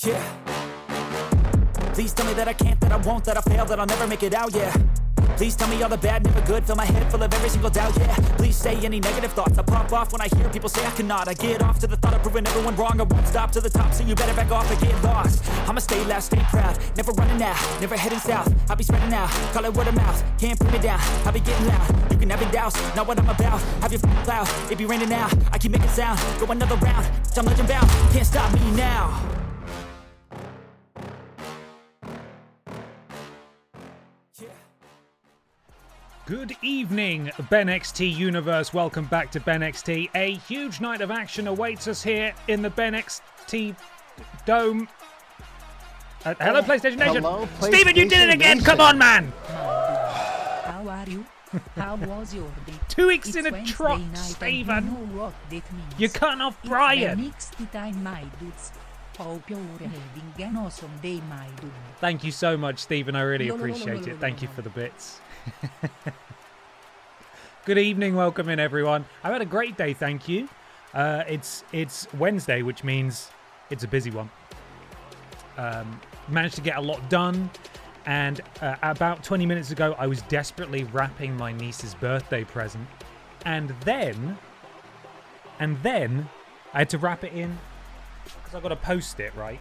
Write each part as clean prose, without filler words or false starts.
Yeah. Please tell me that I can't, that I won't, that I fail, that I'll never make it out, yeah. Please tell me all the bad, never good, fill my head full of every single doubt, yeah. Please say any negative thoughts, I pop off when I hear people say I cannot. I get off to the thought of proving everyone wrong, I won't stop to the top, so you better back off and get lost. I'ma stay loud, stay proud, never running out, never heading south. I'll be spreading out, call it word of mouth, can't put me down, I'll be getting loud. You can have it douse, not what I'm about, have your cloud, it be raining now. I keep making sound, go another round, I'm legend bound, can't stop me now. Good evening, BENXT universe. Welcome back to BENXT. A huge night of action awaits us here in the BENXT Dome. Hello, PlayStation Nation. Hello, Stephen, you did it again. Nation. Come on, man. How are you? How was your day? 2 weeks It's in a Wednesday trot, night Stephen. and you know what that means. You're cutting off It's Brian. the next time, my dudes. Hope you're having an awesome day, my dude. Thank you so much, Stephen. I really appreciate it. Thank you for the bits. Good evening, welcome in everyone. I've had a great day, thank you. It's Wednesday, which means it's a busy one. Managed to get a lot done, and about 20 minutes ago I was desperately wrapping my niece's birthday present, and then I had to wrap it in because I've got to post it, right?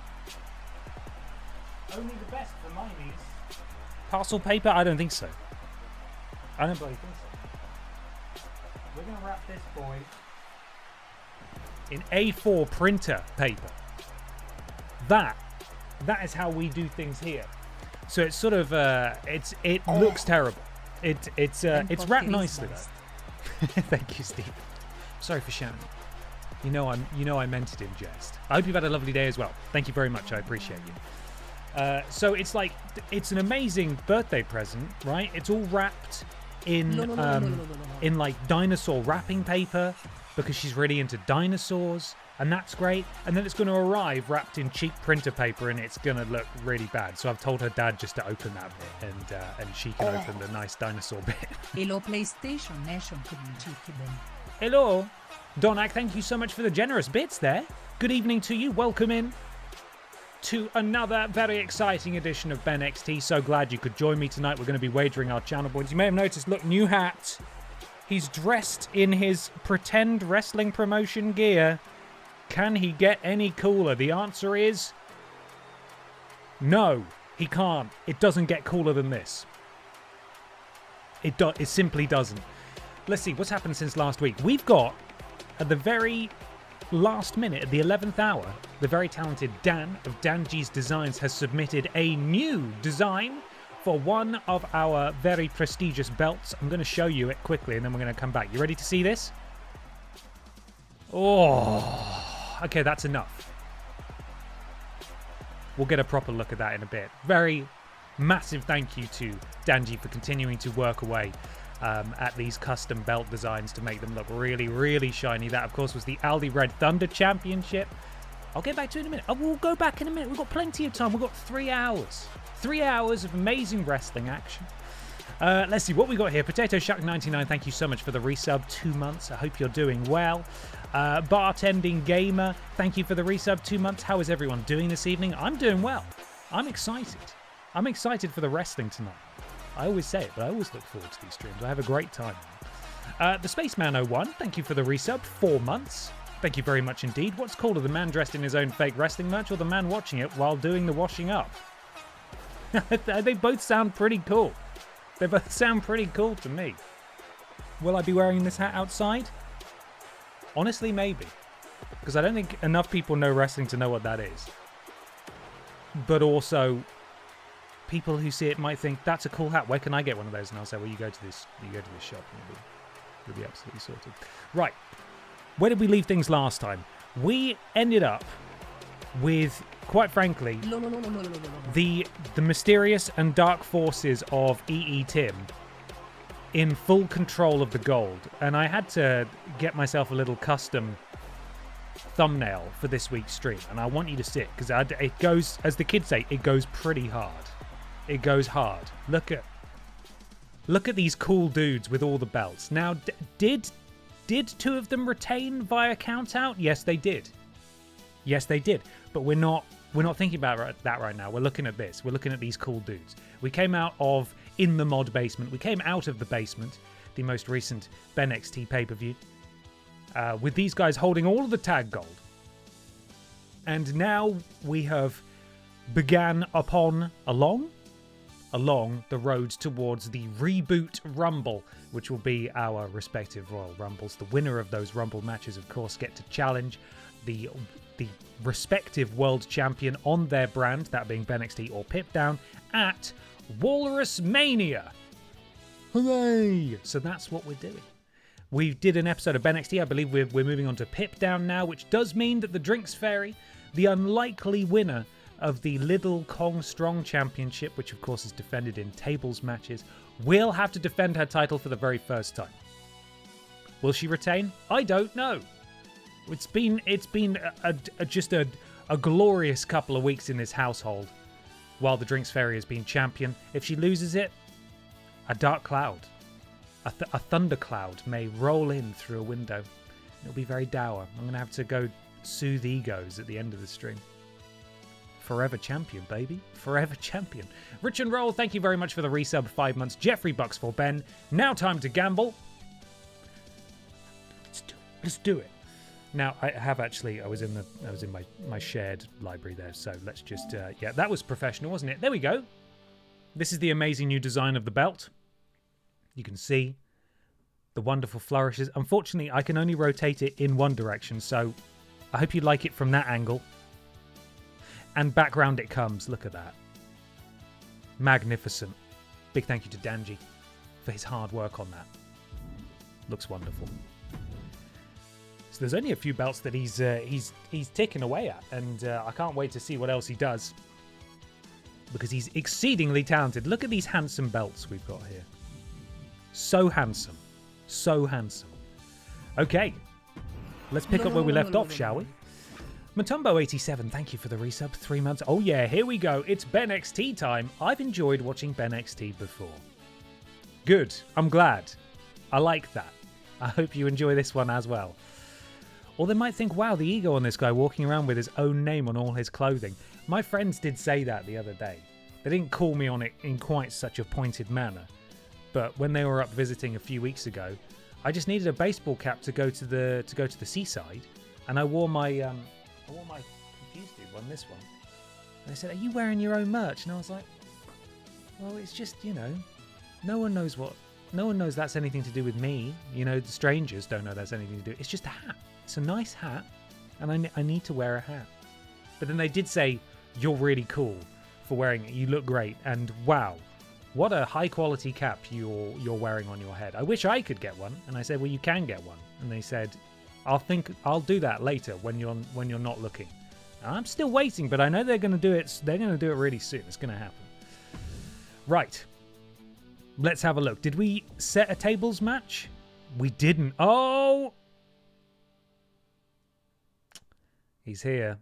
Only the best for my niece. Parcel paper? I don't think so. I don't bloody think so. We're going to wrap this boy in A4 printer paper. That is how we do things here. So it's sort of it looks terrible. It's wrapped nicely though. Thank you, Steve. Sorry for shouting. You know I meant it in jest. I hope you've had a lovely day as well. Thank you very much. I appreciate you. So it's an amazing birthday present, right? It's all wrapped in like dinosaur wrapping paper because she's really into dinosaurs, and that's great. And then it's going to arrive wrapped in cheap printer paper, and it's going to look really bad. So I've told her dad just to open that bit, and she can open the nice dinosaur bit. Hello, PlayStation Nation. Hello, Donak. Thank you so much for the generous bits there. Good evening to you. Welcome in to another very exciting edition of BENXT. So glad you could join me tonight. We're going to be wagering our channel points. You may have noticed, look, new hat. He's dressed in his pretend wrestling promotion gear. Can he get any cooler? The answer is no, he can't. It doesn't get cooler than this. It simply doesn't. Let's see, what's happened since last week? We've got, at the very last minute, at the 11th hour, the very talented Dan of Dan G's Designs has submitted a new design for one of our very prestigious belts. I'm going to show you it quickly and then we're going to come back. You ready to see this? Oh, okay, that's enough. We'll get a proper look at that in a bit. Very massive thank you to Dan G for continuing to work away at these custom belt designs to make them look really, really shiny. That, of course, was the Aldi Red Thunder Championship. I'll get back to it in a minute. We'll go back in a minute. We've got plenty of time. We've got 3 hours. 3 hours of amazing wrestling action. Let's see what we got here. Potato Shuck 99, thank you so much for the resub. 2 months. I hope you're doing well. Bartending Gamer, thank you for the resub. 2 months. How is everyone doing this evening? I'm doing well. I'm excited. I'm excited for the wrestling tonight. I always say it, but I always look forward to these streams. I have a great time. The Spaceman 01, thank you for the resub. 4 months. Thank you very much indeed. What's cooler, the man dressed in his own fake wrestling merch or the man watching it while doing the washing up? They both sound pretty cool. They both sound pretty cool to me. Will I be wearing this hat outside? Honestly, maybe. Because I don't think enough people know wrestling to know what that is. But also, people who see it might think, that's a cool hat. Where can I get one of those? And I'll say, well, you go to this shop and you'll be absolutely sorted. Right. Where did we leave things last time? We ended up with, quite frankly, the mysterious and dark forces of EE Tim in full control of the gold. And I had to get myself a little custom thumbnail for this week's stream. And I want you to see it, because it goes, as the kids say, it goes pretty hard. It goes hard. Look at these cool dudes with all the belts. Now, did 2 of them retain via count out? Yes, they did. Yes, they did. But we're not we're not thinking about that right now. We're looking at this. We're looking at these cool dudes. We came out of In the Mod Basement. We came out of the basement, the most recent BENXT pay-per-view, with these guys holding all of the tag gold. And now we have began along the road towards the Reboot Rumble, which will be our respective Royal Rumbles. The winner of those Rumble matches, of course, get to challenge the respective world champion on their brand, that being BENXT or PIPDOWN, at Walrus Mania. Hooray! So that's what we're doing. We did an episode of BENXT. I believe we're moving on to PIPDOWN now, which does mean that the Drinks Fairy, the unlikely winner of the Little Kong Strong Championship, which of course is defended in tables matches, will have to defend her title for the very first time. Will she retain? I don't know. It's been just a glorious couple of weeks in this household while the Drinks Fairy has been champion. If she loses it, a dark cloud, a thundercloud may roll in through a window. It'll be very dour. I'm going to have to go soothe egos at the end of the stream. Forever champion, baby. Forever champion. Rich and Roll, thank you very much for the resub, 5 months. Jeffrey Bucks for Ben. Now time to gamble. Let's do it. Now, I was in my shared library there, so let's just, yeah, that was professional, wasn't it? There we go. This is the amazing new design of the belt. You can see the wonderful flourishes. Unfortunately, I can only rotate it in one direction, so I hope you like it from that angle. And background it comes. Look at that. Magnificent. Big thank you to Danji for his hard work on that. Looks wonderful. So there's only a few belts that he's ticking away at, and I can't wait to see what else he does, because he's exceedingly talented. Look at these handsome belts we've got here. So handsome. So handsome. Okay. Let's pick up where we left off, shall we? Matumbo87, thank you for the resub. 3 months. Oh yeah, here we go. It's BENXT time. I've enjoyed watching BENXT before. Good. I'm glad. I like that. I hope you enjoy this one as well. Or they might think, wow, the ego on this guy walking around with his own name on all his clothing. My friends did say that the other day. They didn't call me on it in quite such a pointed manner. But when they were up visiting a few weeks ago, I just needed a baseball cap to go to the seaside, and I wore my confused dude one, this one. And they said, "Are you wearing your own merch?" And I was like, "Well, it's just, no one knows that's anything to do with me. The strangers don't know that's anything to do. It's just a hat. It's a nice hat, and I need to wear a hat." But then they did say, "You're really cool for wearing it. You look great." And wow, what a high quality cap you're wearing on your head. I wish I could get one. And I said, "Well, you can get one." And they said, I'll do that later when you're not looking." And I'm still waiting, but I know they're going to do it. They're going to do it really soon. It's going to happen. Right. Let's have a look. Did we set a tables match? We didn't. Oh! He's here.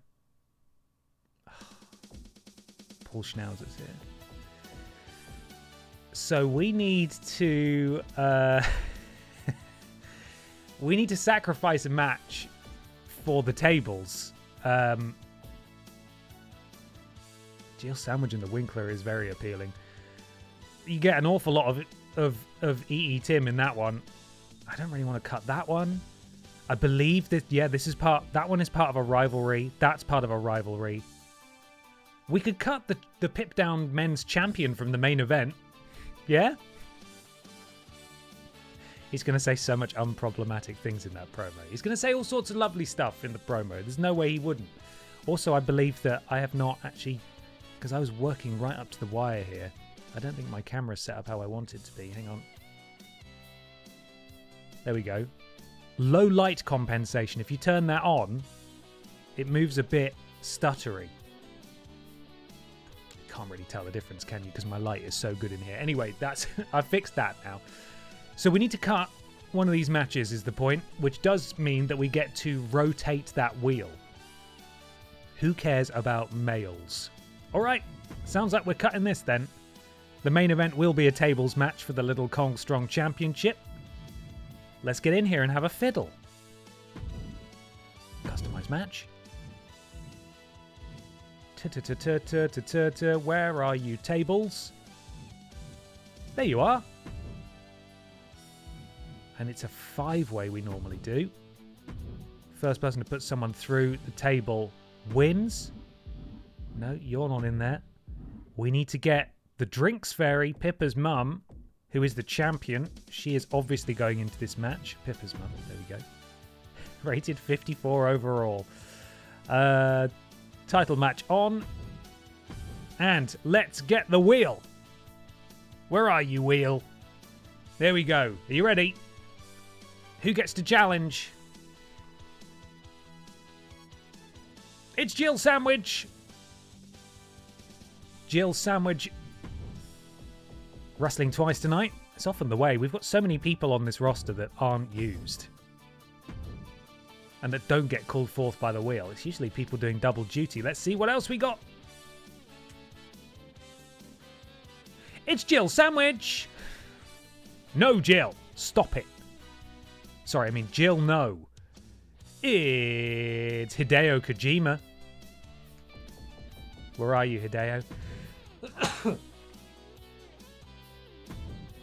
Paul Schnauzer's here. So we need to sacrifice a match for the tables. Jill Sandwich and the Winkler is very appealing. You get an awful lot of EE Tim in that one. I don't really want to cut that one. I believe that, yeah, that one is part of a rivalry. That's part of a rivalry. We could cut the PIPDOWN men's champion from the main event. Yeah? He's going to say so much unproblematic things in that promo. He's going to say all sorts of lovely stuff in the promo. There's no way he wouldn't. Also, I believe that I have not actually, because I was working right up to the wire here, I don't think my camera's set up how I want it to be. Hang on. There we go. Low light compensation. If you turn that on, it moves a bit stuttery. Can't really tell the difference, can you? Because my light is so good in here. Anyway, I've fixed that now. So we need to cut one of these matches is the point, which does mean that we get to rotate that wheel. Who cares about males? All right, sounds like we're cutting this then. The main event will be a tables match for the Little Kong Strong Championship. Let's get in here and have a fiddle. Customize match. Where are you, tables? There you are. And it's a 5-way we normally do. First person to put someone through the table wins. No, you're not in there. We need to get the Drinks Fairy, Pippa's mum, who is the champion. She is obviously going into this match. Pippa's mum, there we go. Rated 54 overall. Title match on. And let's get the wheel. Where are you, wheel? There we go. Are you ready? Who gets to challenge? It's Jill Sandwich. Jill Sandwich wrestling twice tonight. It's often the way. We've got so many people on this roster that aren't used and that don't get called forth by the wheel. It's usually people doing double duty. Let's see what else we got. It's Jill Sandwich. No, Jill. Stop it. Sorry, I mean Jill, no. It's Hideo Kojima. Where are you, Hideo?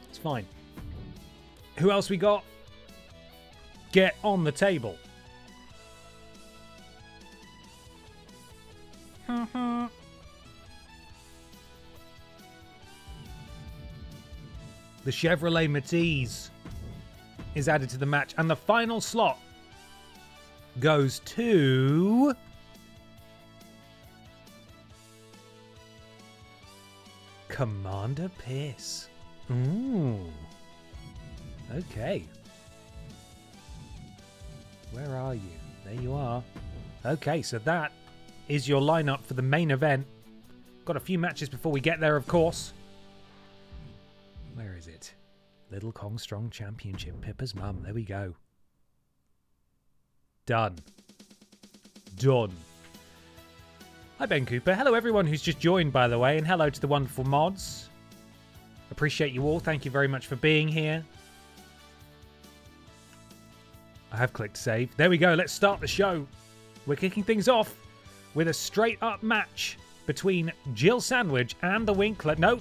It's fine. Who else we got? Get on the table. The Chevrolet Matiz is added to the match, and the final slot goes to Commander Piss. Ooh. Okay. Where are you? There you are. Okay, so that is your lineup for the main event. Got a few matches before we get there, of course. Where is it? Little Kong Strong Championship. Pippa's mum. There we go. Done. Hi, Ben Cooper. Hello, everyone who's just joined, by the way, and hello to the wonderful mods. Appreciate you all. Thank you very much for being here. I have clicked save. There we go. Let's start the show. We're kicking things off with a straight-up match between Jill Sandwich and the Winkler. No.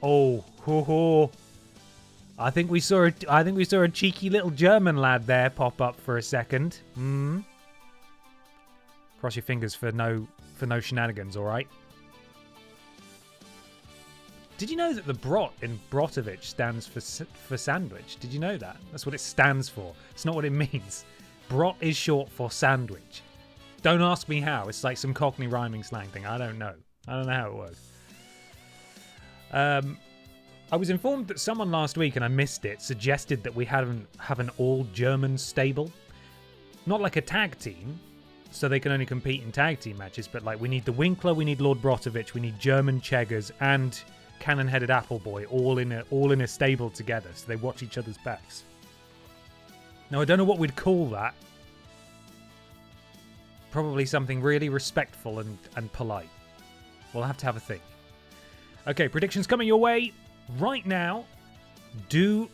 Oh, ho, ho. I think we saw a cheeky little German lad there pop up for a second. Cross your fingers for no shenanigans, all right? Did you know that the brot in Brovich stands for sandwich? Did you know that? That's what it stands for. It's not what it means. Brot is short for sandwich. Don't ask me how. It's like some Cockney rhyming slang thing. I don't know. I don't know how it works. I was informed that someone last week, and I missed it, suggested that we have an all-German stable. Not like a tag team, so they can only compete in tag team matches, but like we need the Winkler, we need Lord Brovich, we need German Cheggars, and Cannon-Headed Appleboy all in a stable together, so they watch each other's backs. Now, I don't know what we'd call that. Probably something really respectful and polite. We'll have to have a think. Okay, predictions coming your way right now. Du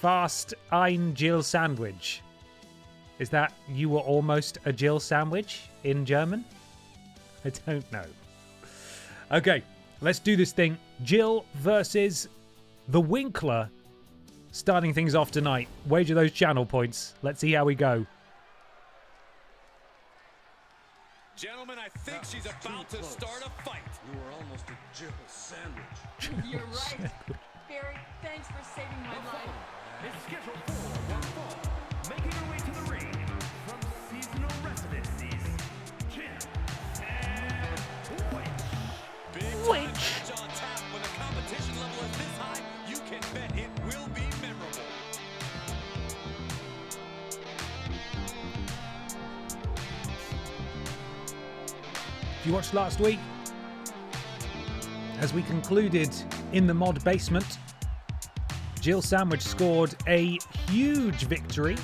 fast ein Jill Sandwich. Is that you were almost a Jill Sandwich in German? I don't know. Okay, let's do this thing. Jill versus the Winkler. Starting things off tonight. Wager those channel points. Let's see how we go. Gentlemen, I think she's about to start a fight. You were almost a Jill Sandwich. You're right. Barry, thanks for saving my life. Is scheduled for one fall. Making her way to the ring from seasonal residencies, Jill Sandwich. Big time match on tap. When the competition level is this high, you can bet it will be memorable. If you watched last week, as we concluded in the mod basement, Jill Sandwich scored a huge victory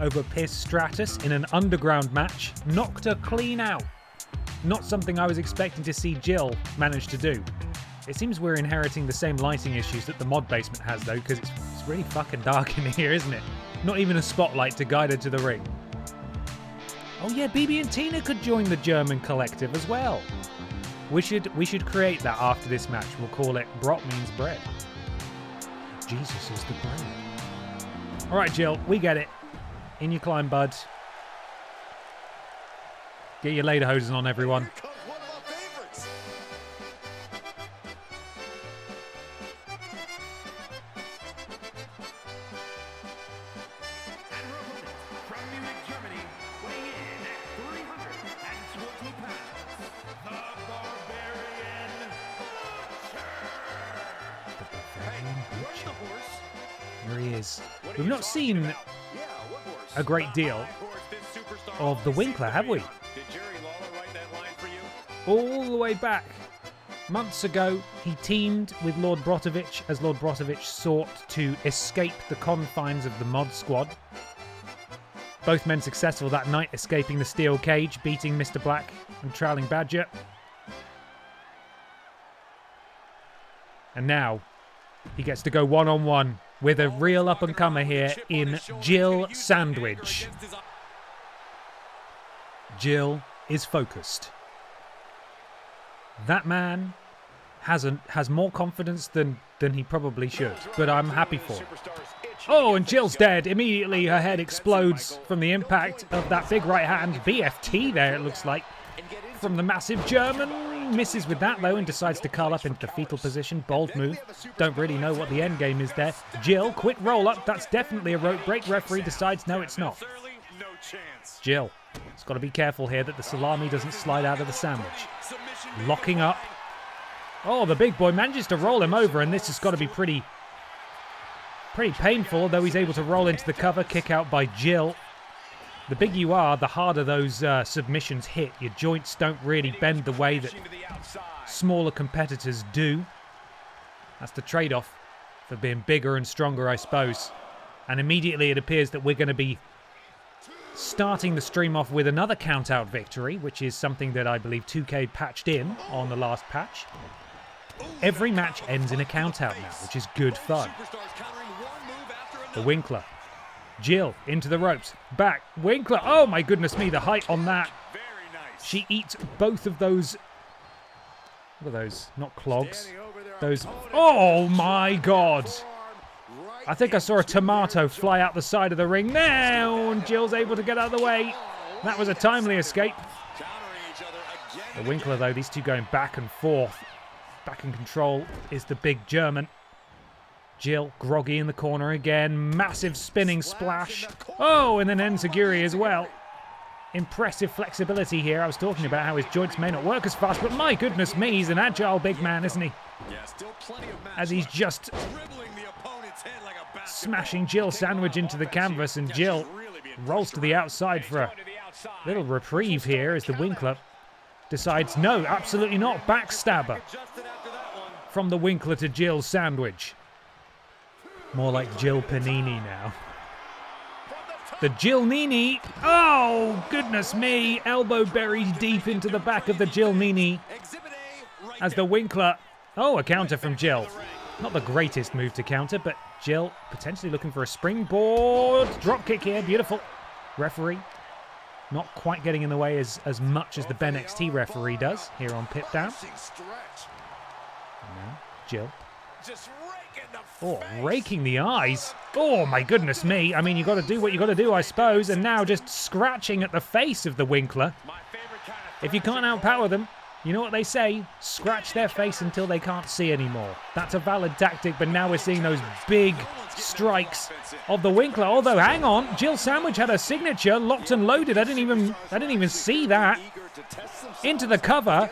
over Piss Stratus in an underground match, knocked her clean out. Not something I was expecting to see Jill manage to do. It seems we're inheriting the same lighting issues that the mod basement has, though, because it's really fucking dark in here, isn't it? Not even a spotlight to guide her to the ring. Oh yeah, BB and Tina could join the German collective as well. We should create that after this match. We'll call it Brot Means Bread. Jesus is the bread. All right, Jill, we get it. In you climb, bud. Get your lederhosen on, everyone. Here comes one of my favorites. And her opponent from Munich, Germany, weighing in at 320 pounds, the Barbarian Where's the horse? Here he is. What are We've you not talking seen about? Yeah, what horse? a great deal Of course, this superstar of the always Winkler, seems have to we? be. Did Jerry Lawler write that line for you? All the way back. Months ago, he teamed with Lord Brovich as Lord Brovich sought to escape the confines of the Mod Squad. Both men successful that night, escaping the steel cage, beating Mr. Black and Trailing Badger. And now, he gets to go one-on-one with a real up-and-comer here in Jill Sandwich. Jill is focused. That man has more confidence than he probably should, but I'm happy for him. Oh, and Jill's dead. Immediately her head explodes from the impact of that big right hand. BFT there, it looks like, from the massive German. Misses with that, though, and decides to curl up into the fetal position. Bold move. Don't really know what the end game is there. Jill, quick roll up. That's definitely a rope break. Referee decides no, it's not. No chance. Jill has got to be careful here that the salami doesn't slide out of the sandwich. Locking up. Oh, the big boy manages to roll him over, and this has got to be pretty painful, although he's able to roll into the cover. Kick out by Jill. The bigger you are, the harder those submissions hit. Your joints don't really bend the way that smaller competitors do. That's the trade-off for being bigger and stronger, I suppose. And immediately it appears that we're going to be starting the stream off with another count-out victory, which is something that I believe 2K patched in on the last patch. Every match ends in a count-out now, which is good fun. The Winkler. Jill into the ropes. Back. Winkler. Oh my goodness me, the height on that. She eats both of those. What are those? Not clogs. Those. Oh my god. I think I saw a tomato fly out the side of the ring now, and Jill's able to get out of the way. That was a timely escape. The Winkler, though, these two going back and forth. Back in control is the big German. Jill, groggy in the corner again. Massive spinning splash. Oh, and then enziguri as well. Impressive flexibility here. I was talking about how his joints may not work as fast, but my goodness me, he's an agile big man, isn't he? As he's just smashing Jill Sandwich into the canvas, and Jill rolls to the outside for a little reprieve here as the Winkler decides, no, absolutely not. Backstabber from the Winkler to Jill Sandwich. More like Jill Panini now. The Jill Nini. Oh, goodness me. Elbow buried deep into the back of the Jill Nini. As the Winkler. Oh, a counter from Jill. Not the greatest move to counter, but Jill potentially looking for a springboard. Drop kick here. Beautiful. Referee not quite getting in the way as much as the BENXT referee does here on PIPDOWN. Now, Jill. Oh, raking the eyes. Oh, my goodness me. I mean, you got to do what you got to do, I suppose. And now just scratching at the face of the Winkler. If you can't outpower them, you know what they say? Scratch their face until they can't see anymore. That's a valid tactic, but now we're seeing those big strikes of the Winkler. Although, hang on, Jill Sandwich had a signature locked and loaded. I didn't even see that. Into the cover.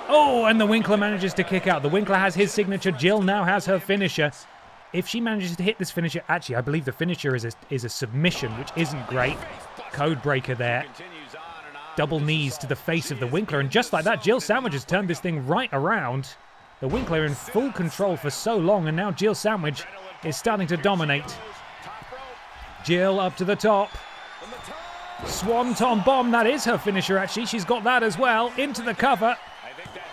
Oh, and the Winkler manages to kick out. The Winkler has his signature. Jill now has her finisher. If she manages to hit this finisher, actually, I believe the finisher is a submission, which isn't great. Code breaker there. Double knees to the face of the Winkler, and just like that, Jill Sandwich has turned this thing right around. The Winkler in full control for so long, and now Jill Sandwich is starting to dominate. Jill up to the top. Swanton bomb, that is her finisher, actually. She's got that as well. Into the cover.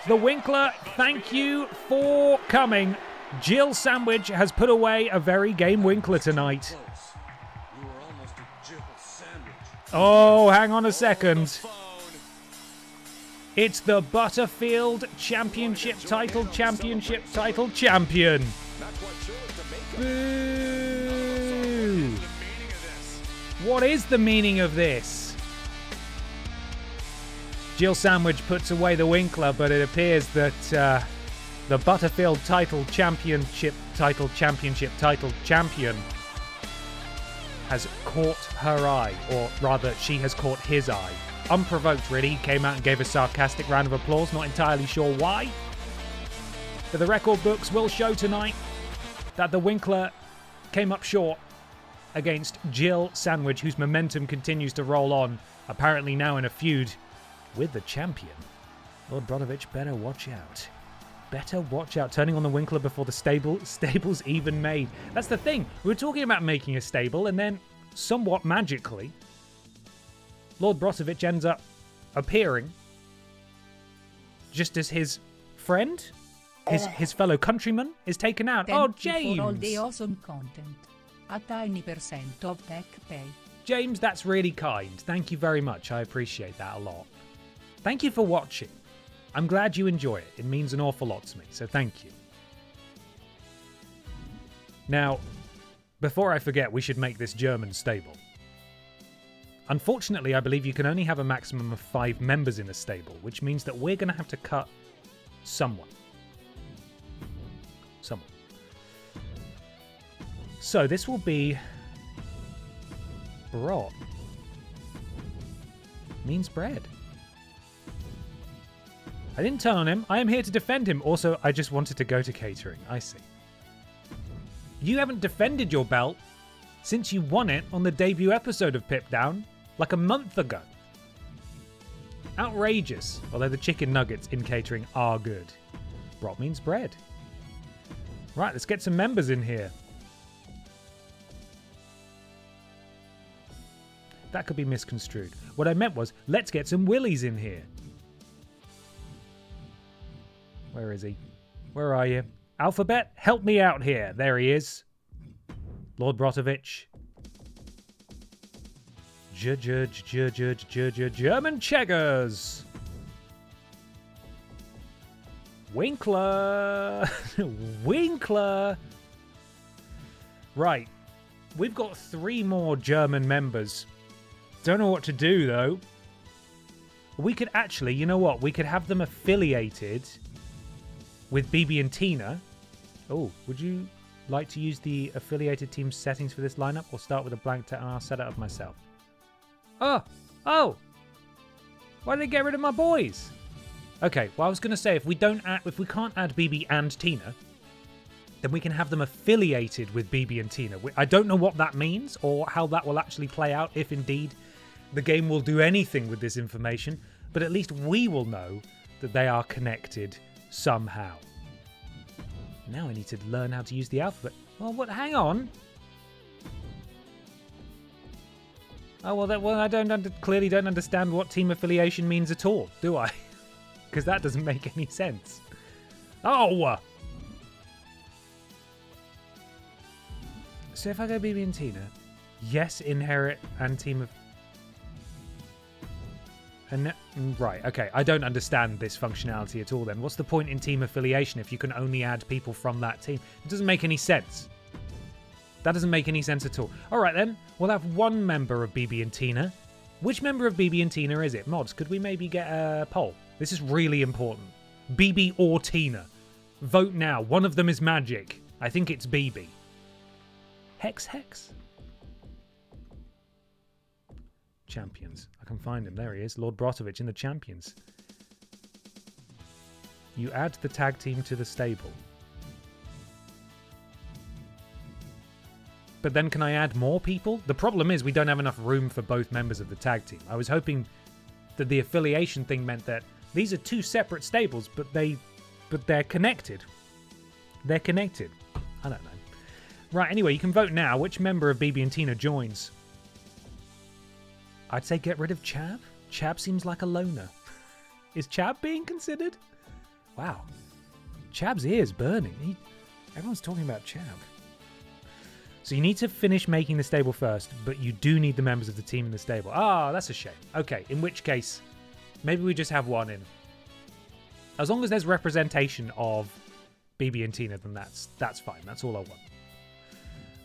The Winkler, thank you for coming. Jill Sandwich has put away a very game Winkler tonight. Oh, hang on a second. It's the Butterfield Championship title champion. Boo! What is the meaning of this? Jill Sandwich puts away the Winkler, but it appears that the Butterfield champion has caught her eye, or rather, she has caught his eye. Unprovoked, really. He came out and gave a sarcastic round of applause, not entirely sure why. But the record books will show tonight that the Winkler came up short against Jill Sandwich, whose momentum continues to roll on, apparently now in a feud with the champion. Lord Brovich better watch out. Better watch out. Turning on the Winkler before the stable's even made. That's the thing. We were talking about making a stable, and then, somewhat magically, Lord Brovich ends up appearing just as his friend, his fellow countryman, is taken out. Thank Oh, you James! for all the awesome content. A tiny % of tech pay. James, that's really kind. Thank you very much. I appreciate that a lot. Thank you for watching. I'm glad you enjoy it. It means an awful lot to me, so thank you. Now, before I forget, we should make this German stable. Unfortunately, I believe you can only have a maximum of 5 members in a stable, which means that we're going to have to cut someone. So this will be Brot. Means bread. I didn't turn on him. I am here to defend him. Also, I just wanted to go to catering. I see. You haven't defended your belt since you won it on the debut episode of PIPDOWN, like a month ago. Outrageous. Although the chicken nuggets in catering are good. Brot means bread. Right, let's get some members in here. That could be misconstrued. What I meant was, let's get some Willies in here. Where is he? Where are you? Alphabet, help me out here. There he is. Lord Brovich. German Cheggars. Winkler. Winkler. Right. We've got 3 more German members. Don't know what to do, though. We could actually, you know what? We could have them affiliated with BB and Tina. Oh, would you like to use the affiliated team settings for this lineup, or start with a blank and I'll set it up myself? Oh! Why did they get rid of my boys? Okay, well, I was going to say, if we can't add BB and Tina, then we can have them affiliated with BB and Tina. I don't know what that means or how that will actually play out, if indeed the game will do anything with this information, but at least we will know that they are connected somehow. Now I need to learn how to use the alphabet. Well, what? Hang on. Oh, well, I clearly don't understand what team affiliation means at all, do I? Because that doesn't make any sense. Oh! So if I go BB and Tina, yes, inherit and team of... Right, okay. I don't understand this functionality at all then. What's the point in team affiliation if you can only add people from that team? It doesn't make any sense. That doesn't make any sense at all. All right, then. We'll have 1 member of BB and Tina. Which member of BB and Tina is it? Mods, could we maybe get a poll? This is really important. BB or Tina. Vote now. One of them is magic. I think it's BB. Hex. Champions. I can find him. There he is. Lord Brovich in the champions. You add the tag team to the stable. But then can I add more people? The problem is we don't have enough room for both members of the tag team. I was hoping that the affiliation thing meant that these are 2 separate stables, but they're connected. They're connected. I don't know. Right, anyway, you can vote now. Which member of BB and Tina joins? I'd say get rid of Chab. Chab seems like a loner. Is Chab being considered? Wow. Chab's ear's burning. Everyone's talking about Chab. So you need to finish making the stable first, but you do need the members of the team in the stable. Ah, that's a shame. Okay, in which case, maybe we just have one in. As long as there's representation of BB and Tina, then that's fine. That's all I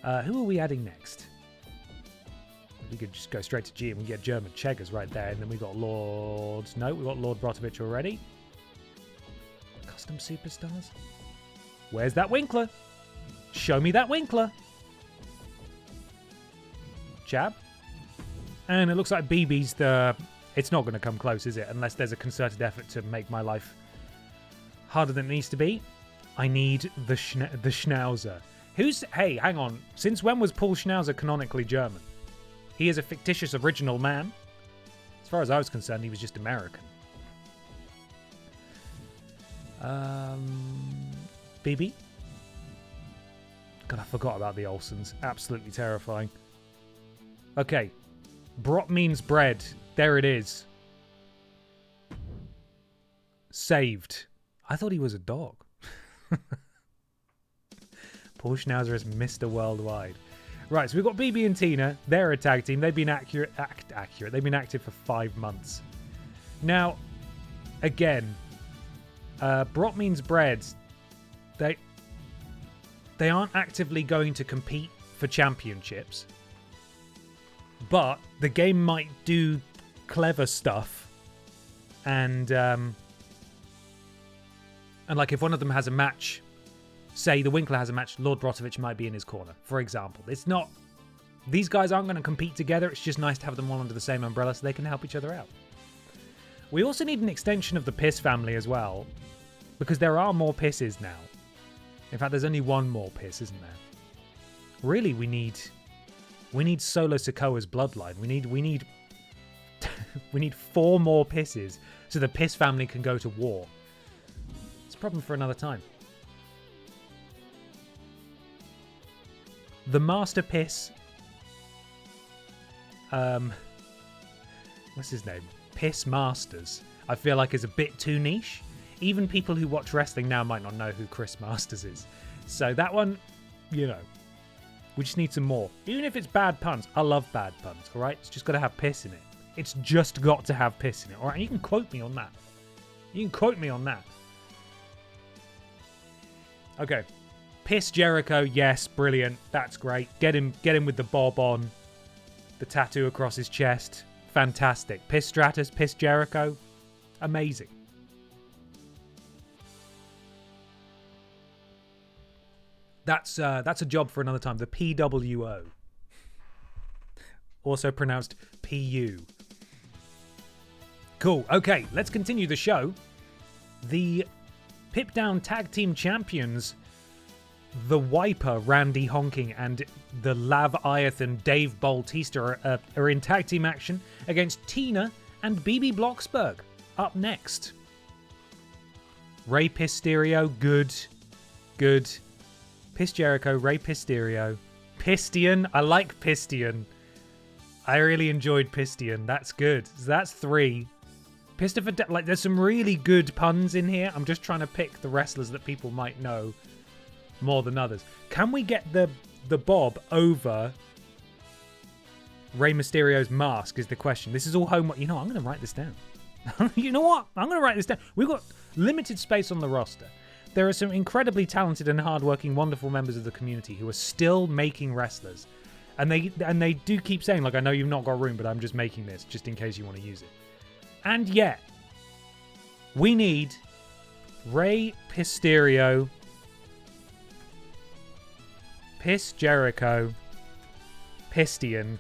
want. Who are we adding next? We could just go straight to G and we get German Cheggars right there. And then we got Lord... No, we got Lord Brovich already. Custom superstars? Where's that Winkler? Show me that Winkler. Jab. And it looks like BB's the... It's not going to come close, is it? Unless there's a concerted effort to make my life harder than it needs to be. I need the Schnowzer. Who's... Hey, hang on. Since when was Paul Schnowzer canonically German? He is a fictitious original man. As far as I was concerned, he was just American. BB? God, I forgot about the Olsons. Absolutely terrifying. Okay. Brot means bread. There it is. Saved. I thought he was a dog. Paul Schnowzer is Mr. Worldwide. Right, so we've got BB and Tina. They're a tag team. They've been accurate. They've been active for 5 months. Now, again, Brot means bread. They aren't actively going to compete for championships, but the game might do clever stuff, and like if one of them has a match, say the Winkler has a match, Lord Brovich might be in his corner, for example. It's not... These guys aren't going to compete together. It's just nice to have them all under the same umbrella so they can help each other out. We also need an extension of the Piss family as well, because there are more Pisses now. In fact, there's only one more Piss, isn't there? Really, we need Solo Sikoa's bloodline. We need we need 4 more Pisses so the Piss family can go to war. It's a problem for another time. The Master Piss... what's his name? Piss Masters. I feel like is a bit too niche. Even people who watch wrestling now might not know who Chris Masters is. So that one, you know, we just need some more. Even if it's bad puns. I love bad puns, all right? It's just got to have piss in it. It's just got to have piss in it, all right? And you can quote me on that. You can quote me on that. Okay. Piss Jericho, yes, brilliant. That's great. Get him with the bob on. The tattoo across his chest. Fantastic. Piss Stratus, Piss Jericho. Amazing. That's a job for another time. The PWO. Also pronounced PU. Cool. Okay, let's continue the show. The PIPDOWN Tag Team Champions, the Wiper, Randy Honking, and the Laviathan, Dave Bautista, are in tag team action against Tina and BB Blocksberg. Up next. Rey Mysterio, good. Piss Jericho, Rey Mysterio. Pistion, I like Pistion. I really enjoyed Pistion. That's good. So that's 3. Like, there's some really good puns in here. I'm just trying to pick the wrestlers that people might know more than others. Can we get the bob over Rey Mysterio's mask is the question. This is all homework. You know, I'm going to write this down. You know what? I'm going to write this down. We've got limited space on the roster. There are some incredibly talented and hardworking, wonderful members of the community who are still making wrestlers. And they do keep saying, like, I know you've not got room, but I'm just making this just in case you want to use it. And yet, we need Rey Mysterio, Piss Jericho, Pistion.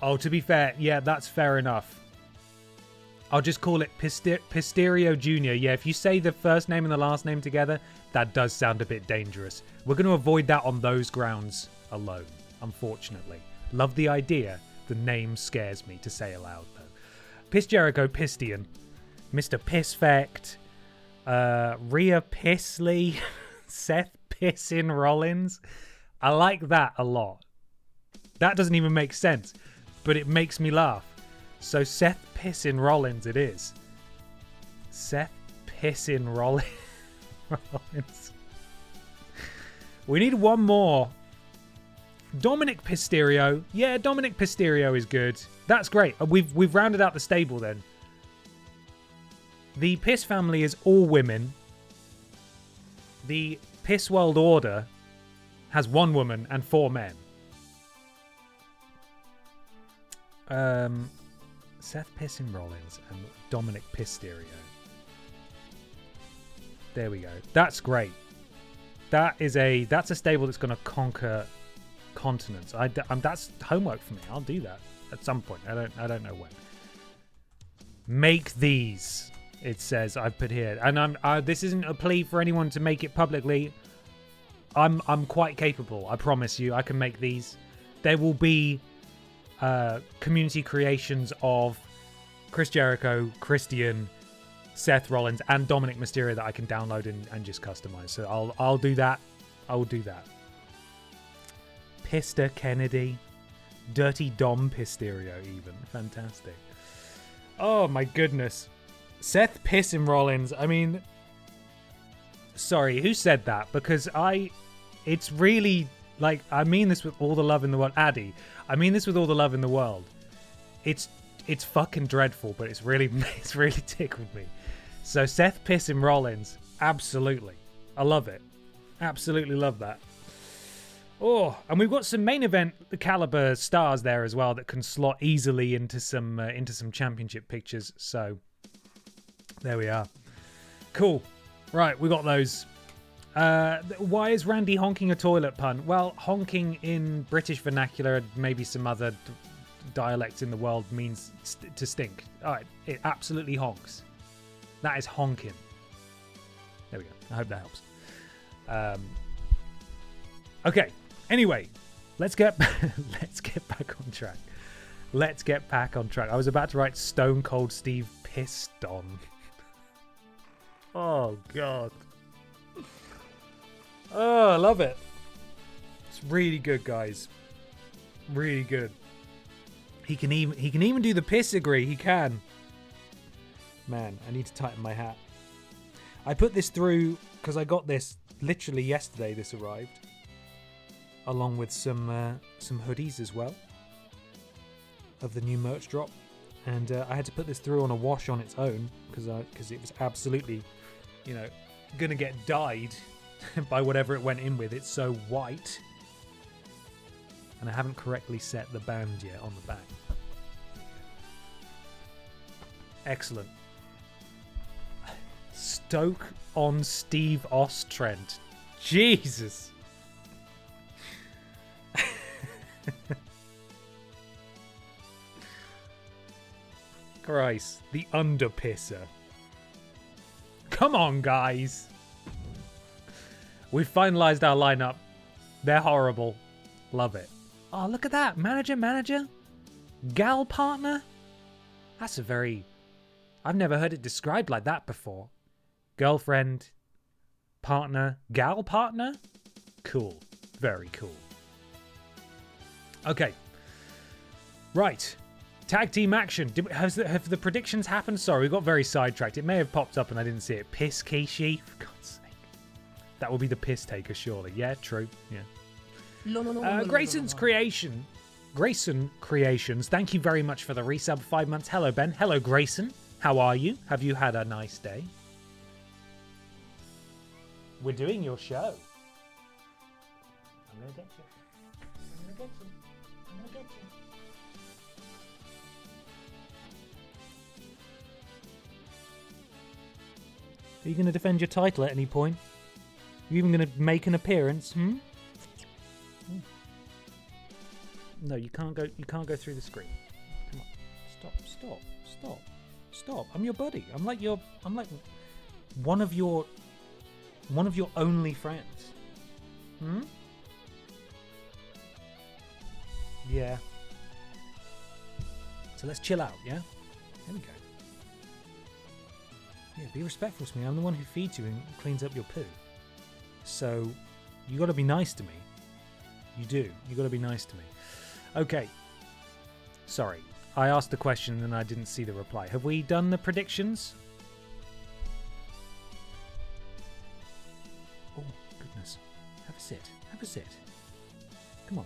Oh, to be fair, yeah, that's fair enough. I'll just call it Mysterio Jr. Yeah, if you say the first name and the last name together, that does sound a bit dangerous. We're going to avoid that on those grounds alone, unfortunately. Love the idea. The name scares me to say aloud, though. Piss Jericho, Pistion, Mr. Pissfect, Rhea Pissley, Seth Pissin Rollins. I like that a lot. That doesn't even make sense, but it makes me laugh. So Seth Pissin Rollins it is. Seth Pissin Rollins. We need one more. Dominic Pisterio. Yeah, Dominic Pisterio is good. That's great. We've rounded out the stable then. The Piss family is all women. The Piss World Order has 1 woman and 4 men. Seth Pissin Rollins and Dominic Pisterio. There we go. That's great. That's a stable that's going to conquer continents. That's homework for me. I'll do that at some point. I don't know when. Make these. It says I've put here, and this isn't a plea for anyone to make it publicly. I'm quite capable. I promise you, I can make these. There will be community creations of Chris Jericho, Christian, Seth Rollins, and Dominic Mysterio that I can download and just customize. So I'll do that. I will do that. Pista Kennedy, Dirty Dom Pisterio, even fantastic. Oh my goodness. Seth Pissin Rollins. I mean, sorry, who said that? Because it's really, like, I mean this with all the love in the world. Addy, I mean this with all the love in the world. It's fucking dreadful, but it's really tickled me. So Seth Pissin Rollins, absolutely. I love it. Absolutely love that. Oh, and we've got some main event caliber stars there as well that can slot easily into some championship pictures. So there we are. Cool. Right, we got those. Why is Randy honking a toilet pun? Well, honking in British vernacular and maybe some other dialects in the world means to stink. All right, it absolutely honks. That is honking. There we go. I hope that helps. Okay. Anyway, let's get back on track. Let's get back on track. I was about to write Stone Cold Steve pissed on. Oh God. Oh, I love it. It's really good, guys. Really good. He can even do the piss agree. He can. Man, I need to tighten my hat. I put this through because I got this literally yesterday. This arrived, along with some hoodies as well of the new merch drop, and I had to put this through on a wash on its own because it was absolutely, gonna get dyed by whatever it went in with. It's so white, and I haven't correctly set the band yet on the back. Excellent. Stoke on Steve Ostrent. Jesus. Christ, the underpisser. Come on, guys. We've finalized our lineup. They're horrible. Love it. Oh, look at that. Manager. Gal partner. That's a very... I've never heard it described like that before. Girlfriend, partner, gal partner? Cool. Very cool. Okay. Right. Tag team action. Have the predictions happened? Sorry, we got very sidetracked. It may have popped up and I didn't see it. Piss Kishi? For God's sake. That will be the piss taker, surely. Yeah, true. Yeah. Grayson's Creation. Grayson Creations. Thank you very much for the resub. 5 months. Hello, Ben. Hello, Grayson. How are you? Have you had a nice day? We're doing your show. I'm gonna get you. I'm gonna get you. Are you gonna defend your title at any point? Are you even gonna make an appearance? No, you can't go. You can't go through the screen. Come on. Stop. I'm your buddy. I'm like one of your only friends. Yeah. So let's chill out, yeah? There we go. Yeah, be respectful to me. I'm the one who feeds you and cleans up your poo. So, you gotta be nice to me. You do. You gotta be nice to me. Okay. Sorry. I asked the question and I didn't see the reply. Have we done the predictions? Have a sit. Have a sit. Come on.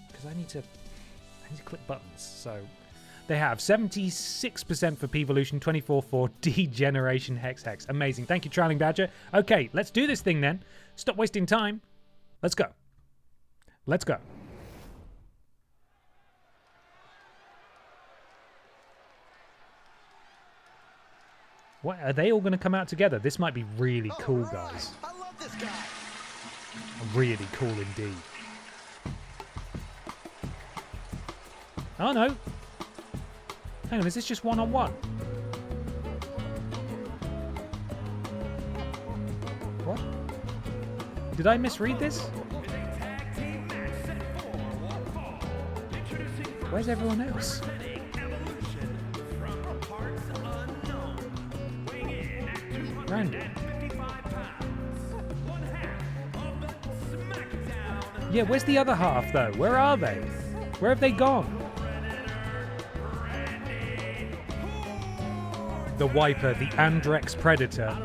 Because I need to click buttons. So they have 76% for P-Evolution, 24 for Degeneration Hex. Amazing. Thank you, Trailing Badger. Okay, let's do this thing then. Stop wasting time. Let's go. Let's go. What, are they all going to come out together? This might be really cool, guys. I love this guy. Really cool indeed. Oh no. Hang on, is this just one-on-one? What? Did I misread this? Where's everyone else? Randy. Yeah, where's the other half though? Where are they? Where have they gone? The Wiper, the Andrex Predator.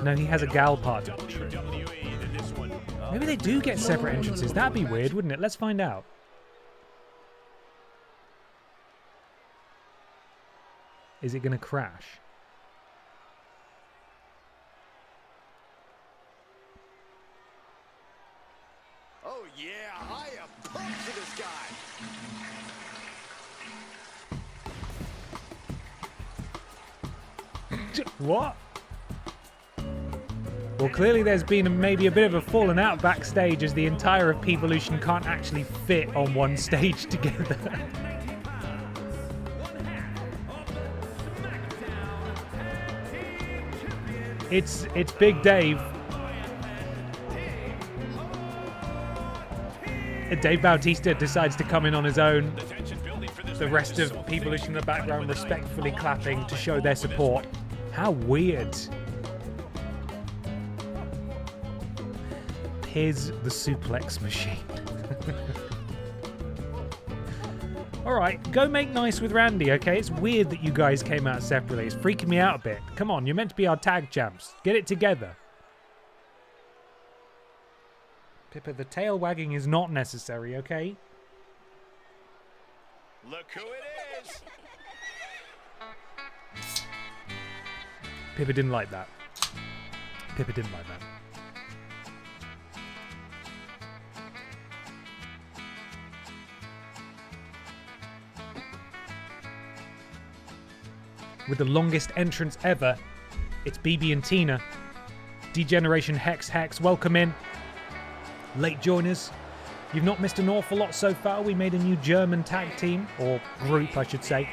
No, he has a gal partner. Maybe they do get separate entrances. That'd be weird, wouldn't it? Let's find out. Is it going to crash? Oh yeah, I am pumped for this guy. What? Well, clearly there's been maybe a bit of a falling out backstage as the entire of P-Evolution can't actually fit on one stage together. It's Big Dave. Dave Bautista decides to come in on his own. The rest of P-Evolution in the background respectfully clapping to show their support. How weird. Piz the suplex machine. Alright, go make nice with Randy, okay? It's weird that you guys came out separately. It's freaking me out a bit. Come on, you're meant to be our tag champs. Get it together. Pippa, the tail wagging is not necessary, okay? Look who it is. Pippa didn't like that. Pippa didn't like that. With the longest entrance ever, it's BB and Tina. Degeneration Hex. Welcome in. Late joiners. You've not missed an awful lot so far. We made a new German tag team, or group I should say.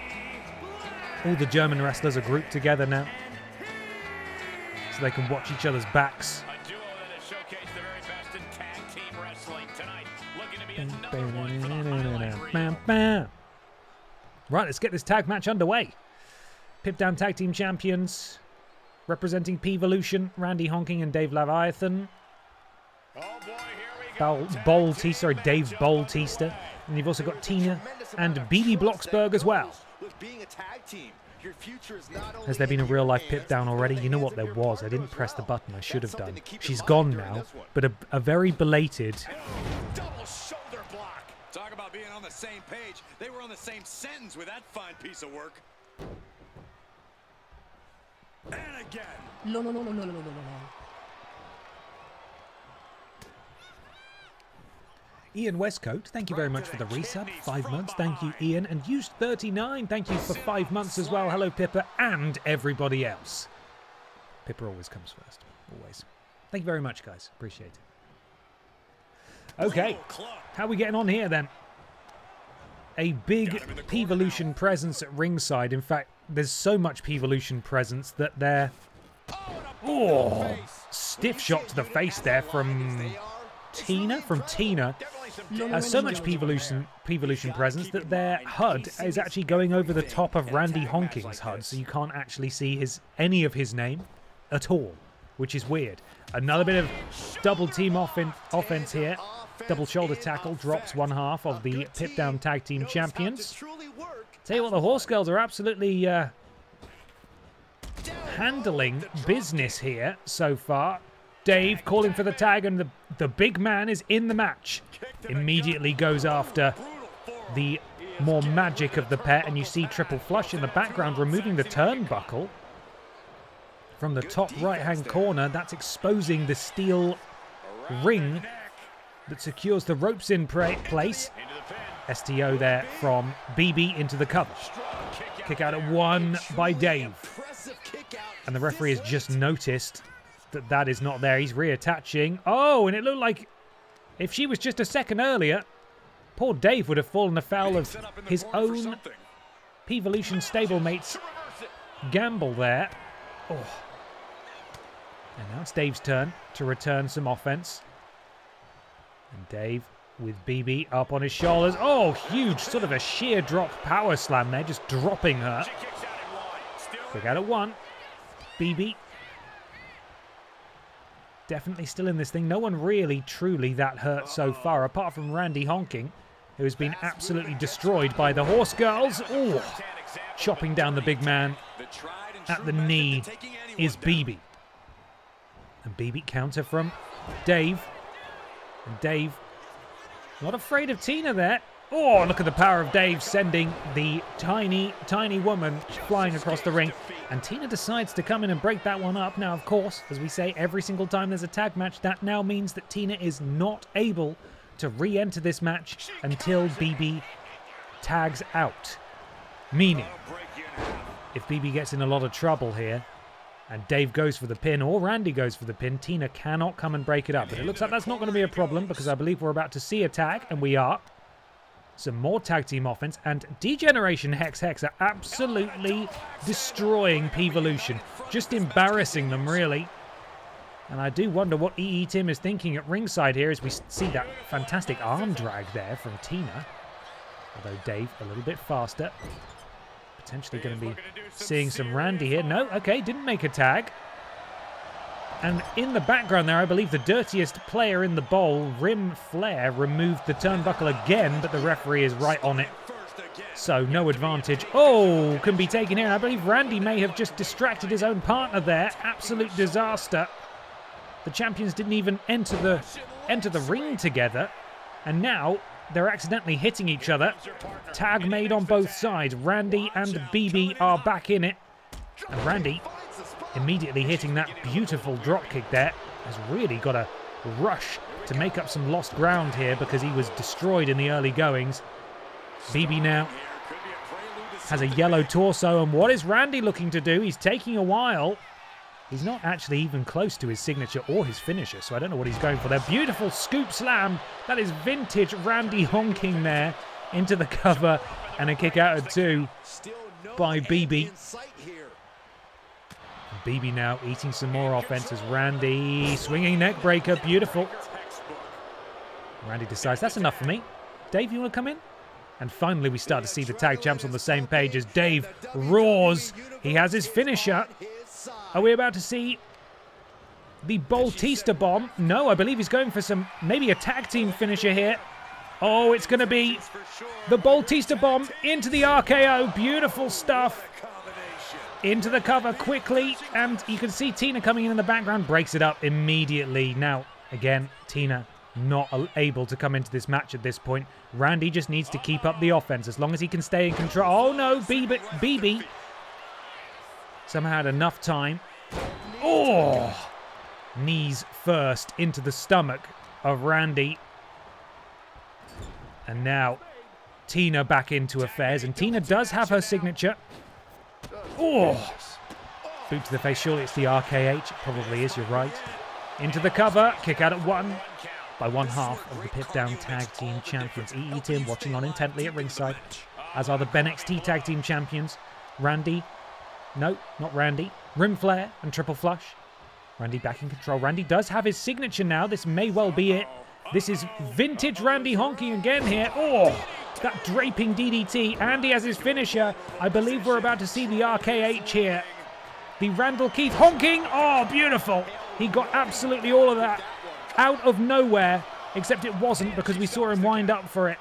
All the German wrestlers are grouped together now, so they can watch each other's backs. A duo that has showcased the very best in tag team wrestling tonight. Looking to be another one for the highlight reel. Right, let's get this tag match underway. PIPDOWN Tag Team Champions, representing P-Evolution, Randy Honking and Dave Leviathan. Oh boy, here we go. Dave Bautista. And you've also got Tina and BB Blocksberg as well. With being a tag team, your future is not only Has there been a real life PIPDOWN already? You know what, there was. I didn't press the button. I should have done. She's gone now, but a very belated... double shoulder block. Talk about being on the same page. They were on the same sentence with that fine piece of work. And again. Ian Westcoat, thank you very much for the resub. 5 months, thank you, Ian. And Used 39, thank you for 5 months as well. Hello, Pippa, and everybody else. Pippa always comes first, always. Thank you very much, guys. Appreciate it. Okay, how are we getting on here then? A big P-Evolution presence at ringside. In fact, there's so much P-Evolution presence that they're... Oh, stiff shot to the face there from Tina. So much P-Evolution presence that their HUD is actually going over the top of Randy Honking's HUD, so you can't actually see any of his name at all, which is weird. Another bit of double team offense here. Double shoulder tackle drops one half of the PIPDOWN Tag Team Champions. Tell you what, the Horse Girls are absolutely handling business here so far. Dave calling for the tag, and the big man is in the match. Immediately goes after the more magic of the pet, and you see Triple Flush in the background removing the turnbuckle from the top right-hand corner. That's exposing the steel ring that secures the ropes in place. STO there from BB into the cover. Kick out at 1 by Dave. And the referee has just noticed that is not there. He's reattaching. Oh, and it looked like if she was just a second earlier, poor Dave would have fallen afoul of his own P-Volution stablemate's gamble there. Oh. And now it's Dave's turn to return some offense. And Dave with BB up on his shoulders. Oh, huge, sort of a sheer drop power slam there, just dropping her. Kick out at 1. BB. Definitely still in this thing. No one really, truly that hurt so far, apart from Randy Honking, who has been absolutely destroyed by the Horse Girls. Oh, chopping down the big man at the knee is BB. And BB counter from Dave. And Dave, not afraid of Tina there. Oh, look at the power of Dave sending the tiny, tiny woman flying across the ring. And Tina decides to come in and break that one up. Now, of course, as we say every single time there's a tag match, that now means that Tina is not able to re-enter this match until BB tags out. Meaning, if BB gets in a lot of trouble here, and Dave goes for the pin, or Randy goes for the pin, Tina cannot come and break it up. But it looks like that's not going to be a problem, because I believe we're about to see a tag, and we are. Some more tag team offense, and Degeneration Hex are absolutely destroying P-Volution. Just embarrassing them, really. And I do wonder what EE Tim is thinking at ringside here as we see that fantastic arm drag there from Tina. Although Dave a little bit faster. Potentially going to be seeing some Randy here. No, okay, didn't make a tag. And in the background there, I believe the dirtiest player in the bowl, Rim Flair, removed the turnbuckle again, but the referee is right on it. So no advantage. Oh, can be taken here. And I believe Randy may have just distracted his own partner there. Absolute disaster. The champions didn't even enter the ring together. And now they're accidentally hitting each other. Tag made on both sides. Randy and BB are back in it. And Randy, immediately hitting that beautiful drop kick there, has really got to rush to make up some lost ground here because he was destroyed in the early goings. BB now has a yellow torso, and what is Randy looking to do? He's taking a while. He's not actually even close to his signature or his finisher, so I don't know what he's going for there. Beautiful scoop slam. That is vintage Randy Honking there into the cover, and a kick out of 2 by BB. BB now eating some more offense as Randy swinging neck breaker. Beautiful. Randy decides that's enough for me. Dave, you want to come in? And finally we start to see the tag champs on the same page as Dave roars. He has his finisher. Are we about to see the Bautista bomb? No, I believe he's going for maybe a tag team finisher here. Oh, it's going to be the Bautista bomb into the RKO. Beautiful stuff. Into the cover quickly, and you can see Tina coming in the background, breaks it up immediately. Now, again, Tina not able to come into this match at this point. Randy just needs to keep up the offense as long as he can stay in control. Oh no, BB somehow had enough time. Oh! Knees first into the stomach of Randy. And now Tina back into affairs, and Tina does have her signature. Oh! Boot to the face, surely it's the RKH. It probably is, you're right. Into the cover, kick out at 1 by 1/2 of the PIPDOWN Tag Team Champions. EE Tim watching on intently at ringside, as are the BENXT Tag Team Champions. Randy, no, not Randy. Rim Flare and Triple Flush. Randy back in control. Randy does have his signature now. This may well be it. This is vintage Randy Honking again here. Oh! That draping DDT, and he has his finisher. I believe we're about to see the RKH here. The Randall Keith Honking. Oh, beautiful. He got absolutely all of that out of nowhere, except it wasn't because we saw him wind up for it.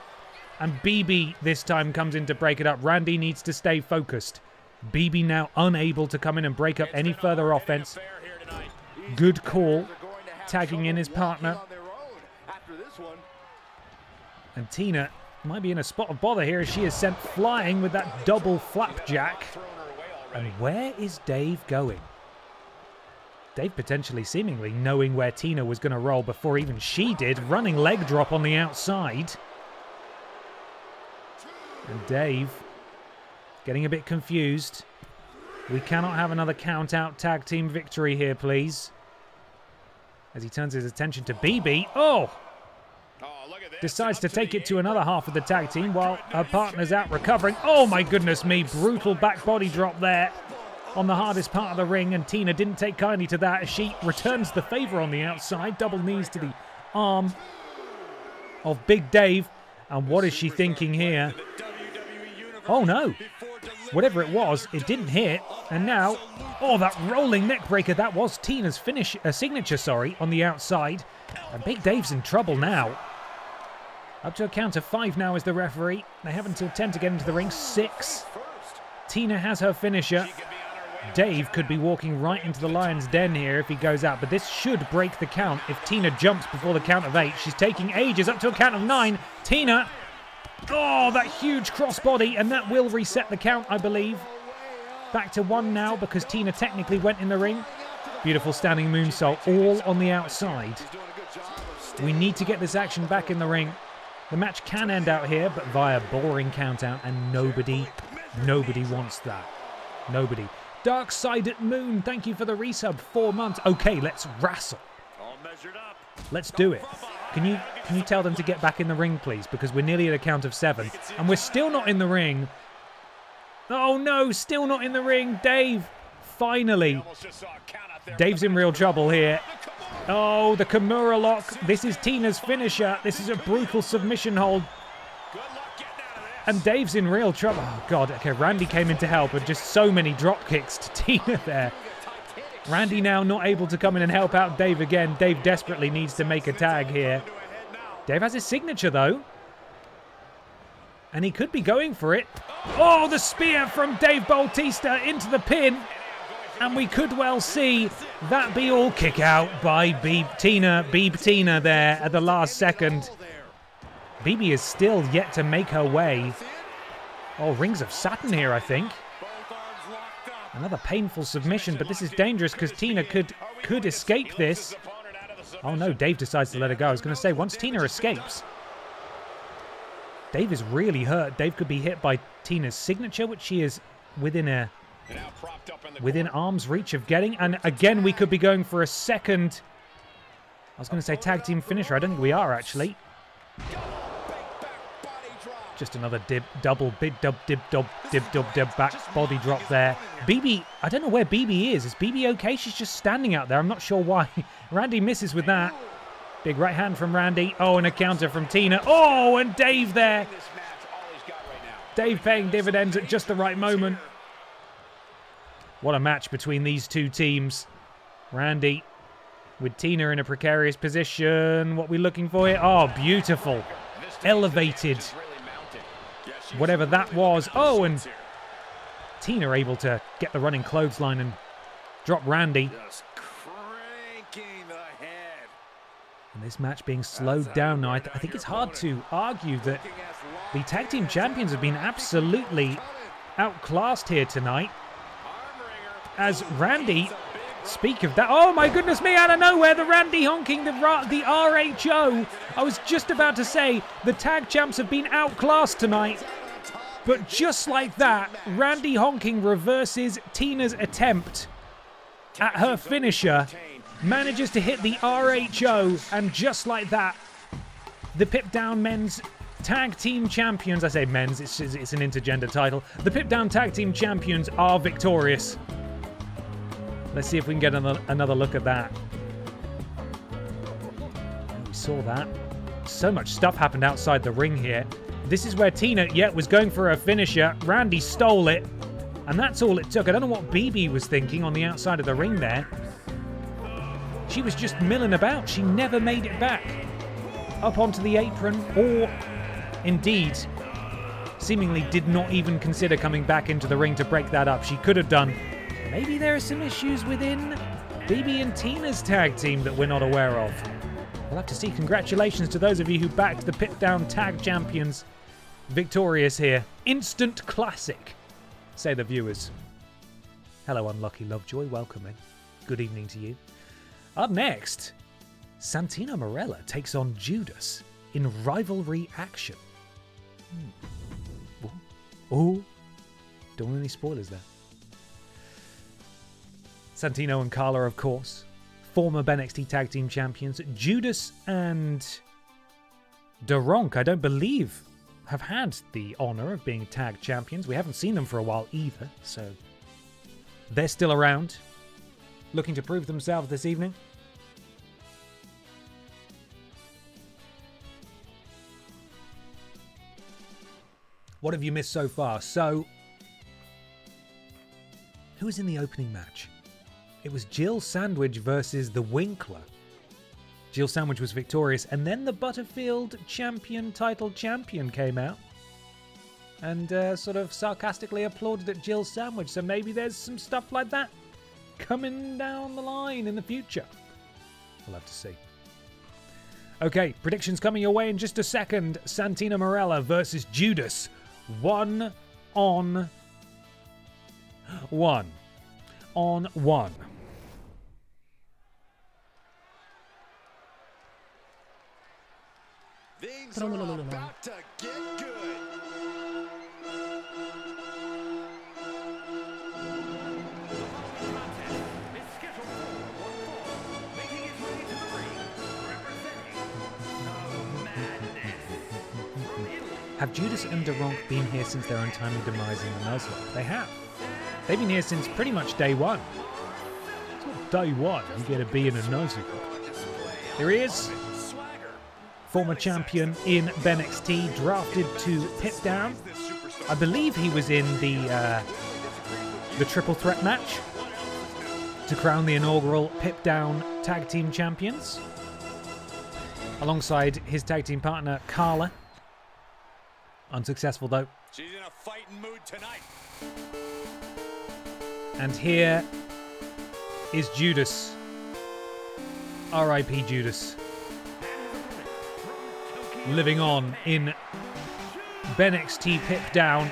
And BB this time comes in to break it up. Randy needs to stay focused. BB now unable to come in and break up any further offense. Good call tagging in his partner. And Tina might be in a spot of bother here as she is sent flying with that double flapjack. And where is Dave going? Dave potentially seemingly knowing where Tina was going to roll before even she did. Running leg drop on the outside. And Dave getting a bit confused. We cannot have another count-out tag team victory here, please. As he turns his attention to BB. Oh! Decides to take it to another half of the tag team while her partner's out recovering. Oh my goodness me, brutal back body drop there on the hardest part of the ring, and Tina didn't take kindly to that as she returns the favour on the outside. Double knees to the arm of Big Dave. And what is she thinking here? Oh no. Whatever it was, it didn't hit. And now, oh, that rolling neck breaker, that was Tina's signature, on the outside. And Big Dave's in trouble now. Up to a count of 5 now is the referee. They have until 10 to get into the ring. 6. Tina has her finisher. Dave could be walking right into the lion's den here if he goes out, but this should break the count if Tina jumps before the count of 8. She's taking ages, up to a count of 9. Tina, oh, that huge crossbody, and that will reset the count, I believe. Back to 1 now because Tina technically went in the ring. Beautiful standing moonsault, all on the outside. We need to get this action back in the ring. The match can end out here, but via boring count-out, and nobody wants that. Nobody. Dark Side at Moon, thank you for the resub. 4 months. Okay, let's wrestle. Let's do it. Can you tell them to get back in the ring, please? Because we're nearly at a count of 7, and we're still not in the ring. Oh no, still not in the ring. Dave, finally. Dave's in real trouble here. Oh, the Kimura lock. This is Tina's finisher. This is a brutal submission hold. And Dave's in real trouble. Oh, God. Okay, Randy came in to help, but just so many drop kicks to Tina there. Randy now not able to come in and help out Dave again. Dave desperately needs to make a tag here. Dave has his signature, though. And he could be going for it. Oh, the spear from Dave Bautista into the pin. And we could well see that be all kick out by Beeb Tina there at the last second. BB is still yet to make her way. Oh, Rings of Saturn here, I think. Another painful submission, but this is dangerous because Tina could escape this. Oh no, Dave decides to let her go. I was going to say, once Tina escapes, Dave is really hurt. Dave could be hit by Tina's signature, which she is within arm's reach of getting. And again, we could be going for a second. I was going to say tag team finisher. I don't think we are, actually. Just another double back body drop there. BB, I don't know where BB is. Is BB okay? She's just standing out there. I'm not sure why. Randy misses with that. Big right hand from Randy. Oh, and a counter from Tina. Oh, and Dave there. Dave paying dividends at just the right moment. What a match between these two teams. Randy with Tina in a precarious position. What are we looking for here? Oh, beautiful. Elevated. Whatever that was. Oh, and Tina able to get the running clothesline and drop Randy. And this match being slowed down now. I think it's hard to argue that the tag team champions have been absolutely outclassed here tonight. As Randy, speak of that. Oh my goodness me, out of nowhere, the Randy honking, the RHO. I was just about to say, the tag champs have been outclassed tonight. But just like that, Randy honking reverses Tina's attempt at her finisher, manages to hit the RHO, and just like that, the PIPDOWN men's tag team champions, I say men's, it's an intergender title, the PIPDOWN tag team champions are victorious. Let's see if we can get another look at that. We saw that. So much stuff happened outside the ring here. This is where Tina, was going for her finisher. Randy stole it. And that's all it took. I don't know what BB was thinking on the outside of the ring there. She was just milling about. She never made it back up onto the apron, or indeed seemingly did not even consider coming back into the ring to break that up. She could have done. Maybe there are some issues within BB and Tina's tag team that we're not aware of. We'll have to see. Congratulations to those of you who backed the PIPDOWN tag champions. Victorious here. Instant classic, say the viewers. Hello, Unlucky Lovejoy. Welcome in. Good evening to you. Up next, Santino Marella takes on Judas in rivalry action. Oh, don't want any spoilers there. Santino and Carla, of course, former BENXT tag team champions. Judas and Doronk, I don't believe, have had the honor of being tag champions. We haven't seen them for a while either, so they're still around, looking to prove themselves this evening. What have you missed so far? So, who was in the opening match? It was Jill Sandwich versus the Winkler. Jill Sandwich was victorious, and then the Butterfield title champion came out and sort of sarcastically applauded at Jill Sandwich. So maybe there's some stuff like that coming down the line in the future. We'll have to see. Okay, predictions coming your way in just a second. Santino Marella versus Judas. 1-on-1. Things are about to get good. It's scheduled for one fall, making his way to the ring, representing the Madness from Italy. Have Judas and Doronk been here since their untimely demise in the Nuzlocke? They have. They've been here since pretty much day one. It's not day one, you get to be in a Nuzlocke. Here he is. Former champion in BENXT, drafted to PIPDOWN. I believe he was in the triple threat match to crown the inaugural PIPDOWN tag team champions, alongside his tag team partner Carla. Unsuccessful though. She's in a fighting mood tonight. And here is Judas. R.I.P. Judas. Living on in BENXT PIPDOWN.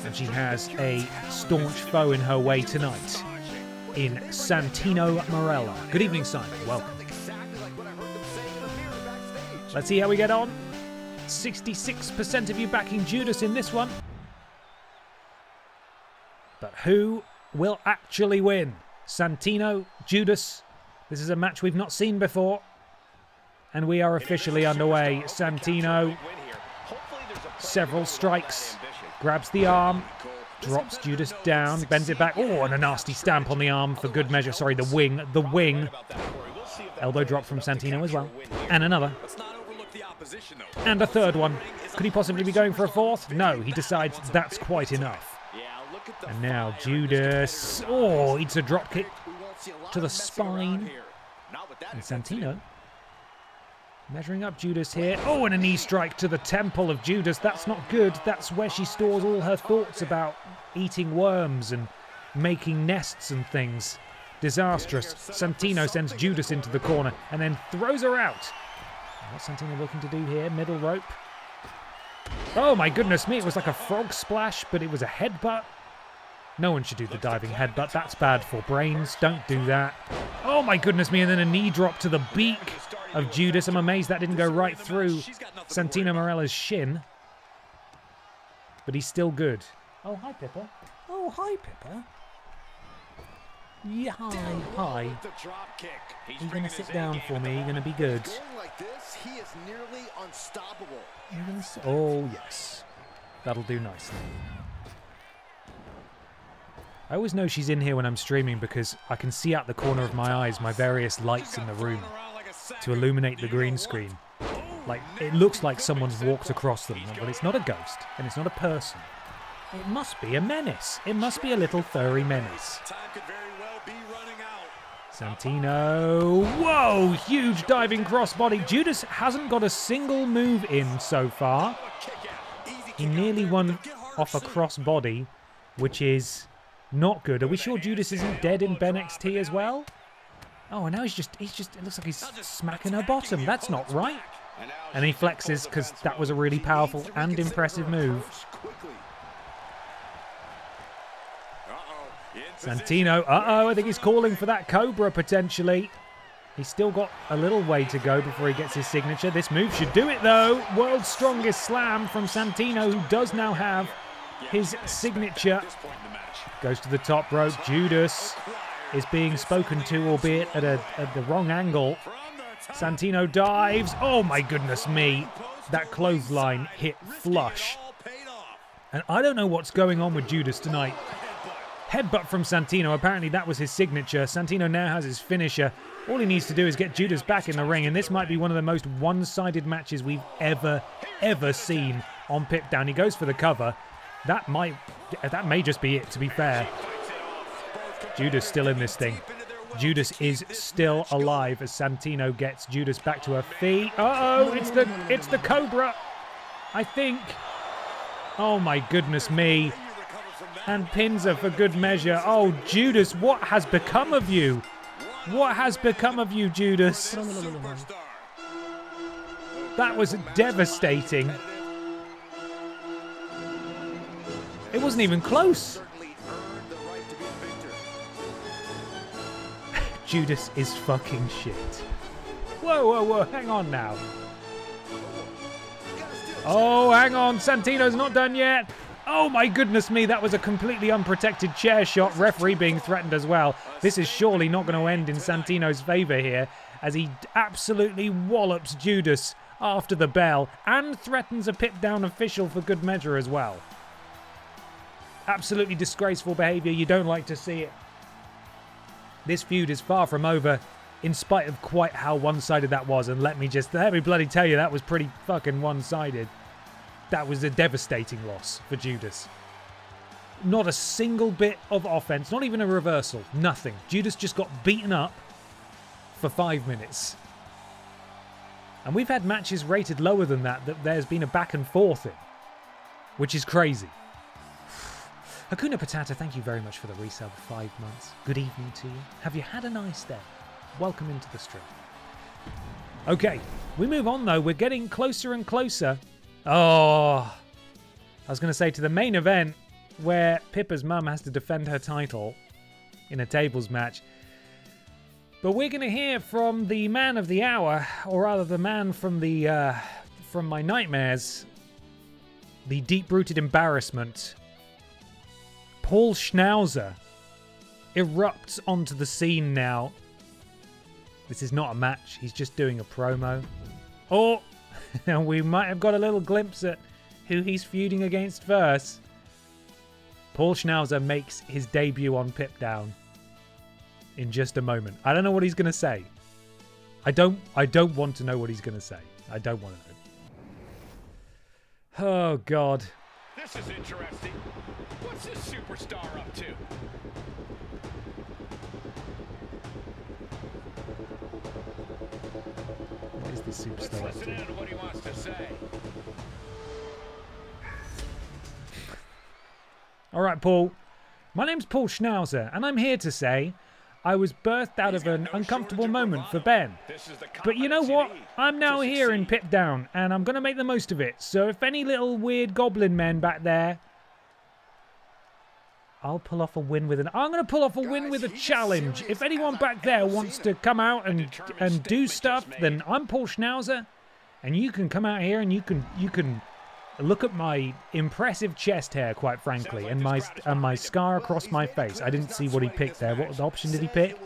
And she has a staunch foe in her way tonight in Santino Marella. Good evening, Simon. Welcome. Let's see how we get on. 66% of you backing Judas in this one. But who will actually win? Santino, Judas. This is a match we've not seen before. And we are officially underway. Santino, several strikes, grabs the arm, drops Judas down, bends it back. Oh, and a nasty stamp on the arm for good measure. Sorry, the wing. The wing. Elbow drop from Santino as well. And another. And a third one. Could he possibly be going for a fourth? No, he decides that's quite enough. And now Judas. Oh, it's a drop kick to the spine. And Santino measuring up Judas here. Oh, and a knee strike to the temple of Judas. That's not good. That's where she stores all her thoughts about eating worms and making nests and things. Disastrous. Santino sends Judas into the corner and then throws her out. What's Santino looking to do here? Middle rope. Oh my goodness me, it was like a frog splash, but it was a headbutt. No one should do the diving headbutt. That's bad for brains. Don't do that. Oh my goodness me, and then a knee drop to the beak of Judas. I'm amazed that didn't go right through Santino Marella's shin. But he's still good. Oh, hi, Pippa. Oh, hi, Pippa. Yeah, hi. Are you going to sit down for me? Are you going to be good? He is nearly unstoppable. Oh, yes. That'll do nicely. I always know she's in here when I'm streaming because I can see out the corner of my eyes my various lights in the room to illuminate the green screen. Like, it looks like someone's walked across them, but it's not a ghost, and it's not a person. It must be a menace. It must be a little furry menace. Santino. Whoa! Huge diving crossbody. Judas hasn't got a single move in so far. He nearly won off a crossbody, which is Not good. Are we sure Judas isn't dead in BENXT as well? Oh, and now he's just, it looks like he's smacking her bottom. That's not right. And he flexes because that was a really powerful and impressive move. Santino, I think he's calling for that Cobra potentially. He's still got a little way to go before he gets his signature. This move should do it though. World's strongest slam from Santino, who does now have his signature. Goes to the top rope. Judas is being spoken to, albeit at the wrong angle. Santino dives. Oh my goodness me. That clothesline hit flush. And I don't know what's going on with Judas tonight. Headbutt from Santino. Apparently that was his signature. Santino now has his finisher. All he needs to do is get Judas back in the ring, and this might be one of the most one-sided matches we've ever seen on PIPDOWN. He goes for the cover. That may just be it, to be fair. Judas still in this thing. Judas is still alive as Santino gets Judas back to her feet. Uh-oh, it's the Cobra, I think. Oh my goodness me. And pins her for good measure. Oh, Judas, what has become of you? What has become of you, Judas? That was devastating. It wasn't even close. Judas is fucking shit. Whoa, hang on now. Oh, hang on, Santino's not done yet. Oh my goodness me, that was a completely unprotected chair shot. Referee being threatened as well. This is surely not going to end in Santino's favour here, as he absolutely wallops Judas after the bell and threatens a PIPDOWN official for good measure as well. Absolutely disgraceful behaviour. You don't like to see it. This feud is far from over, in spite of quite how one-sided that was. And let me bloody tell you, that was pretty fucking one-sided. That was a devastating loss for Judas. Not a single bit of offense, not even a reversal, nothing. Judas just got beaten up for 5 minutes. And we've had matches rated lower than that there's been a back and forth in, which is crazy. Hakuna Patata, thank you very much for the resub for 5 months. Good evening to you. Have you had a nice day? Welcome into the stream. Okay, we move on though. We're getting closer and closer. Oh, I was going to say to the main event where Pippa's mum has to defend her title in a tables match. But we're going to hear from the man of the hour, or rather the man from my nightmares, the deep-rooted embarrassment. Paul Schnowzer erupts onto the scene now. This is not a match. He's just doing a promo. Oh, we might have got a little glimpse at who he's feuding against first. Paul Schnowzer makes his debut on PIPDOWN in just a moment. I don't know what he's going to say. I don't want to know what he's going to say. I don't want to know. Oh, God. This is interesting. What's this superstar up to? What is this superstar Let's up listen to? in to what he wants to say. All right, Paul. My name's Paul Schnowzer, and I'm here to say I was birthed out of an uncomfortable moment for Ben. But you know what? I'm now here in PIPDOWN, and I'm going to make the most of it. So if any little weird goblin men back there, I'll pull off a win with I'm going to pull off a win with a challenge. If anyone back there wants to come out and do stuff, then I'm Paul Schnowzer, and you can come out here and you can look at my impressive chest hair, quite frankly, and my scar across my face. I didn't see what he picked there. What option did he pick?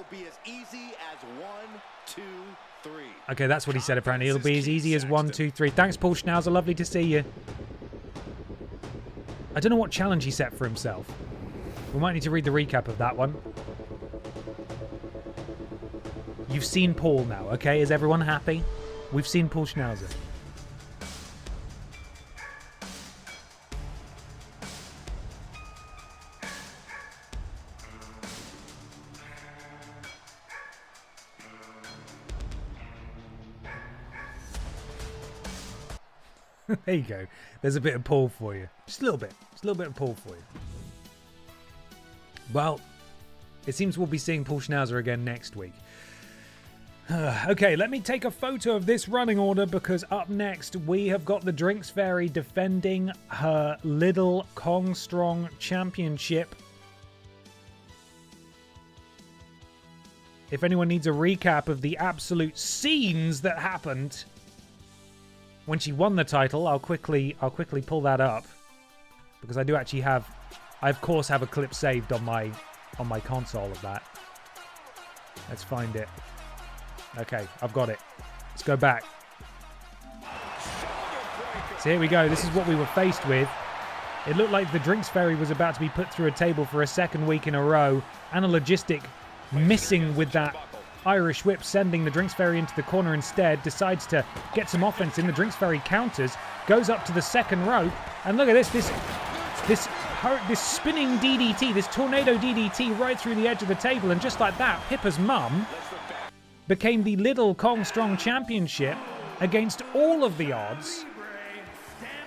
Okay, that's what he said apparently. It'll be as easy as 1, 2, 3. Thanks, Paul Schnowzer. Lovely to see you. I don't know what challenge he set for himself. We might need to read the recap of that one. You've seen Paul now, okay? Is everyone happy? We've seen Paul Schnowzer. There you go. There's a bit of Paul for you. Just a little bit. Just a little bit of Paul for you. Well, it seems we'll be seeing Paul Schnowzer again next week. Okay, let me take a photo of this running order because up next we have got the Drinks Fairy defending her Little Kong Strong Championship. If anyone needs a recap of the absolute scenes that happened when she won the title, I'll quickly pull that up because I do actually have, I of course have a clip saved on my console of that. Let's find it. Okay, I've got it. Let's go back. So here we go. This is what we were faced with. It looked like the Drinks Fairy was about to be put through a table for a second week in a row, and a logistic missing with that Irish whip, sending the Drinks Fairy into the corner instead, decides to get some offense in. The Drinks Fairy counters, goes up to the second rope, and look at this spinning DDT, this tornado DDT right through the edge of the table, and just like that, Pippa's mum became the Little Kong Strong Championship against all of the odds.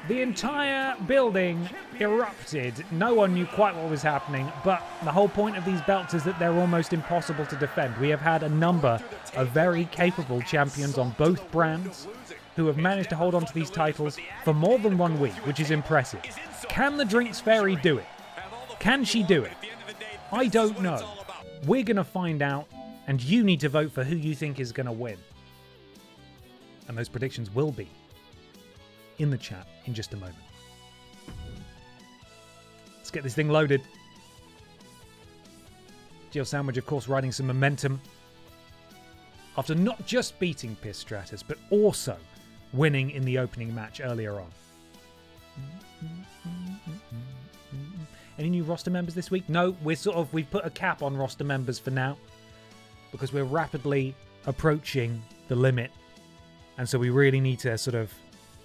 The entire building erupted. No one knew quite what was happening, but the whole point of these belts is that they're almost impossible to defend. We have had a number of very capable champions on both brands who have managed to hold on to these titles for more than 1 week, which is impressive. Can the Drinks Fairy do it? Can she do it? I don't know. We're going to find out, and you need to vote for who you think is going to win. And those predictions will be in the chat in just a moment. Let's get this thing loaded. Geo Sandwich, of course, riding some momentum after not just beating Piss Stratus, but also winning in the opening match earlier on. Any new roster members this week? No, we've put a cap on roster members for now because we're rapidly approaching the limit, and so we really need to sort of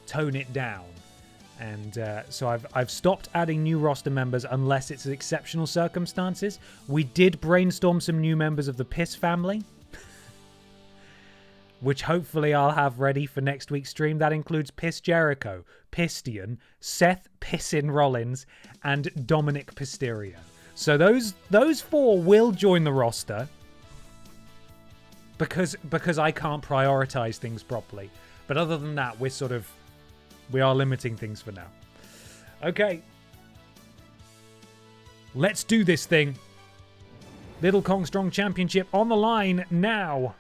tone it down. And so I've stopped adding new roster members unless it's exceptional circumstances. We did brainstorm some new members of the Piss family, which hopefully I'll have ready for next week's stream. That includes Piss Jericho, Pistion, Seth Pissin Rollins, and Dominic Pisterio. So those four will join the roster because I can't prioritize things properly. But other than that, we are limiting things for now. Okay. Let's do this thing. Little Kong Strong Championship on the line now.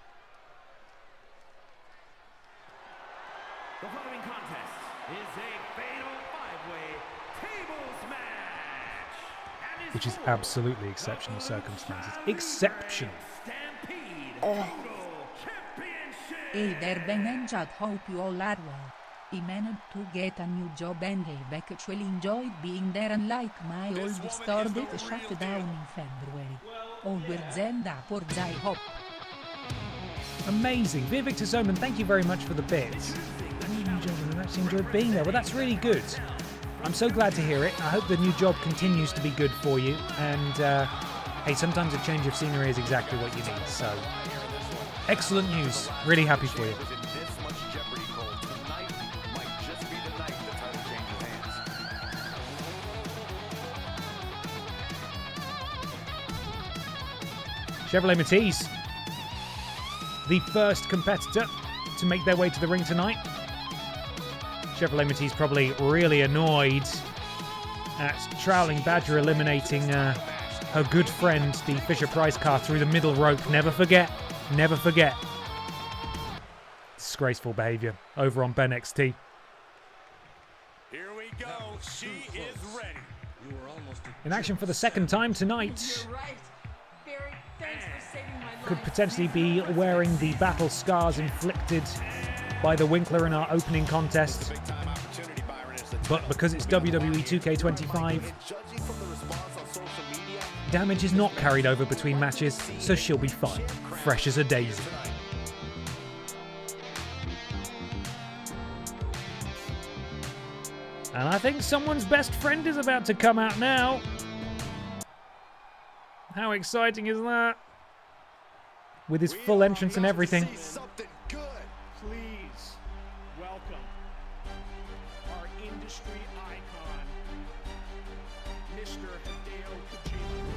The following contest is a fatal five-way tables match. Which is absolutely exceptional circumstances. Exceptional. Stampede Total Championship. Hey there, Ben and Chad, hope you all are well. I managed to get a new job and I actually enjoyed being there, unlike my old store that shut down in February. Onwards and upwards, I hope. Amazing. Dear Victor Soman, thank you very much for the bits. I actually enjoyed being there. Well, that's really good. I'm so glad to hear it. I hope the new job continues to be good for you. And, hey, sometimes a change of scenery is exactly what you need. So, excellent news. Really happy for you. Chevrolet Matisse, the first competitor to make their way to the ring tonight. Chevrolet Matisse probably really annoyed at Troweling Badger eliminating her good friend, the Fisher-Price car, through the middle rope. Never forget. Never forget. Disgraceful behavior over on BENXT. Here we go. She is ready. You were almost In action for the second time tonight. You're right. Barry, thanks for saving my life. Could potentially be wearing the battle scars inflicted by the Winkler in our opening contest. But because it's WWE 2K25, damage is not carried over between matches, so she'll be fine. Fresh as a daisy. And I think someone's best friend is about to come out now. How exciting is that? With his full entrance and everything. Please welcome our industry icon, Mr. Hideo Kojima.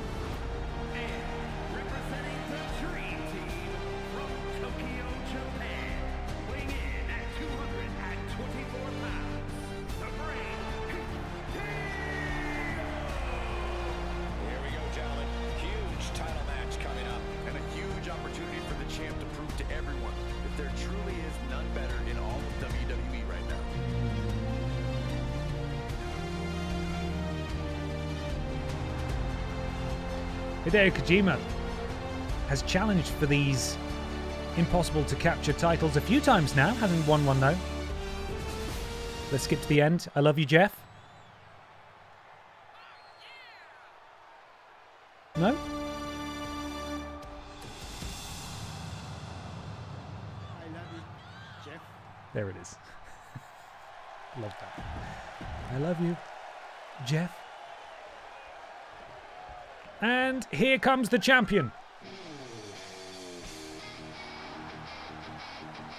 Hideo Kojima has challenged for these impossible to capture titles a few times now. Hasn't won one though. Let's skip to the end. I love you, Jeff. No? I love you, Jeff. There it is. Love that. I love you, Jeff. And here comes the champion.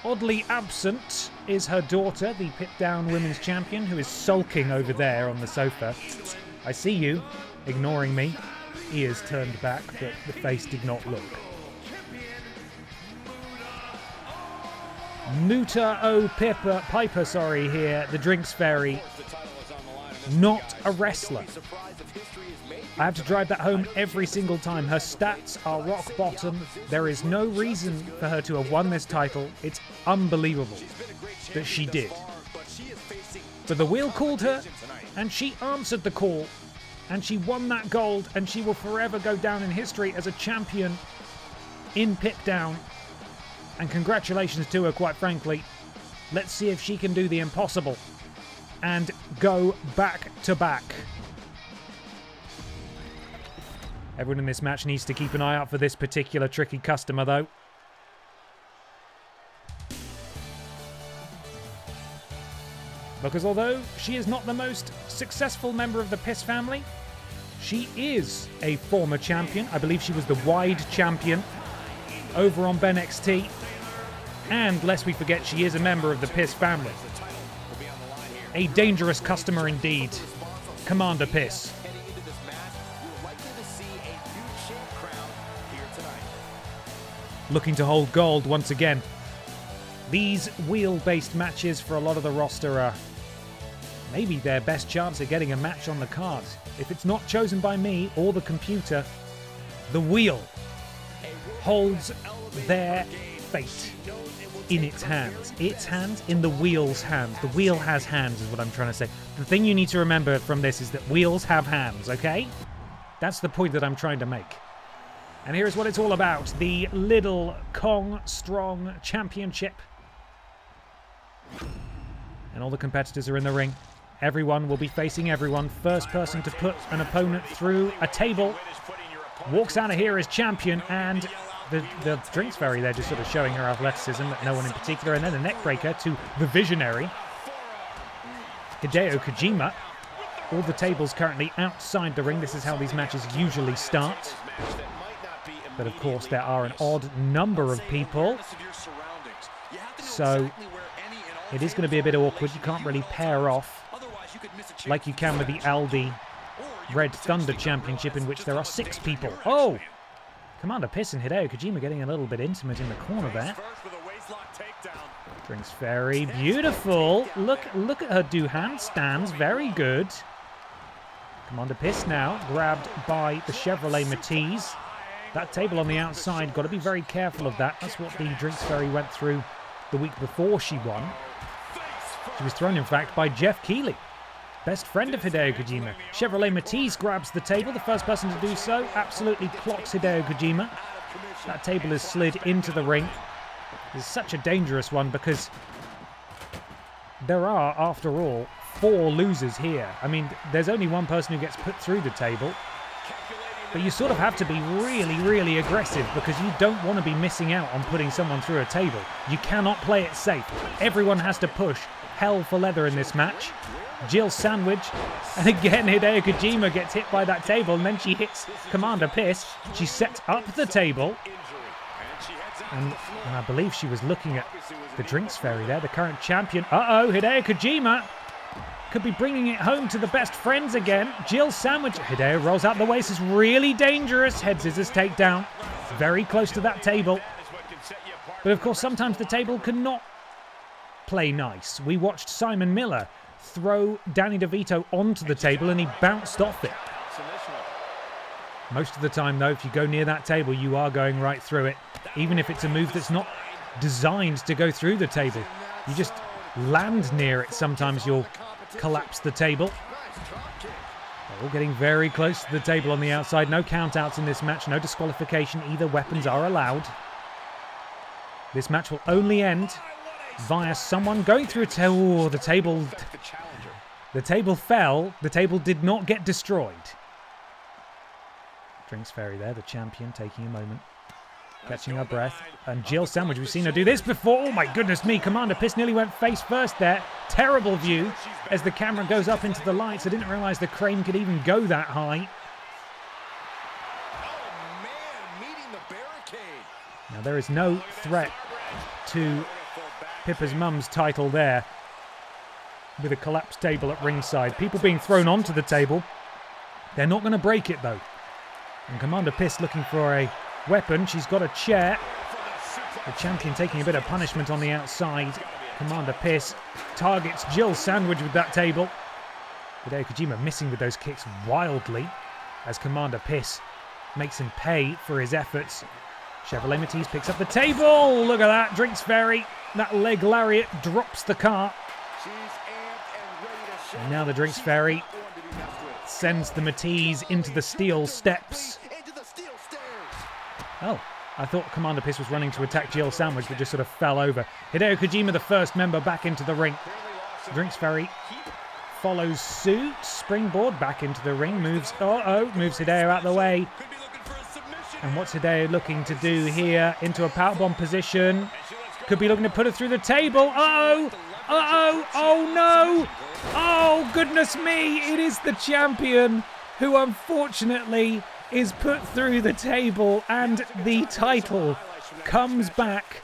Oddly absent is her daughter, the PIPDOWN Women's Champion, who is sulking over there on the sofa. I see you, ignoring me. Ears turned back, but the face did not look. Muta O Piper, here, the Drinks Fairy, not a wrestler. I have to drive that home every single time. Her stats are rock bottom. There is no reason for her to have won this title. It's unbelievable that she did. But the wheel called her, and she answered the call, and she won that gold, and she will forever go down in history as a champion in PIPDOWN. And congratulations to her, quite frankly. Let's see if she can do the impossible and go back to back. Everyone in this match needs to keep an eye out for this particular tricky customer, though. Because although she is not the most successful member of the Piss family, she is a former champion. I believe she was the wide champion over on BENXT. And lest we forget, she is a member of the Piss family. A dangerous customer indeed. Commander Piss. Looking to hold gold once again. These wheel-based matches for a lot of the roster are maybe their best chance at getting a match on the card. If it's not chosen by me or the computer, the wheel holds their fate in its hands. Its hands in the wheel's hands. The wheel has hands is what I'm trying to say. The thing you need to remember from this is that wheels have hands, okay? That's the point that I'm trying to make. And here's what it's all about. The Little Kong Strong Championship. And all the competitors are in the ring. Everyone will be facing everyone. First person to put an opponent through a table walks out of here as champion. And the Drinks Fairy there just sort of showing her athleticism, but no one in particular. And then a neckbreaker to the visionary, Hideo Kojima. All the tables currently outside the ring. This is how these matches usually start. But of course there are an odd number of people, so it is going to be a bit awkward. You can't really pair off like you can with the Aldi Red Thunder Championship, in which there are 6 people. Oh! Commander Piss and Hideo Kojima getting a little bit intimate in the corner there. Drinks Fairy, beautiful. Look at her do handstands, very good. Commander Piss now grabbed by the Chevrolet Matisse. That table on the outside, got to be very careful of that. That's what the Drinks Fairy went through the week before she won. She was thrown, in fact, by Jeff Keighley, best friend of Hideo Kojima. Chevrolet Matisse grabs the table. The first person to do so absolutely clocks Hideo Kojima. That table is slid into the ring. It's such a dangerous one because there are, after all, 4 losers here. I mean, there's only one person who gets put through the table. But you sort of have to be really, really aggressive because you don't want to be missing out on putting someone through a table. You cannot play it safe. Everyone has to push hell for leather in this match. Jill Sandwich, and again Hideo Kojima gets hit by that table, and then she hits Commander Piss. She sets up the table, and I believe she was looking at the Drinks Fairy there, the current champion. Uh-oh, Hideo Kojima could be bringing it home to the best friends again. Jill Sandwich. Hideo rolls out the way. This is really dangerous. Head scissors takedown. Very close to that table. But of course, sometimes the table cannot play nice. We watched Simon Miller throw Danny DeVito onto the table and he bounced off it. Most of the time, though, if you go near that table, you are going right through it. Even if it's a move that's not designed to go through the table. You just land near it. Sometimes you'll collapse the table. All getting very close to the table on the outside. No countouts in this match. No disqualification. Either weapons are allowed. This match will only end via someone going through a table. Oh, the table fell. The table did not get destroyed. Drinks Fairy there, the champion, taking a moment. Catching her breath. And Jill Sandwich, we've seen her do this before. Oh my goodness me, Commander Piss nearly went face first there. Terrible view as the camera goes up into the lights. I didn't realise the crane could even go that high. Now there is no threat to Pippa's mum's title there. With a collapsed table at ringside. People being thrown onto the table. They're not going to break it though. And Commander Piss looking for a weapon. She's got a chair. The champion taking a bit of punishment on the outside. Commander Piss targets Jill Sandwich with that table. Hideo Kojima missing with those kicks wildly as Commander Piss makes him pay for his efforts. Chevrolet Matisse picks up the table. Look at that. Drinks Fairy. That leg lariat drops the cart. And now the Drinks Fairy sends the Matisse into the steel steps. Oh, I thought Commander Piss was running to attack Jill Sandwich, but just sort of fell over. Hideo Kojima, the first member, back into the ring. Drinks Fairy follows suit. Springboard back into the ring. Moves Hideo out of the way. And what's Hideo looking to do here? Into a powerbomb position. Could be looking to put her through the table. Uh-oh! Oh no! Oh, goodness me! It is the champion who unfortunately is put through the table, and the title comes back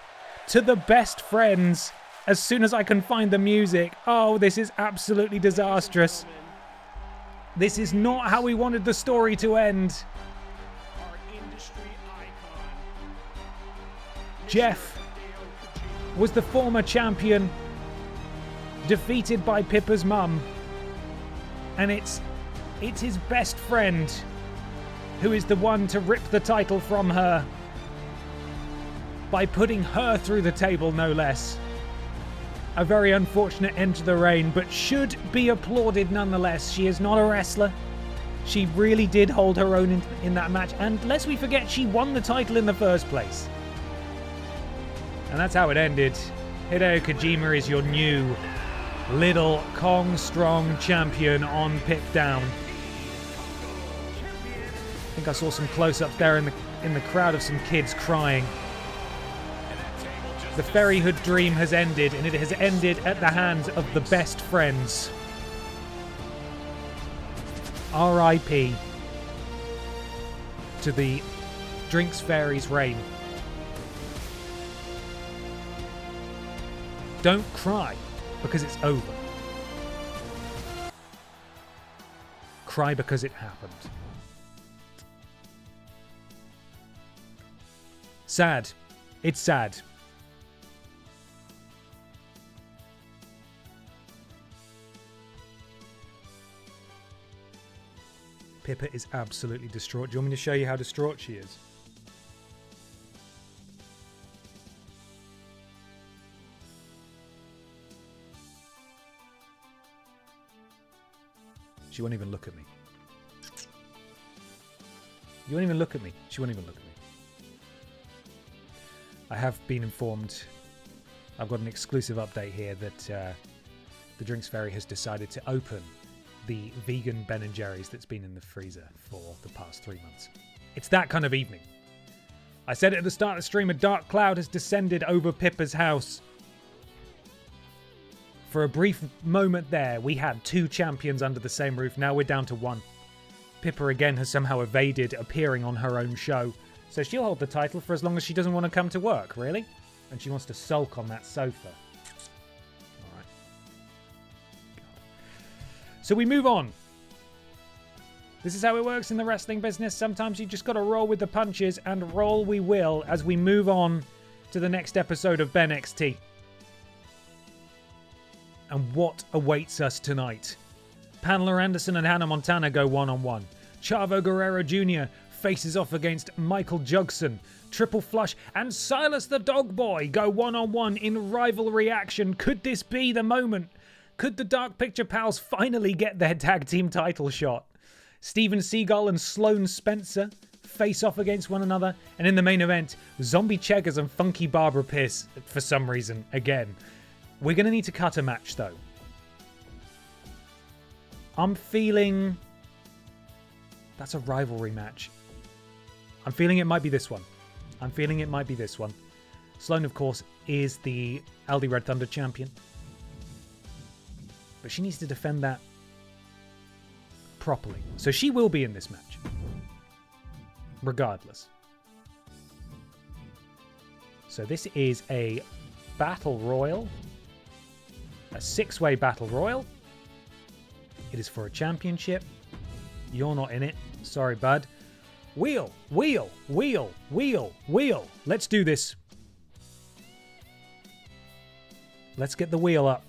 to the best friends as soon as I can find the music. Oh, this is absolutely disastrous. This is not how we wanted the story to end. Jeff was the former champion, defeated by Pippa's mum, and it's his best friend who is the one to rip the title from her by putting her through the table, no less. A very unfortunate end to the reign, but should be applauded nonetheless. She is not a wrestler. She really did hold her own in that match, and lest we forget, she won the title in the first place. And that's how it ended. Hideo Kojima is your new little Kong Strong champion on PIPDOWN. I think I saw some close-ups there in the crowd of some kids crying. The Fairyhood dream has ended, and it has ended at the hands of the best friends. R.I.P. to the Drinks Fairy's reign. Don't cry because it's over. Cry because it happened. Sad. It's sad. Pippa is absolutely distraught. Do you want me to show you how distraught she is? She won't even look at me. You won't even look at me. She won't even look at me. I have been informed, I've got an exclusive update here that the Drinks Fairy has decided to open the vegan Ben & Jerry's that's been in the freezer for the past 3 months. It's that kind of evening. I said it at the start of the stream, a dark cloud has descended over Pippa's house. For a brief moment there, we had 2 champions under the same roof. Now we're down to 1. Pippa again has somehow evaded appearing on her own show. So she'll hold the title for as long as she doesn't want to come to work, really? And she wants to sulk on that sofa. Alright. So we move on. This is how it works in the wrestling business. Sometimes you just got to roll with the punches, and roll we will as we move on to the next episode of BENXT. And what awaits us tonight? Pamela Anderson and Hannah Montana go one-on-one. Chavo Guerrero Jr. faces off against Michael Jugson. Triple Flush and Silus the Dog Boy go one-on-one in rivalry action. Could this be the moment? Could the Dark Picture Pals finally get their tag team title shot? Steven Seagal and Sloane Spencer face off against one another. And in the main event, Zombie Cheggars and Funky Barbara Pierce, for some reason, again. We're going to need to cut a match, though. I'm feeling... That's a rivalry match. I'm feeling it might be this one. Sloane, of course, is the Aldi Red Thunder champion. But she needs to defend that properly. So she will be in this match. Regardless. So this is a battle royal. A 6-way battle royal. It is for a championship. You're not in it. Sorry, bud. Wheel. Let's do this. Let's get the wheel up.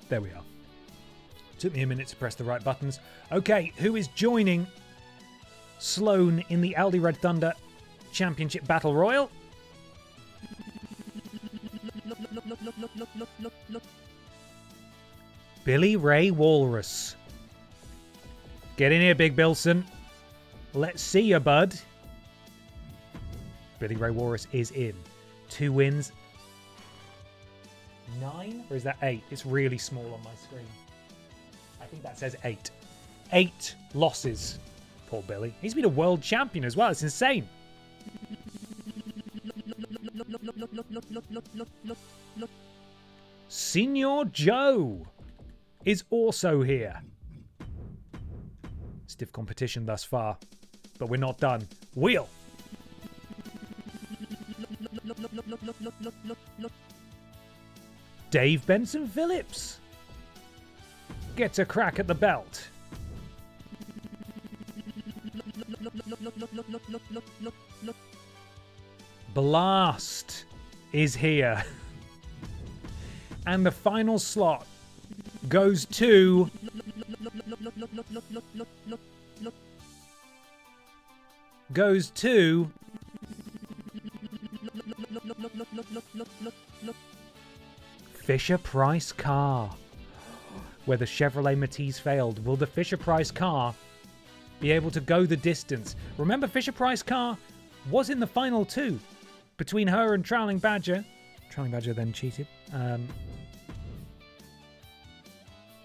There we are. Took me a minute to press the right buttons. Okay, who is joining Sloane in the Aldi Red Thunder Championship Battle Royal? Billy Ray Walrus. Get in here, Big Bilson. Let's see you, bud. Billy Ray Walrus is in. 2 wins. 9? Or is that 8? It's really small on my screen. I think that says 8. 8 losses. Poor Billy. He's been a world champion as well. It's insane. Senior Joe is also here. Stiff competition thus far, but we're not done. Wheel. Dave Benson Phillips gets a crack at the belt. Blast is here. And the final slot goes to... Fisher-Price car. Where the Chevrolet Matiz failed, will the Fisher-Price car be able to go the distance? Remember, Fisher-Price car was in the final 2 between her and Trowling Badger. Trowling Badger then cheated.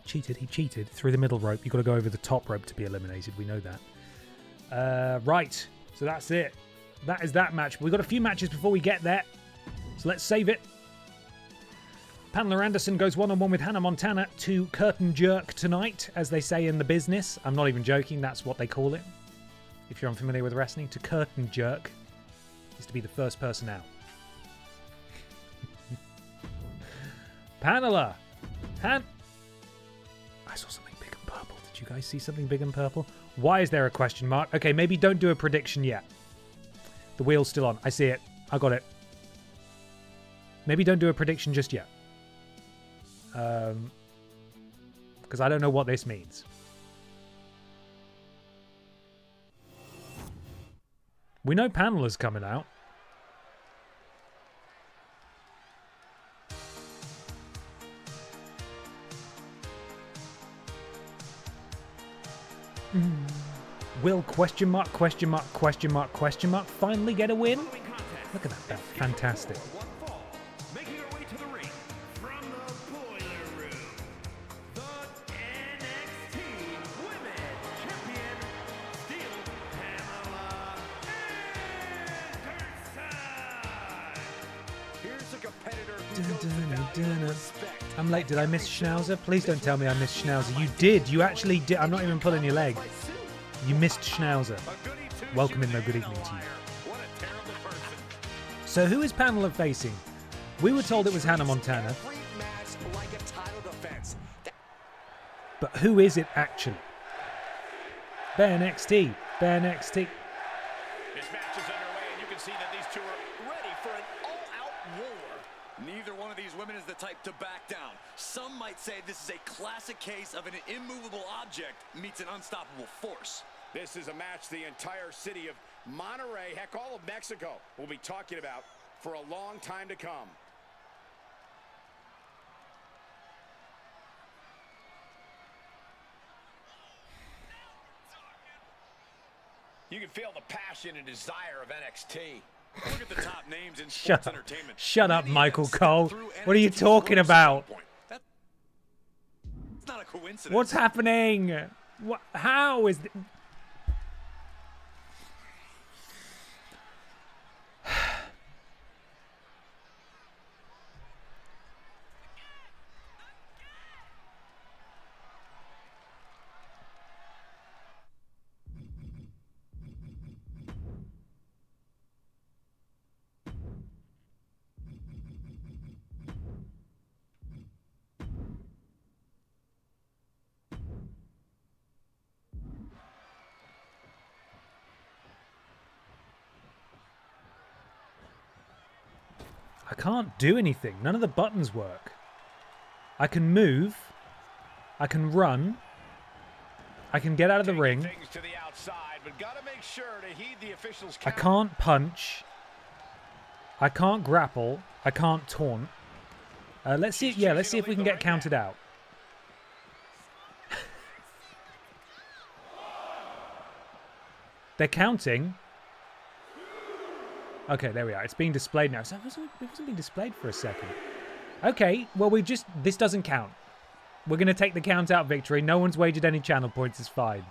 He cheated through the middle rope. You've got to go over the top rope to be eliminated. We know that. Right. So that's it. That is that match. We've got a few matches before we get there. So let's save it. Pamela Anderson goes one-on-one with Hannah Montana to curtain jerk tonight, as they say in the business. I'm not even joking. That's what they call it. If you're unfamiliar with wrestling, to curtain jerk is to be the first person out. Pamela. I saw something big and purple. Did you guys see something big and purple? Why is there a question mark? Okay, maybe don't do a prediction yet. The wheel's still on. I see it. I got it. Maybe don't do a prediction just yet. Because I don't know what this means. We know Pamela's coming out. Will question mark finally get a win? Look at that belt. Fantastic. Making her way to the ring from the boiler room, the NXT Women's Champion, Steel Pamela Anderson. Here's a competitor who knows the value of respect. I'm late. Did I miss Schnowzer? Please don't tell me I missed Schnowzer. You did. You actually did. I'm not even pulling your leg. You missed Schnowzer. Welcome in, though. Good evening to you. What a terrible person. So who is Pamela facing? We were told it was Hannah Montana. But who is it actually? BENXT. BENXT. This match is underway, and you can see that these two are ready for an all-out war. Neither one of these women is the type to back down. Some might say this is a classic case of an immovable object meets an unstoppable force. This is a match the entire city of Monterrey, heck, all of Mexico, will be talking about for a long time to come. You can feel the passion and desire of NXT. Look at the top names in Shut sports up. entertainment. Shut up, Many Michael have stepped Cole. through What are you NXT's talking ropes at about? one point. That's not a coincidence. What's happening? What? How is... I can't do anything. None of the buttons work. I can move. I can run. I can get out of the ring. Things to the outside, but gotta make sure to heed the officials' I can't punch. I can't grapple. I can't taunt. Let's see. Yeah, let's see if we can get counted out. They're counting. Okay, there we are. It's being displayed now. So it wasn't being displayed for a second. Okay, well, this doesn't count. We're going to take the count-out victory. No one's wagered any channel points. It's fine.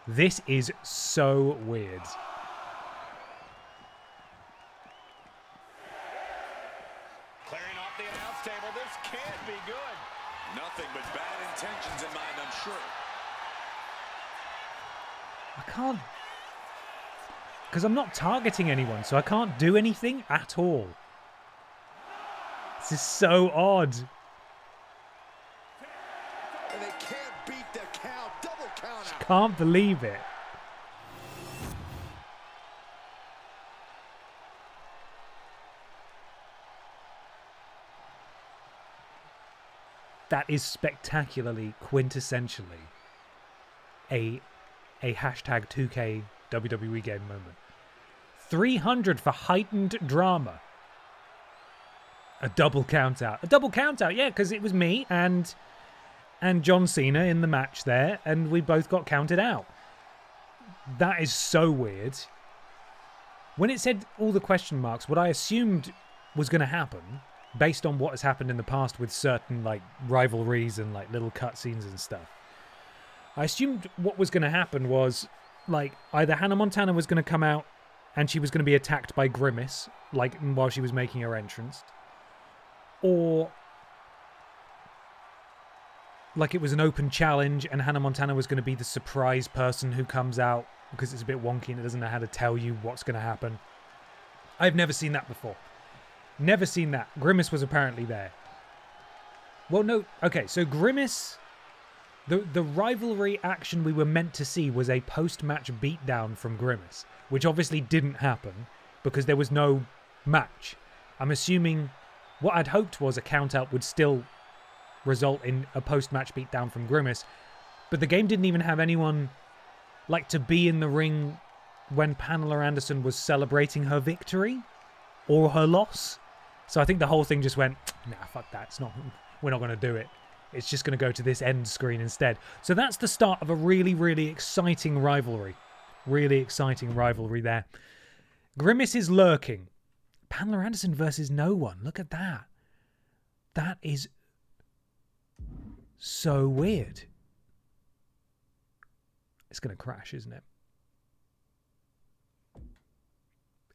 This is so weird. Clearing off the announce table. This can't be good. Nothing but bad intentions in mind, I'm sure. I can't... Because I'm not targeting anyone, so I can't do anything at all. This is so odd. And they can't beat the count. Double count out. Can't believe it. That is spectacularly, quintessentially a hashtag 2K WWE game moment. 300 for heightened drama. A double count out. A double count out, yeah, because it was me and John Cena in the match there, and we both got counted out. That is so weird. When it said all the question marks, what I assumed was going to happen, based on what has happened in the past with certain like rivalries and like little cutscenes and stuff, I assumed what was going to happen was like either Hannah Montana was going to come out and she was going to be attacked by Grimace, like while she was making her entrance, or like it was an open challenge and Hannah Montana was going to be the surprise person who comes out because it's a bit wonky and it doesn't know how to tell you what's going to happen. I've never seen that before. Never seen that. Grimace was apparently there. Well, no. Okay, so Grimace... The rivalry action we were meant to see was a post-match beatdown from Grimace, which obviously didn't happen because there was no match. I'm assuming what I'd hoped was a count-out would still result in a post-match beatdown from Grimace, but the game didn't even have anyone like to be in the ring when Pamela Anderson was celebrating her victory or her loss. So I think the whole thing just went, nah, fuck that. We're not going to do it. It's just going to go to this end screen instead. So that's the start of a really, really exciting rivalry. Really exciting rivalry there. Grimace is lurking. Pamela Anderson versus no one. Look at that. That is so weird. It's going to crash, isn't it?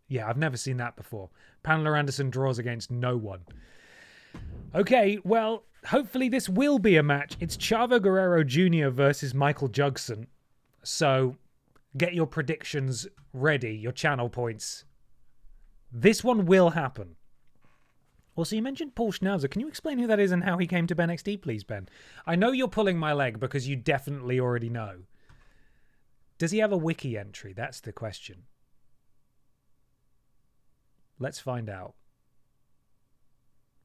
Yeah, I've never seen that before. Pamela Anderson draws against no one. Okay, well, hopefully this will be a match. It's Chavo Guerrero Jr. versus Michael Jugson. So get your predictions ready, your channel points. This one will happen. Also, you mentioned Paul Schnowzer. Can you explain who that is and how he came to BENXT, please, Ben? I know you're pulling my leg because you definitely already know. Does he have a wiki entry? That's the question. Let's find out.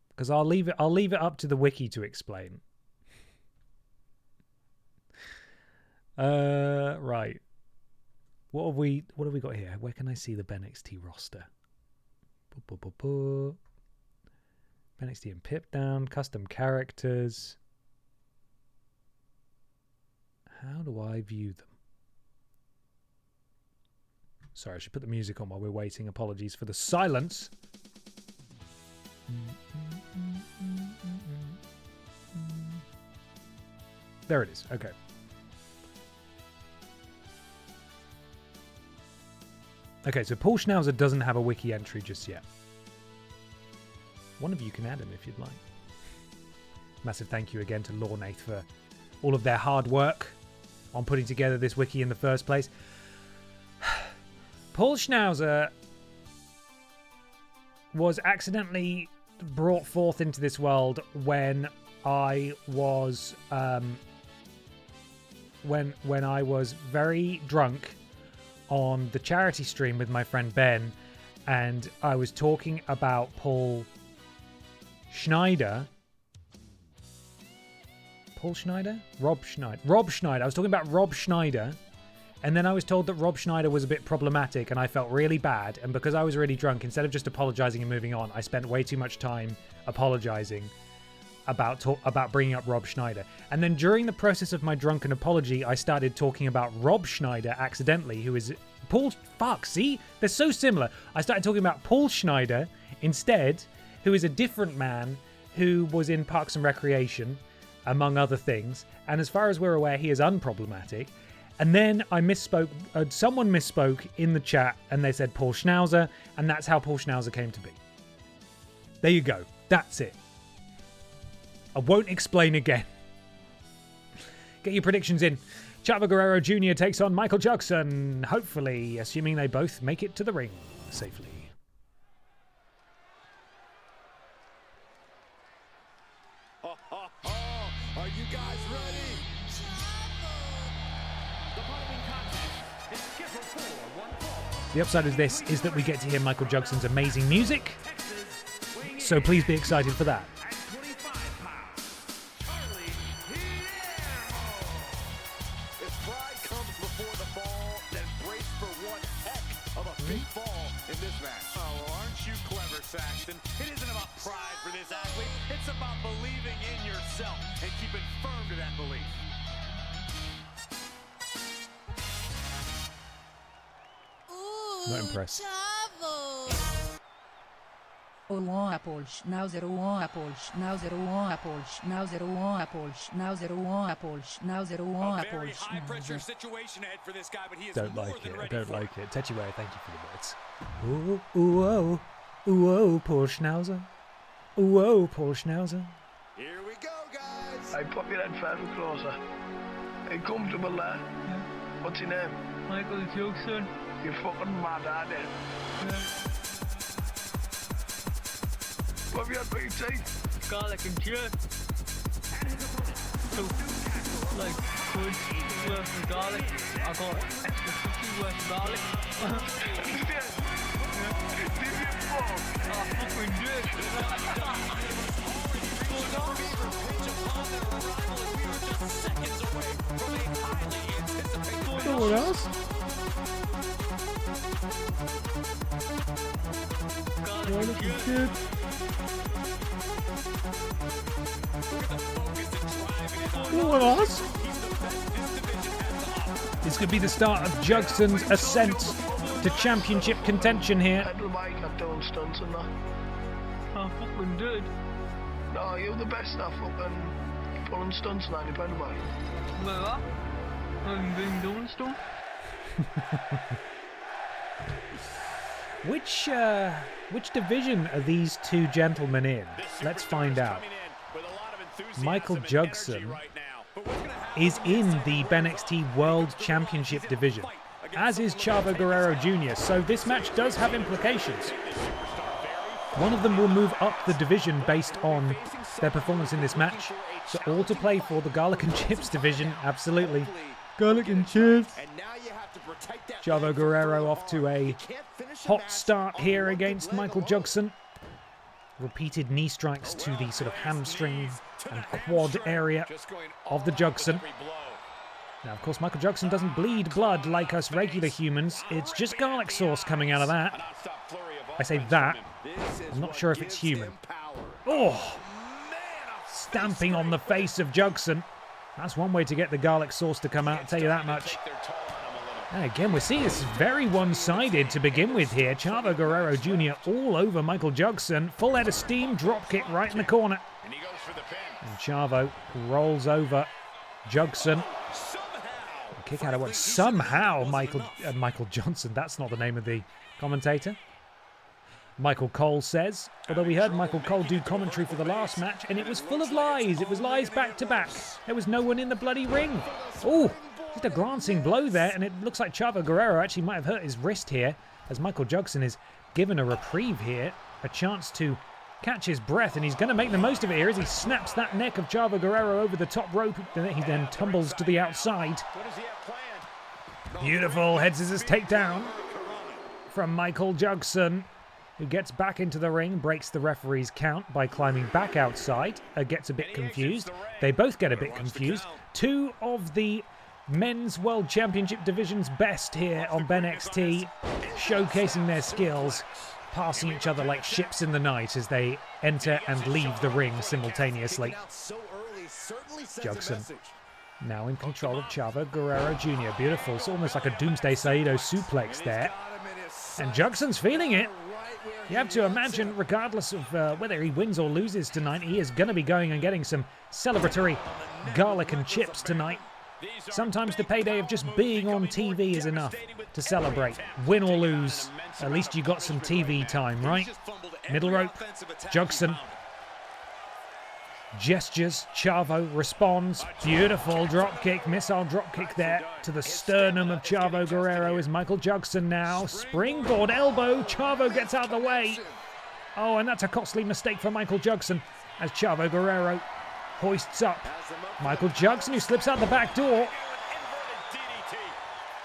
Because I'll leave it up to the wiki to explain. Right. What have we got here? Where can I see the BENXT roster? BENXT and PIPDOWN, custom characters. How do I view them? Sorry, I should put the music on while we're waiting. Apologies for the silence. There it is. Okay. Okay, so Paul Schnowzer doesn't have a wiki entry just yet. One of you can add him if you'd like. Massive thank you again to Lornath for all of their hard work on putting together this wiki in the first place. Paul Schnowzer was accidentally brought forth into this world when I was when I was very drunk on the charity stream with my friend Ben, and I was talking about Paul Schneider. Paul Schneider? Rob Schneider. Rob Schneider. I was talking about Rob Schneider, and then I was told that Rob Schneider was a bit problematic, and I felt really bad. And because I was really drunk, instead of just apologizing and moving on, I spent way too much time apologizing about bringing up Rob Schneider. And then during the process of my drunken apology, I started talking about Rob Schneider accidentally, who is Paul... Fuck, see? They're so similar. I started talking about Paul Schneider instead, who is a different man who was in Parks and Recreation, among other things. And as far as we're aware, he is unproblematic. And then I misspoke. Someone misspoke in the chat, and they said Paul Schnowzer, and that's how Paul Schnowzer came to be. There you go. That's it. I won't explain again. Get your predictions in. Chavo Guerrero Jr. takes on Michael Jugson, hopefully, assuming they both make it to the ring safely. Are you guys ready? The following contest is scheduled for one fall. The upside of this is that we get to hear Michael Jugson's amazing music, so please be excited for that. If pride comes before the fall, then brace for one heck of a big fall in this match. Oh, well, aren't you clever, Saxton? It isn't about pride for this athlete. It's about believing in yourself and keeping firm to that belief. Not impressed. Apple Schnauzer, Apple Schnauzer, Apple Schnauzer, Apple Schnauzer, Apple Schnauzer, A Apple very high-pressure Schnauzer. situation ahead for this guy, but he is Don't more like than it. I ready don't for like it. Techiway, thank you for the words. Ooh, ooh, oh. Ooh, oh, Paul Schnauzer. Ooh, oh, Paul Schnauzer. Here we go, guys. Hey, pop your head further closer. Are you comfortable there? What's your name? Michael Jugson. You're fucking mad, aren't you? What have you had for your teeth? Garlic and chips. So, like, good worth of garlic. I got extra 50 worth of garlic. I fucking did. Someone else? Garlic and chips. Someone else? This could be the start of Jugson's ascent to championship contention here. Pedal bike, not doing stunts and that. I fucking did. No, you're the best at fucking pulling stunts and that on your pedal bike. Well, I haven't been doing stuff. Which division are these two gentlemen in? Let's find out. Michael Jugson is in the BENXT World Championship division, as is Chavo Guerrero Jr., so this match does have implications. One of them will move up the division based on their performance in this match, so all to play for the Garlic and Chips division, absolutely. Garlic and Chips. Chavo Guerrero off to a hot start here against Michael Jugson. Repeated knee strikes to the sort of hamstring and quad area of the Jugson. Now, of course, Michael Jugson doesn't bleed blood like us regular humans. It's just garlic sauce coming out of that. I say that. I'm not sure if it's human. Oh! Stamping on the face of Jugson. That's one way to get the garlic sauce to come out, I'll tell you that much. And again, we're seeing this very one-sided to begin with here. Chavo Guerrero Jr. all over Michael Jugson. Full head of steam, drop kick right in the corner. And Chavo rolls over Jugson. Kick out of what? Somehow Michael Johnson. That's not the name of the commentator. Michael Cole says, although we heard Michael Cole do commentary for the last match, and it was full of lies. It was lies back to back. There was no one in the bloody ring. Oh, just a glancing blow there, and it looks like Chavo Guerrero actually might have hurt his wrist here, as Michael Jugson is given a reprieve here, a chance to catch his breath, and he's going to make the most of it here as he snaps that neck of Chavo Guerrero over the top rope, and he then tumbles to the outside. Beautiful head scissors takedown from Michael Jugson, who gets back into the ring, breaks the referee's count by climbing back outside, gets a bit confused. They both get a bit confused. Two of the Men's World Championship Division's best here on BENXT, showcasing their skills, passing each other like ships in the night as they enter and leave the ring simultaneously. Jugson now in control of Chavo Guerrero Jr. Beautiful. It's almost like a Doomsday Saito suplex there. And Jugson's feeling it. You have to imagine, regardless of whether he wins or loses tonight, he is going to be going and getting some celebratory garlic and chips tonight. Sometimes the payday of just being on TV is enough to celebrate. Win or lose, at least you got some TV time, right? Middle rope, Jugson. Gestures, Chavo responds. Beautiful dropkick, missile dropkick there to the sternum of Chavo Guerrero is Michael Jugson now. Springboard elbow, Chavo gets out of the way. Oh, and that's a costly mistake for Michael Jugson as Chavo Guerrero hoists up Michael Jugson, who slips out the back door.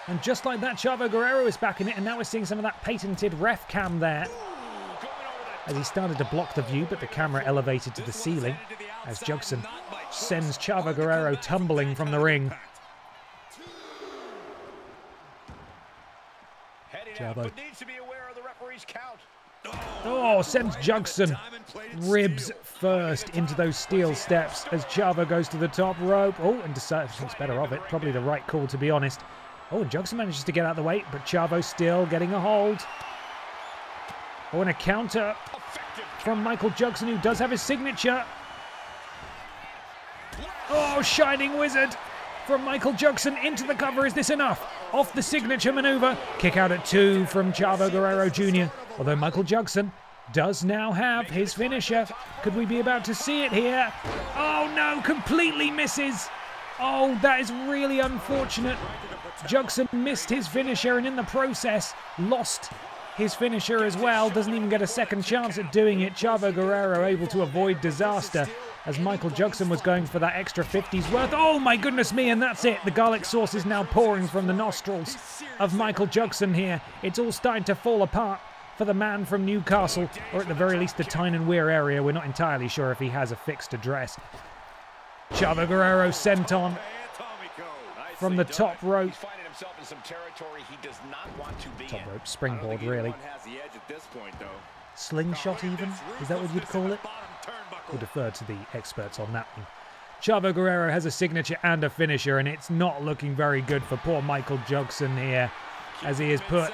And just like that, Chavo Guerrero is back in it, and now we're seeing some of that patented ref cam there as he started to block the view, but the camera elevated to the ceiling as Jugson sends Chavo Guerrero tumbling from the ring. Chavo. Oh, sends Jugson ribs first into those steel steps as Chavo goes to the top rope. Oh, and decides thinks better of it. Probably the right call, to be honest. Oh, and Jugson manages to get out of the way, but Chavo still getting a hold. Oh, and a counter from Michael Jugson, who does have his signature. Oh, Shining Wizard from Michael Jugson into the cover. Is this enough? Off the signature maneuver. Kick out at 2 from Chavo Guerrero Jr. Although Michael Jugson does now have his finisher. Could we be about to see it here? Oh no, completely misses. Oh, that is really unfortunate. Jugson missed his finisher and in the process lost his finisher as well. Doesn't even get a second chance at doing it. Chavo Guerrero able to avoid disaster as Michael Jugson was going for that extra 50's worth. Oh my goodness me, and that's it. The garlic sauce is now pouring from the nostrils of Michael Jugson here. It's all starting to fall apart for the man from Newcastle, or at the very least the Tyne and Wear area. We're not entirely sure if he has a fixed address. Chavo Guerrero sent on from the top rope. Top rope springboard, really. Slingshot even? Is that what you'd call it? We'll defer to the experts on that one. Chavo Guerrero has a signature and a finisher, and it's not looking very good for poor Michael Jugson here, as he is put.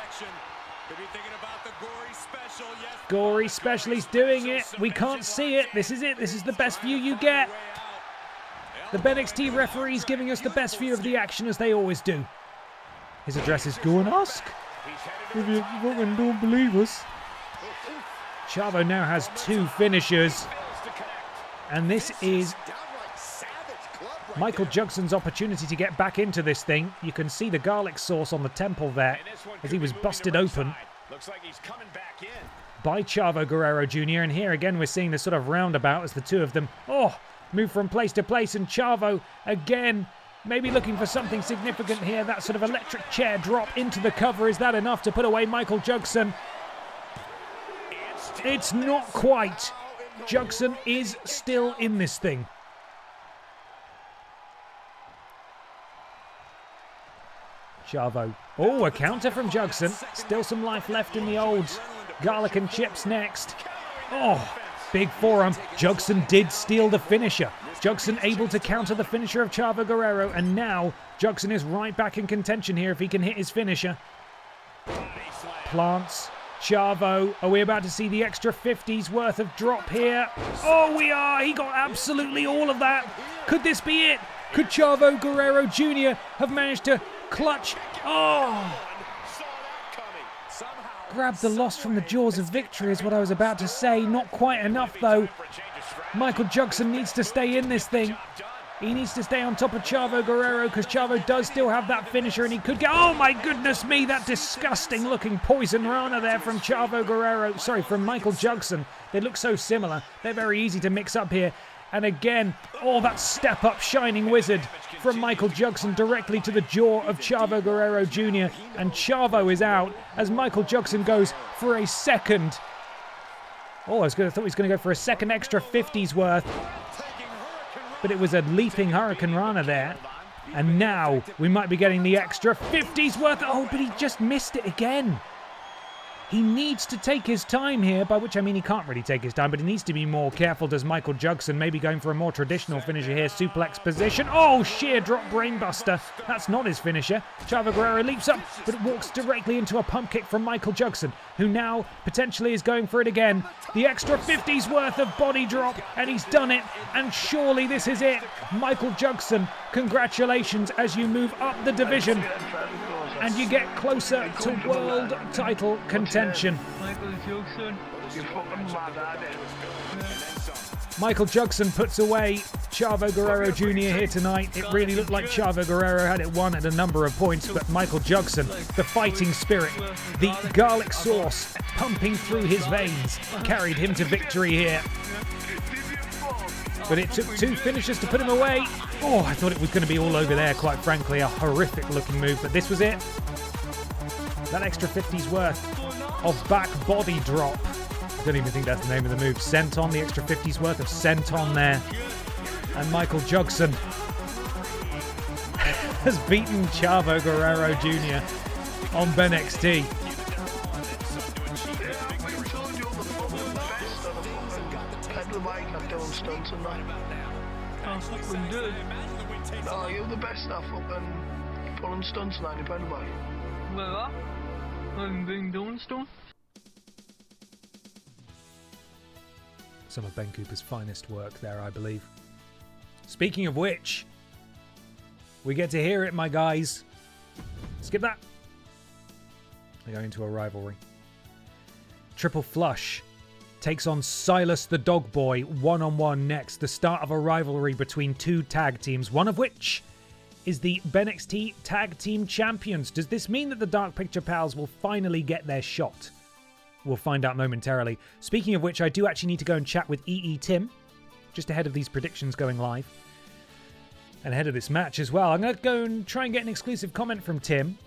Gory Special, he's doing it. We can't see it. This is it. This is the best view you get. The BENXT referees giving us the best view of the action, as they always do. His address is go and ask if you fucking don't believe us. Chavo now has 2 finishers, and this is Michael Jugson's opportunity to get back into this thing. You can see the garlic sauce on the temple there as he was busted open by Chavo Guerrero Jr. And here again we're seeing this sort of roundabout as the two of them move from place to place, and Chavo again maybe looking for something significant here. That sort of electric chair drop into the cover. Is that enough to put away Michael Jugson? It's not quite. Jugson is still in this thing. Chavo. Oh, a counter from Jugson. Still some life left in the old garlic and chips next. Oh, Big forearm. Jugson did steal the finisher. Jugson able to counter the finisher of Chavo Guerrero, and now Jugson is right back in contention here if he can hit his finisher. Plants. Chavo. Are we about to see the extra 50s worth of drop here? Oh, we are. He got absolutely all of that. Could this be it? Could Chavo Guerrero Jr. have managed to clutch? Oh! Grab the loss from the jaws of victory is what I was about to say. Not quite enough, though. Michael Jugson needs to stay in this thing. He needs to stay on top of Chavo Guerrero because Chavo does still have that finisher and he could get... Oh my goodness me, that disgusting looking poison rana there from Chavo Guerrero. Sorry, from Michael Jugson. They look so similar. They're very easy to mix up here. And again, oh, that step up Shining Wizard from Michael Jugson directly to the jaw of Chavo Guerrero Jr. And Chavo is out as Michael Jugson goes for a second. Oh, I thought he was going to go for a second extra 50s worth. But it was a leaping Hurricane Rana there. And now we might be getting the extra 50s worth. Oh, but he just missed it again. He needs to take his time here, by which I mean he can't really take his time, but he needs to be more careful. Does Michael Jugson maybe going for a more traditional finisher here? Suplex position. Oh, sheer drop brainbuster. That's not his finisher. Chavo Guerrero leaps up, but it walks directly into a pump kick from Michael Jugson, who now potentially is going for it again. The extra 50s worth of body drop, and he's done it. And surely this is it. Michael Jugson, congratulations as you move up the division. And you get closer to world title contention. Michael Jugson. You're fucking mad at it. Michael Jugson puts away Chavo Guerrero Jr. here tonight. It really looked like Chavo Guerrero had it won at a number of points, but Michael Jugson, the fighting spirit, the garlic sauce pumping through his veins, carried him to victory here. But it took two finishers to put him away. Oh, I thought it was going to be all over there, quite frankly. A horrific looking move, but this was it. That extra 50s worth of back body drop. I don't even think that's the name of the move. Senton, the extra 50s worth of senton there. And Michael Jugson has beaten Chavo Guerrero Jr. on BENXT. No, you're the best at fucking pulling stunts and any pedal bike. Well, I've been doing stuff. Some of Ben Cooper's finest work there, I believe. Speaking of which, we get to hear it, my guys. Skip that. They go into a rivalry. Triple Flush takes on Silus the Dog Boy one-on-one next. The start of a rivalry between two tag teams, one of which is the BENXT Tag Team Champions. Does this mean that the Dark Picture Pals will finally get their shot? We'll find out momentarily. Speaking of which, I do actually need to go and chat with EE Tim, just ahead of these predictions going live. And ahead of this match as well. I'm going to go and try and get an exclusive comment from Tim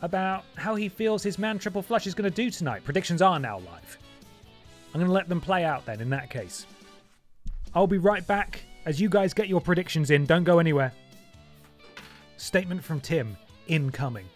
about how he feels his man Triple Flush is going to do tonight. Predictions are now live. I'm going to let them play out then, in that case. I'll be right back as you guys get your predictions in. Don't go anywhere. Statement from Tim incoming.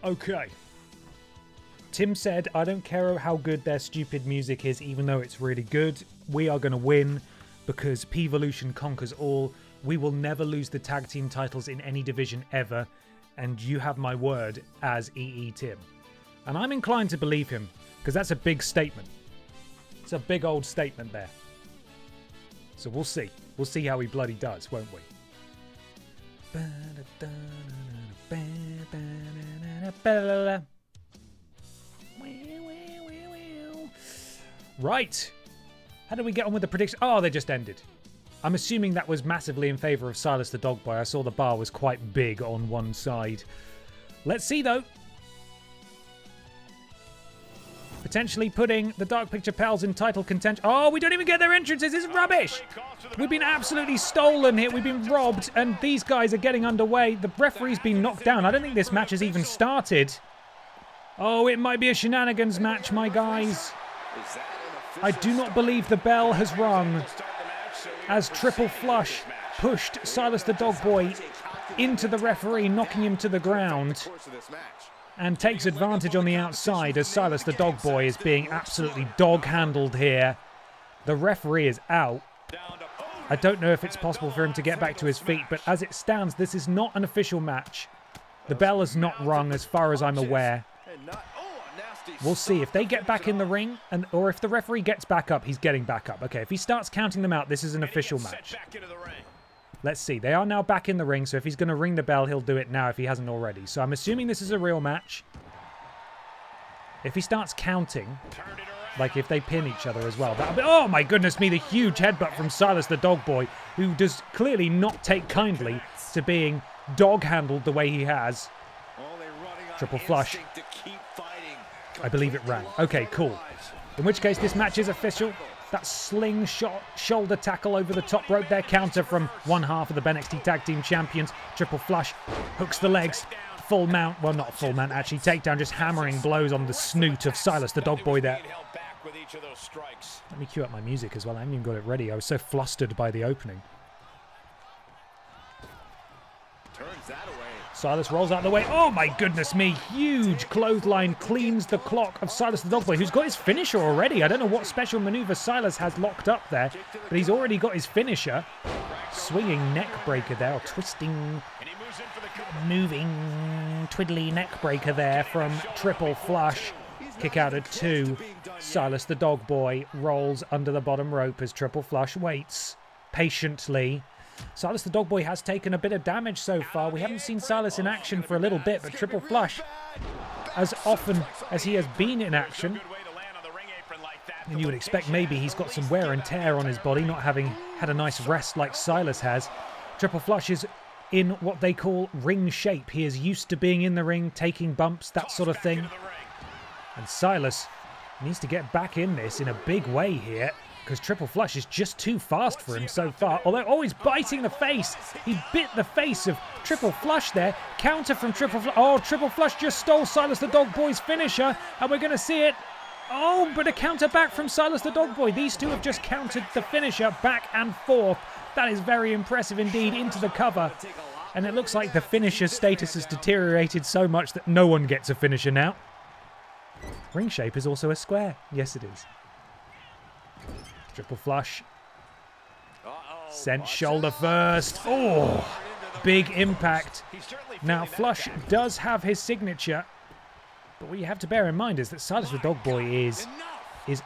Okay. Tim said, I don't care how good their stupid music is, even though it's really good. We are going to win. because P-Volution conquers all. We will never lose the tag team titles in any division ever, and you have my word as EE Tim. And I'm inclined to believe him, because that's a big statement. It's a big old statement there. So we'll see. We'll see how he bloody does, won't we? Right. How did we get on with the prediction? Oh, they just ended. I'm assuming that was massively in favour of Silus the Dog Boy. I saw the bar was quite big on one side. Let's see, though. Potentially putting the Dark Picture Pals in title contention. Oh, we don't even get their entrances. This is rubbish. We've been absolutely stolen here. We've been robbed, and these guys are getting underway. The referee's been knocked down. I don't think this match has even started. Oh, it might be a shenanigans match, my guys. I do not believe the bell has rung as Triple Flush pushed Silus the Dog Boy into the referee, knocking him to the ground, and takes advantage on the outside as Silus the Dog Boy is being absolutely dog-handled here. The referee is out. I don't know if it's possible for him to get back to his feet, but as it stands, this is not an official match. The bell has not rung as far as I'm aware. We'll see if they get back in the ring, or if the referee gets back up, he's getting back up. Okay, if he starts counting them out, this is an official match. Let's see. They are now back in the ring, so if he's going to ring the bell, he'll do it now if he hasn't already. So I'm assuming this is a real match. If he starts counting, like if they pin each other as well, that'll be... Oh my goodness me, the huge headbutt from Silus the Dog Boy, who does clearly not take kindly to being dog-handled the way he has. Triple Flush. I believe it rang. Okay, cool. In which case, this match is official. That slingshot shoulder tackle over the top rope there. Counter from one half of the BENXT Tag Team Champions. Triple Flush hooks the legs. Full mount. Well, not full mount, actually. Takedown, just hammering blows on the snoot of Silus the Dog Boy there. Let me cue up my music as well. I haven't even got it ready. I was so flustered by the opening. Turns that away. Silus rolls out of the way. Oh my goodness me. Huge clothesline cleans the clock of Silus the Dog Boy, who's got his finisher already. I don't know what special maneuver Silus has locked up there, but he's already got his finisher. Swinging neck breaker there, or twisting, moving, twiddly neck breaker there from Triple Flush. Kick out at 2. Silus the Dog Boy rolls under the bottom rope as Triple Flush waits patiently. Silus the Dog Boy has taken a bit of damage so far. We haven't seen Silus in action for a little bit, but Triple Flush, as often as he has been in action, and you would expect maybe he's got some wear and tear on his body, not having had a nice rest like Silus has. Triple Flush is in what they call ring shape. He is used to being in the ring, taking bumps, that sort of thing. And Silus needs to get back in this in a big way here, because Triple Flush is just too fast for him so far. Although, oh, he's biting the face. He bit the face of Triple Flush there. Counter from Triple Flush. Oh, Triple Flush just stole Silus the Dog Boy's finisher, and we're going to see it. Oh, but a counter back from Silus the Dog Boy. These two have just countered the finisher back and forth. That is very impressive indeed, into the cover. And it looks like the finisher status has deteriorated so much that no one gets a finisher now. Ring shape is also a square. Yes, it is. Triple Flush. Sent shoulder first. Oh, big impact. Now, Flush does have his signature, but what you have to bear in mind is that Silus the Dog Boy is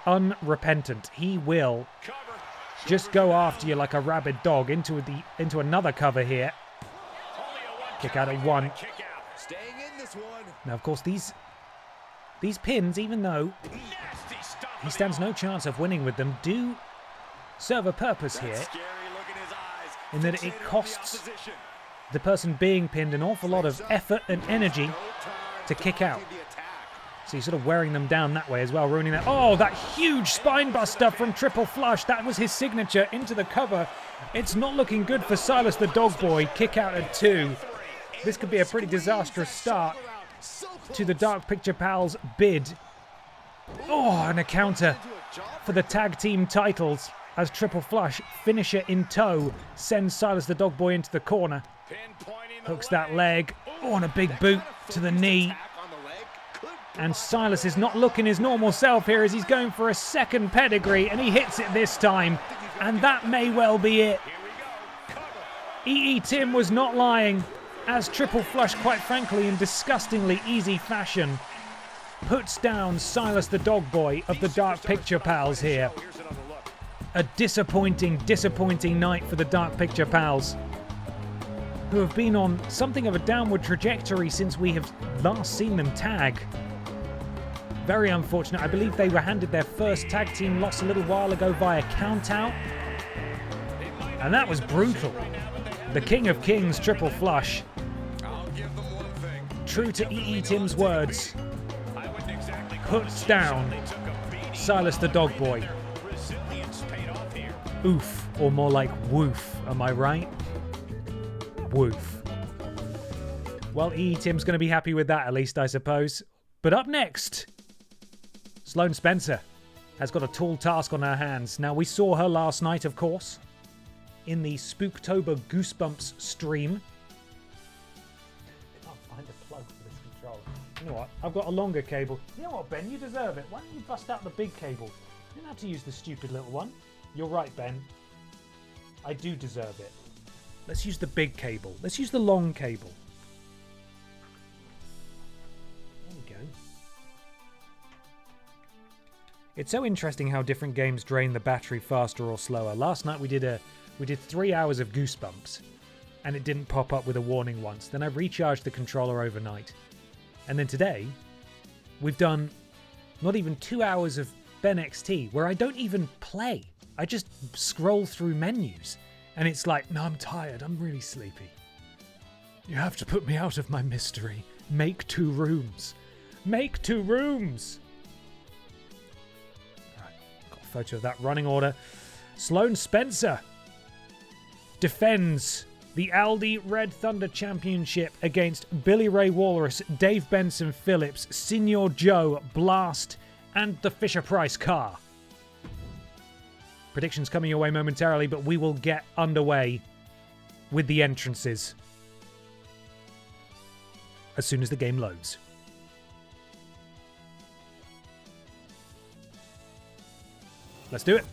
unrepentant. He will just go after you like a rabid dog into another cover here. Kick out at 1. Now, of course, these pins, even though he stands no chance of winning with them, do serve a purpose here, in that it costs the person being pinned an awful lot of effort and energy to kick out. So you're sort of wearing them down that way as well, ruining that. Oh, that huge spine buster from Triple Flush. That was his signature into the cover. It's not looking good for Silus the Dog Boy. Kick out at 2. This could be a pretty disastrous start to the Dark Picture Pals bid. Oh, and a counter for the tag team titles as Triple Flush, finisher in tow, sends Silus the Dog Boy into the corner. Hooks that leg. Oh, and a big boot to the knee. And Silus is not looking his normal self here as he's going for a second pedigree, and he hits it this time. And that may well be it. EE Tim was not lying, as Triple Flush, quite frankly, in disgustingly easy fashion, puts down Silus the Dog Boy of the Dark Picture Pals here. A disappointing night for the Dark Picture Pals, who have been on something of a downward trajectory since we have last seen them tag. Very unfortunate. I believe they were handed their first tag team loss a little while ago via countout. And that was brutal. The King of Kings, Triple Flush, true to EE Tim's words, puts down Silus the Dog Boy. Oof, or more like woof, am I right? Woof. Well, EE Tim's going to be happy with that, at least, I suppose. But up next, Sloane Spencer has got a tall task on her hands. Now, we saw her last night, of course, in the Spooktober Goosebumps stream. I can't find a plug for this controller. You know what? I've got a longer cable. You know what, Ben? You deserve it. Why don't you bust out the big cable? You don't have to use the stupid little one. You're right, Ben. I do deserve it. Let's use the big cable. Let's use the long cable. There we go. It's so interesting how different games drain the battery faster or slower. Last night we did 3 hours of Goosebumps, and it didn't pop up with a warning once. Then I recharged the controller overnight. And then today, we've done not even 2 hours of BENXT, where I don't even play. I just scroll through menus, and it's like, no, I'm tired, I'm really sleepy. You have to put me out of my mystery. Make 2 rooms. Make 2 rooms! Alright, got a photo of that running order. Sloane Spencer defends the Aldi Red Thunder Championship against Billy Ray Walrus, Dave Benson Phillips, Senior Joe, Blast, and the Fisher-Price car. Predictions coming your way momentarily, but we will get underway with the entrances as soon as the game loads. Let's do it.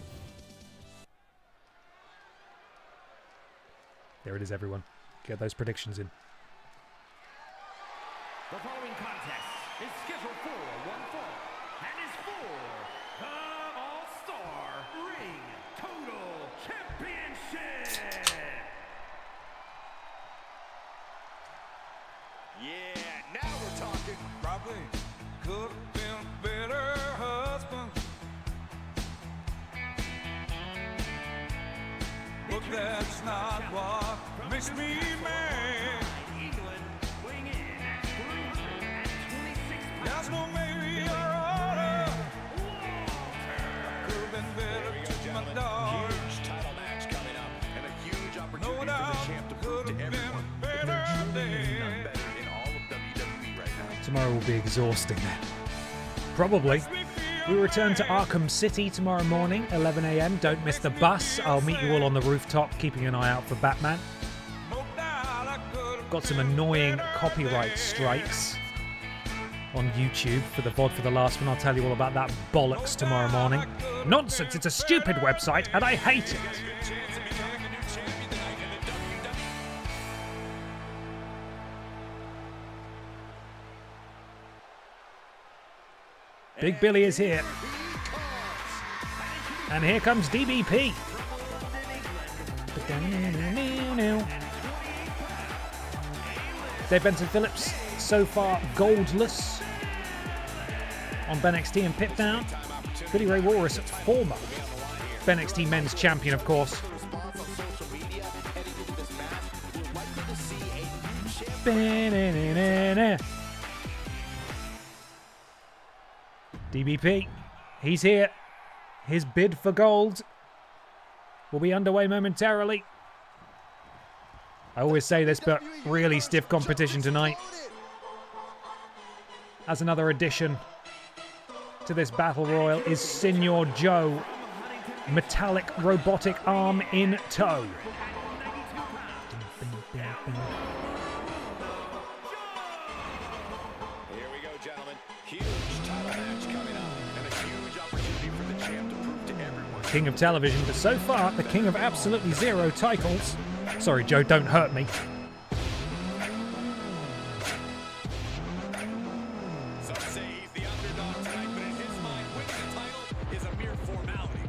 There it is, everyone. Get those predictions in. The following contest is scheduled for one fall and is for the All-Star Ring Total Championship. Yeah, now we're talking. Probably could have been a better husband, but that's not what makes me mad. England weighing in at 326 pounds. That's no maybe or order. Could have been better to my dog. Huge title match coming up, and a huge opportunity No doubt, for the champ to prove could to have been everyone a better that there's day. none better in all of WWE right now. Tomorrow will be exhausting then. Probably. We return to Arkham City tomorrow morning, 11 a.m. Don't miss the bus. I'll meet you all on the rooftop, keeping an eye out for Batman. Got some annoying copyright strikes on YouTube for the VOD for the last one. I'll tell you all about that bollocks tomorrow morning. Nonsense, it's a stupid website and I hate it. Big Billy is here. And here comes DBP. Dave Benson Phillips, so far goldless on BENXT and PIPDOWN. Billy Ray Walrus, former BENXT men's champion, of course. DBP, he's here. His bid for gold will be underway momentarily. I always say this, but really stiff competition tonight. As another addition to this Battle Royal is Senior Joe. Metallic robotic arm in tow. Here we go, gentlemen. Huge title match coming up, and a huge opportunity for the champ to prove to everyone. king of television, but so far, the king of absolutely zero titles. Sorry, Joe, don't hurt me. Some say he's the underdog tonight, but in his mind, winning the title is a mere formality.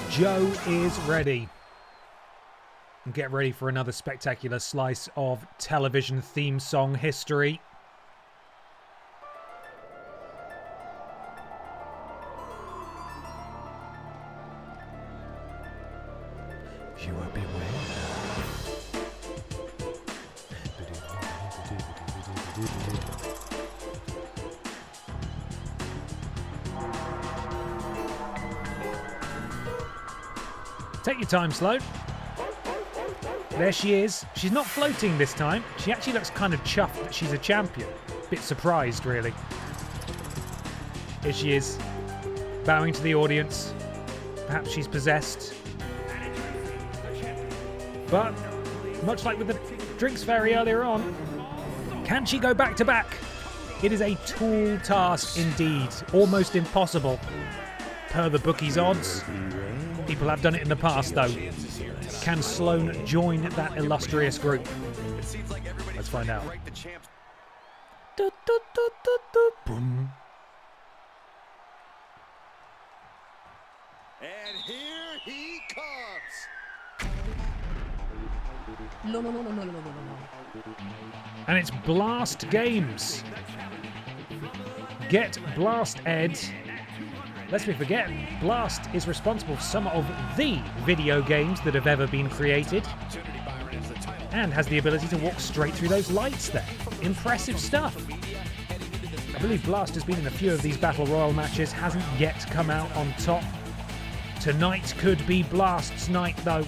Joe is ready. And get ready for another spectacular slice of television theme song history. You are beware. Take your time, Sloan. There she is. She's not floating this time. She actually looks kind of chuffed that she's a champion. Bit surprised, really. Here she is, bowing to the audience. Perhaps she's possessed. But, much like with the drinks fairy earlier on, can she go back to back? It is a tall task indeed. Almost impossible, per the bookies' odds. People have done it in the past, though. Can Sloan join that illustrious group? Let's find out. Boom. And here he comes. And it's Blast Games. Get Blast Ed. Lest we forget, Blast is responsible for some of the video games that have ever been created, and has the ability to walk straight through those lights there. Impressive stuff. I believe Blast has been in a few of these Battle Royale matches, hasn't yet come out on top. Tonight could be Blast's night, though.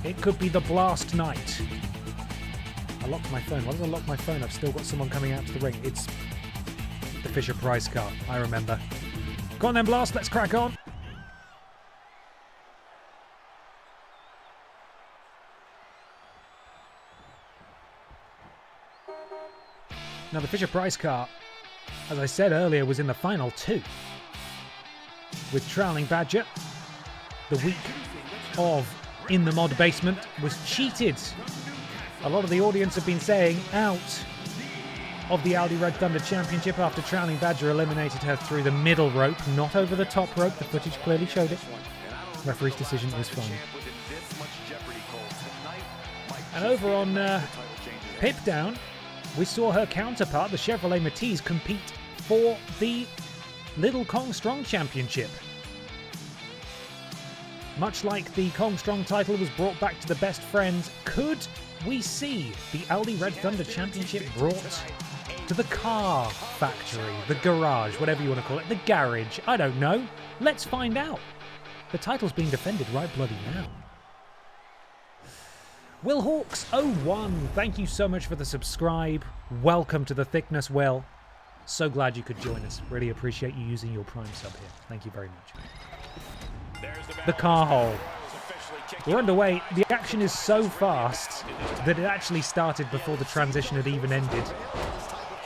It could be the Blast night. I locked my phone. Why did I lock my phone? I've still got someone coming out to the ring. It's the Fisher Price car, I remember. Go on then, Blast, let's crack on. Now, the Fisher Price car, as I said earlier, was in the final two. With Troweling Badger, the week of In the Mod Basement was cheated. A lot of the audience have been saying out of the Aldi Red Thunder Championship after Troweling Badger eliminated her through the middle rope, not over the top rope. The footage clearly showed it. Referee's decision is fine. And over on PIPDOWN, we saw her counterpart, the Chevrolet Matiz, compete for the Little Kong Strong Championship. Much like the Kong Strong title was brought back to the best friends, could we see the Aldi Red Thunder Championship brought to the car factory, the garage, whatever you want to call it, the garage? I don't know. Let's find out. The title's being defended right bloody now. Will Hawks 01, thank you so much for the subscribe. Welcome to the thickness, Will. So glad you could join us. Really appreciate you using your Prime sub here. Thank you very much. The car hole. We're underway. The action is so fast that it actually started before the transition had even ended.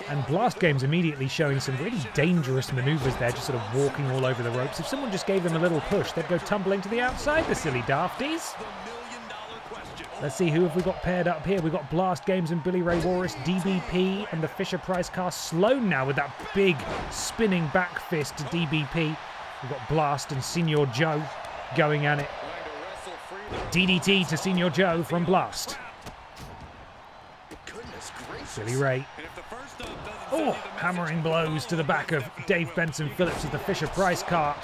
And Blast Games immediately showing some really dangerous maneuvers there, just sort of walking all over the ropes. If someone just gave them a little push, they'd go tumbling to the outside, the silly dafties. Let's see, who have we got paired up here? We've got Blast Games and Billy Ray Walrus, DBP and the Fisher Price car. Sloan now with that big spinning back fist to DBP. We've got Blast and Senior Joe going at it. DDT to Senior Joe from Blast. Billy Ray. Oh, hammering blows to the back of Dave Benson Phillips as the Fisher Price car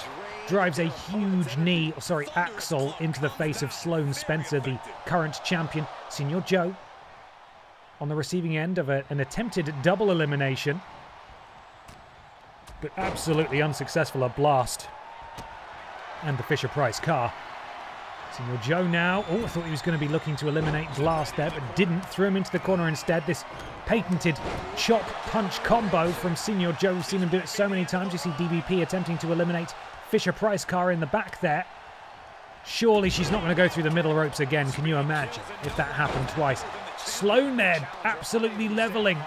drives a huge knee, axle into the face of Sloan Spencer, the current champion. Senior Joe on the receiving end of an attempted double elimination, but absolutely unsuccessful at Blast and the Fisher Price car. Senior Joe now. Oh, I thought he was going to be looking to eliminate Blast there, but didn't. Threw him into the corner instead. This patented chop punch combo from Senior Joe. We've seen him do it so many times. You see DBP attempting to eliminate Fisher Price car in the back there. Surely she's not going to go through the middle ropes again. Can you imagine if that happened twice? Sloan there, absolutely leveling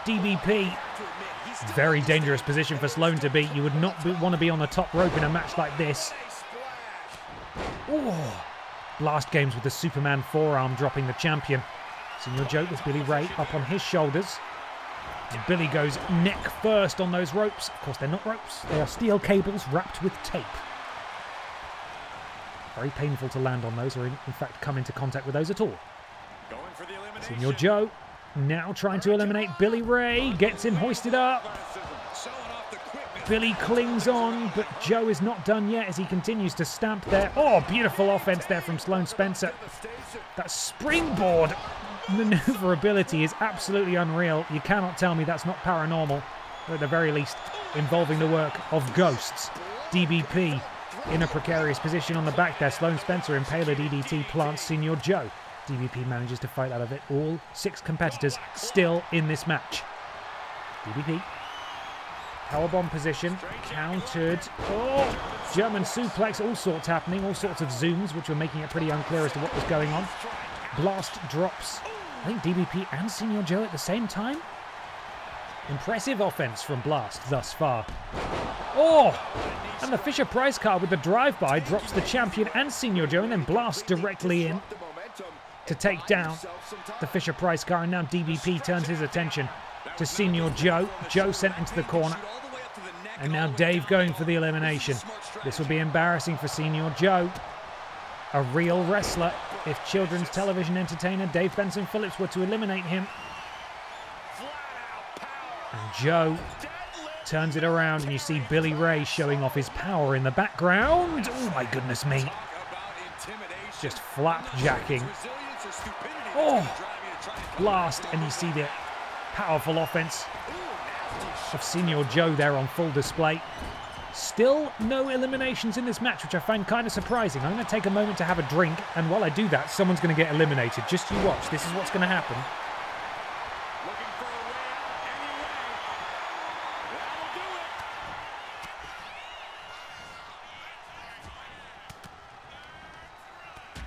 DBP. Very dangerous position for Sloan to be. You would not want to be on the top rope in a match like this. Oh, blast games with the Superman forearm dropping the champion. Senor Joe with Billy Ray up on his shoulders. And Billy goes neck first on those ropes. Of course, they're not ropes. They are steel cables wrapped with tape. Very painful to land on those, or in fact come into contact with those at all. Senor Joe now trying to eliminate Billy Ray. Gets him hoisted up. Billy clings on, but Joe is not done yet as he continues to stamp there. Oh, beautiful offense there from Sloan Spencer. That springboard maneuverability is absolutely unreal. You cannot tell me that's not paranormal, or at the very least involving the work of ghosts. DBP in a precarious position on the back there. Sloan Spencer impaler DDT plants Senor Joe. DBP manages to fight out of it. All 6 competitors still in this match. DBP. Powerbomb position. Countered. Oh! German suplex. All sorts happening. All sorts of zooms, which were making it pretty unclear as to what was going on. Blast drops. I think DBP and Senor Joe at the same time. Impressive offense from Blast thus far. Oh! And the Fisher-Price card with the drive-by drops the champion and Senor Joe, and then Blast directly in to take down the Fisher-Price car. And now DBP turns his attention to Senor Joe. Joe sent into the corner. And now Dave going for the elimination. This will be embarrassing for Senor Joe. A real wrestler. If children's television entertainer Dave Benson Phillips were to eliminate him. And Joe turns it around, and you see Billy Ray showing off his power in the background. Oh my goodness me. Just flapjacking. Oh! Blast, and you see the powerful offense of Senor Joe there on full display. Still no eliminations in this match, which I find kind of surprising. I'm going to take a moment to have a drink, and while I do that, someone's going to get eliminated. Just you watch. This is what's going to happen.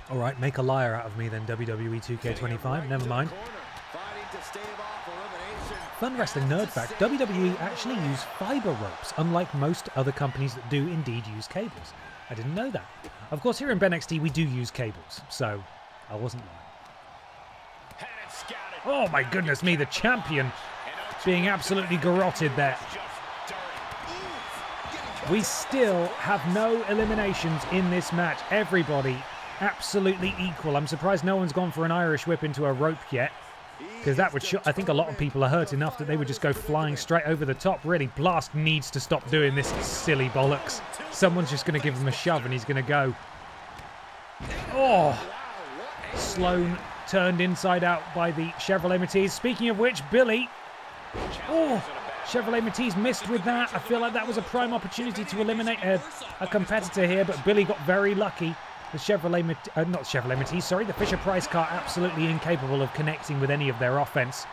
All right, make a liar out of me then, WWE 2K25. Never mind. Fun wrestling nerd fact, WWE actually use fibre ropes, unlike most other companies that do indeed use cables. I didn't know that. Of course, here in BENXT we do use cables, so I wasn't lying. Oh my goodness me, the champion being absolutely garroted there. We still have no eliminations in this match. Everybody absolutely equal. I'm surprised no one's gone for an Irish whip into a rope yet, because that would I think a lot of people are hurt enough that they would just go flying straight over the top. Really, Blast needs to stop doing this silly bollocks. Someone's just going to give him a shove and he's going to go. Oh! Sloan turned inside out by the Chevrolet Matisse. Speaking of which, Billy. Oh! Chevrolet Matisse missed with that. I feel like that was a prime opportunity to eliminate a competitor here, but Billy got very lucky. The the Fisher-Price car absolutely incapable of connecting with any of their offense.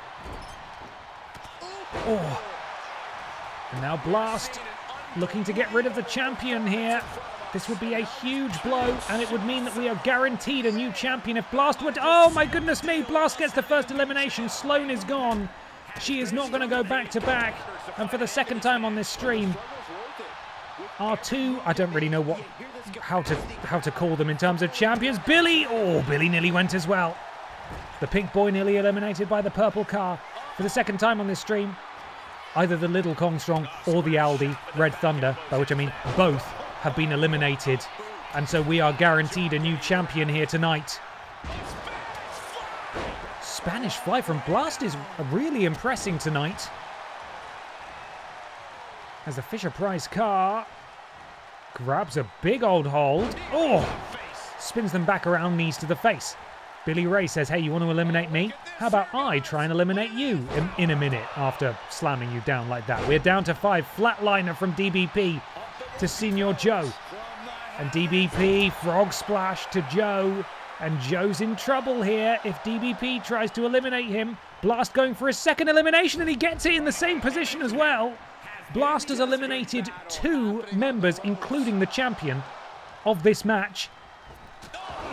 Oh. And now Blast looking to get rid of the champion here. This would be a huge blow, and it would mean that we are guaranteed a new champion if Blast would... Oh my goodness me, Blast gets the first elimination. Sloan is gone. She is not going to go back-to-back. And for the second time on this stream, R2, I don't really know how to call them in terms of champions. Billy! Oh, Billy nearly went as well. The pink boy nearly eliminated by the purple car. For the second time on this stream, either the Little Kongstrong or the Aldi Red Thunder, by which I mean both, have been eliminated. And so we are guaranteed a new champion here tonight. Spanish Fly from Blast is really impressing tonight. As the Fisher-Price car grabs a big old hold. Oh! Spins them back around, knees to the face. Billy Ray says, hey, you want to eliminate me? How about I try and eliminate you in a minute after slamming you down like that? We're down to 5. Flatliner from DBP to Senor Joe. And DBP, frog splash to Joe. And Joe's in trouble here if DBP tries to eliminate him. Blast going for his second elimination, and he gets it in the same position as well. Blast has eliminated 2 members, including the champion of this match.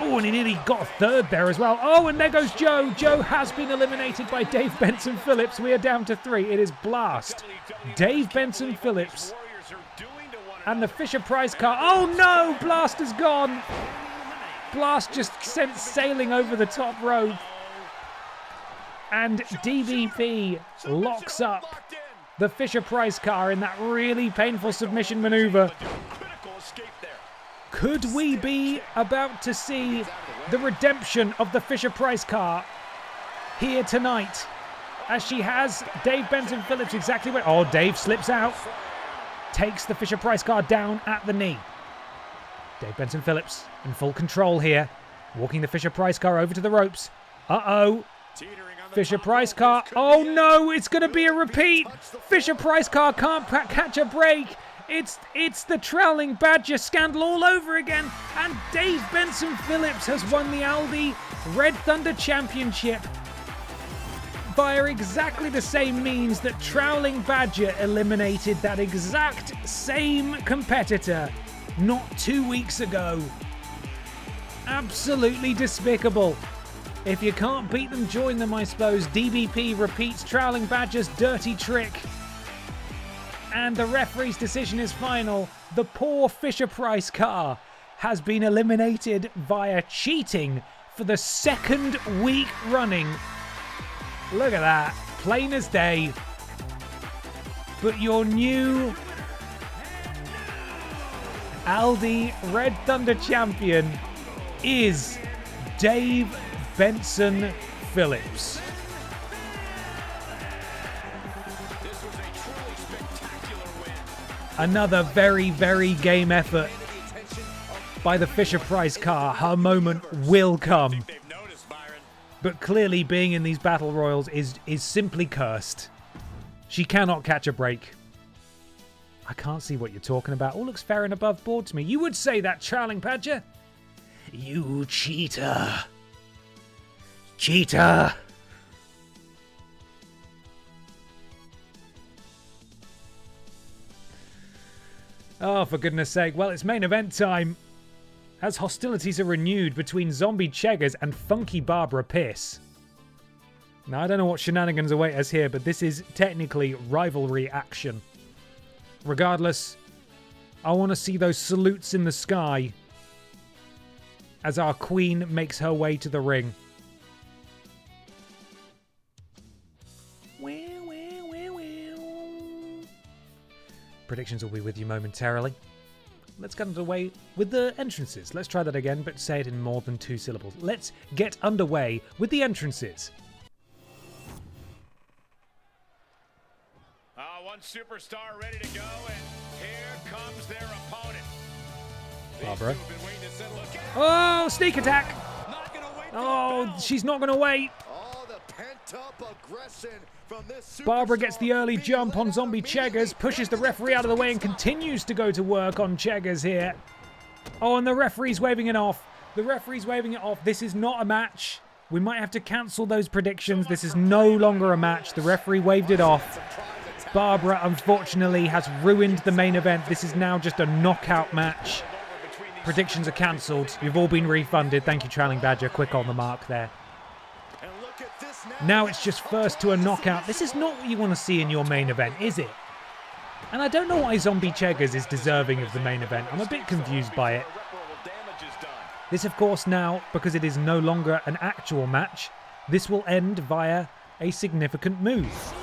Oh, and he nearly got a third there as well. Oh, and there goes Joe. Joe has been eliminated by Dave Benson Phillips. We are down to 3. It is Blast, Dave Benson Phillips, and the Fisher-Price car. Oh no, Blast is gone. Blast just sent sailing over the top rope. And DBP locks up the Fisher-Price car in that really painful submission maneuver. Could we be about to see the redemption of the Fisher-Price car here tonight? As she has Dave Benson Phillips exactly where... Oh, Dave slips out. Takes the Fisher-Price car down at the knee. Dave Benson Phillips in full control here. Walking the Fisher-Price car over to the ropes. Uh-oh. Fisher-Price car. Oh no, it's going to be a repeat. Fisher-Price car can't catch a break. It's the Trowling Badger scandal all over again. And Dave Benson Phillips has won the Aldi Red Thunder Championship via exactly the same means that Trowling Badger eliminated that exact same competitor not 2 weeks ago. Absolutely despicable. If you can't beat them, join them, I suppose. DBP repeats Trowling Badger's dirty trick. And the referee's decision is final. The poor Fisher-Price car has been eliminated via cheating for the 2nd week running. Look at that. Plain as day. But your new Aldi Red Thunder champion is Dave Benson Phillips. Another very, very game effort by the Fisher-Price car. Her moment will come. But clearly being in these battle royals is simply cursed. She cannot catch a break. I can't see what you're talking about. All looks fair and above board to me. You would say that, Trowling Badger. You cheater. Cheater. Oh, for goodness sake. Well, it's main event time. As hostilities are renewed between Zombie Cheggars and Funky Barbara Pierce. Now, I don't know what shenanigans await us here, but this is technically rivalry action. Regardless, I want to see those salutes in the sky as our queen makes her way to the ring. Predictions will be with you momentarily. Let's get underway with the entrances. Let's try that again, but say it in more than 2 syllables. Let's get underway with the entrances. One superstar ready to go, and here comes their opponent. Barbara. Oh, sneak attack. Oh, she's not going to wait. Barbara gets the early jump on Zombie Cheggars, pushes the referee out of the way and continues to go to work on Cheggars here. Oh, and the referee's waving it off. The referee's waving it off. This is not a match. We might have to cancel those predictions. This is no longer a match. The referee waved it off. Barbara, unfortunately, has ruined the main event. This is now just a knockout match. Predictions are cancelled. You've all been refunded. Thank you, Trowling Badger. Quick on the mark there. Now it's just first to a knockout. This is not what you want to see in your main event, is it? And I don't know why Zombie Cheggars is deserving of the main event. I'm a bit confused by it. This, of course, now, because it is no longer an actual match, this will end via a significant move.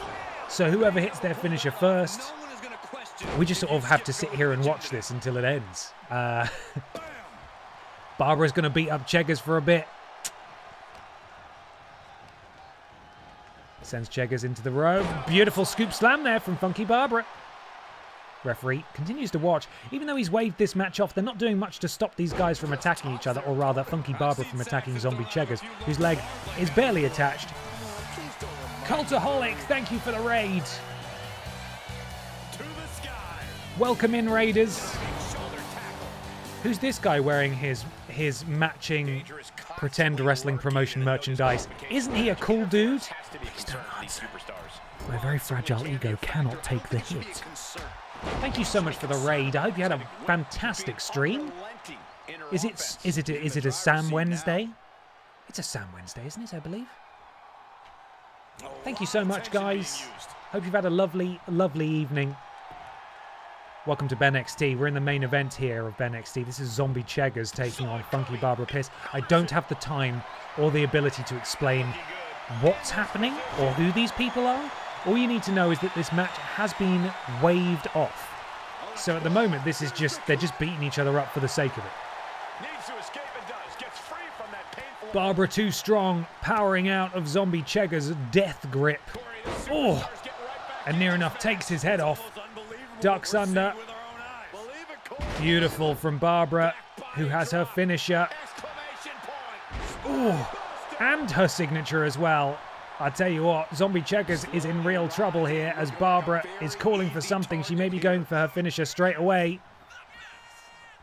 So whoever hits their finisher first, we just sort of have to sit here and watch this until it ends. Barbara's going to beat up Cheggars for a bit. Sends Cheggars into the row. Beautiful scoop slam there from Funky Barbara. Referee continues to watch. Even though he's waved this match off, they're not doing much to stop these guys from attacking each other, or rather Funky Barbara from attacking Zombie Cheggars, whose leg is barely attached. Cultaholic, thank you for the raid. Welcome in, Raiders. Who's this guy wearing his matching pretend wrestling promotion merchandise? Isn't he a cool dude? Please don't answer. My very fragile ego cannot take the hit. Thank you so much for the raid. I hope you had a fantastic stream. Is it a Sam Wednesday? It's a Sam Wednesday, isn't it, I believe? Thank you so much, guys. Hope you've had a lovely, lovely evening. Welcome to BENXT. We're in the main event here of BENXT. This is Zombie Cheggars taking on Funky Barbara Pierce. I don't have the time or the ability to explain what's happening or who these people are. All you need to know is that this match has been waved off. So at the moment, this is they're just beating each other up for the sake of it. Barbara too strong, powering out of Zombie Cheggars' death grip. Oh, and near enough takes his head off. Ducks under. Beautiful from Barbara, who has her finisher. Oh, and her signature as well. I tell you what, Zombie Cheggars is in real trouble here as Barbara is calling for something. She may be going for her finisher straight away.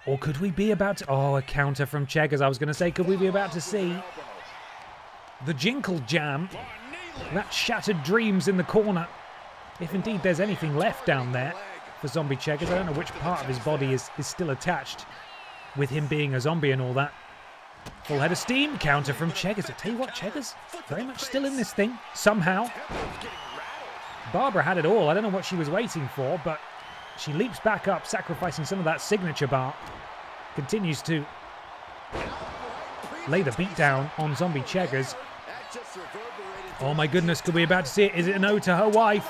Or could we be about to... Oh, a counter from Cheggars. I was going to say, could we be about to see the Jinkle Jam? That shattered dreams in the corner. If indeed there's anything left down there for Zombie Cheggars. I don't know which part of his body is still attached with him being a zombie and all that. Full head of steam. Counter from Cheggars. I tell you what, Cheggars, very much still in this thing. Somehow. Barbara had it all. I don't know what she was waiting for, but she leaps back up, sacrificing some of that signature bar. Continues to lay the beat down on Zombie Cheggars. Oh my goodness, could we be about to see it? Is it an ode to her wife?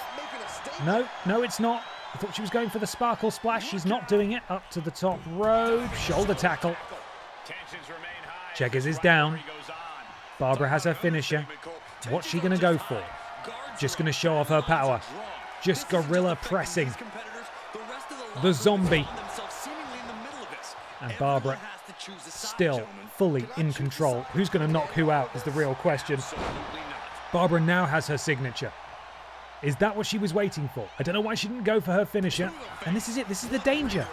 No, it's not. I thought she was going for the sparkle splash. She's not doing it. Up to the top rope. Shoulder tackle. Cheggars is down. Barbara has her finisher. What's she going to go for? Just going to show off her power. Just gorilla pressing the zombie. And Barbara still fully in control. Who's going to knock who out is the real question. Barbara now has her signature. Is that what she was waiting for? I don't know why she didn't go for her finisher. And this is it. This is the danger.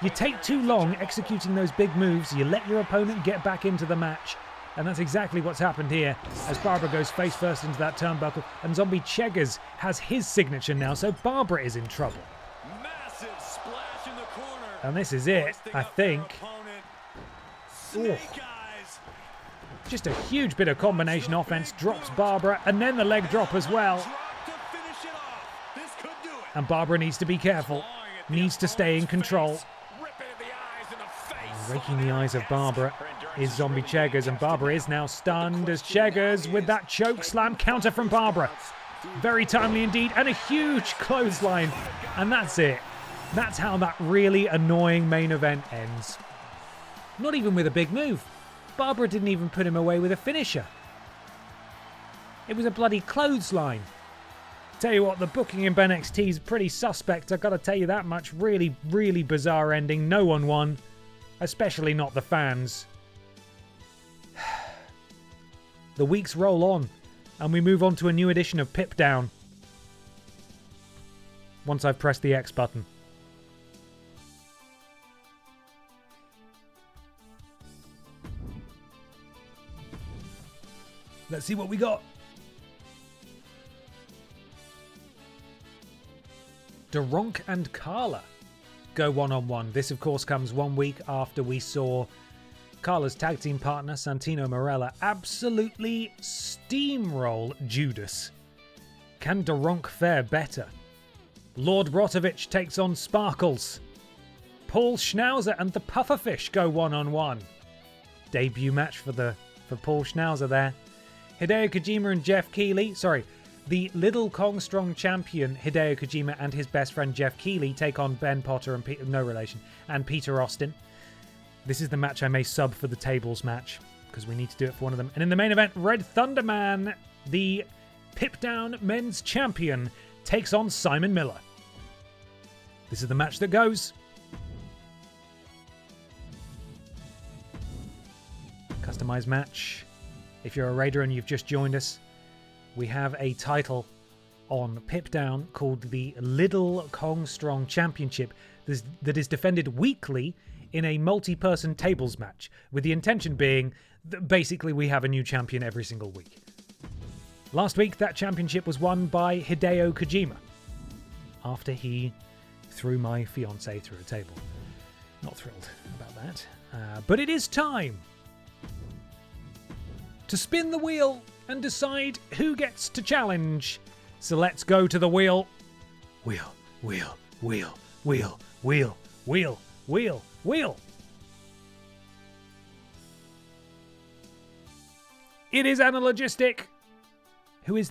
You take too long executing those big moves. You let your opponent get back into the match. And that's exactly what's happened here as Barbara goes face first into that turnbuckle. And Zombie Cheggars has his signature now. So Barbara is in trouble. And this is it, I think. Ooh. Just a huge bit of combination offense. Drops Barbara, and then the leg drop as well. And Barbara needs to be careful. Needs to stay in control. Raking the eyes of Barbara is Zombie Cheggars, and Barbara is now stunned as Cheggars with that choke slam counter from Barbara. Very timely indeed, and a huge clothesline. And that's it. That's how that really annoying main event ends. Not even with a big move. Barbara didn't even put him away with a finisher. It was a bloody clothesline. Tell you what, the booking in BENXT is pretty suspect, I've got to tell you that much. Really, really bizarre ending. No one won. Especially not the fans. The weeks roll on, and we move on to a new edition of PIPDOWN. Once I've pressed the X button. Let's see what we got. Doronk and Carla go one-on-one. This, of course, comes 1 week after we saw Carla's tag team partner, Santino Marella, absolutely steamroll Judas. Can Doronk fare better? Lord Brovich takes on Sparkles. Paul Schnowzer and the Pufferfish go one-on-one. Debut match for Paul Schnowzer there. Hideo Kojima and Jeff Keighley, the Little Kong Strong champion Hideo Kojima and his best friend Jeff Keighley take on Ben Potter and no relation, and Peter Austin. This is the match I may sub for the tables match because we need to do it for one of them. And in the main event, Red Thunder Man, the PIPDOWN men's champion, takes on Simon Miller. This is the match that goes. Customized match. If you're a Raider and you've just joined us, we have a title on PIPDOWN called the Little Kong Strong Championship that is defended weekly in a multi-person tables match, with the intention being that basically we have a new champion every single week. Last week, that championship was won by Hideo Kojima after he threw my fiancée through a table. Not thrilled about that. But it is time to spin the wheel and decide who gets to challenge. So let's go to the wheel. Wheel, wheel, wheel, wheel, wheel, wheel, wheel, wheel. It is Analogistic, who is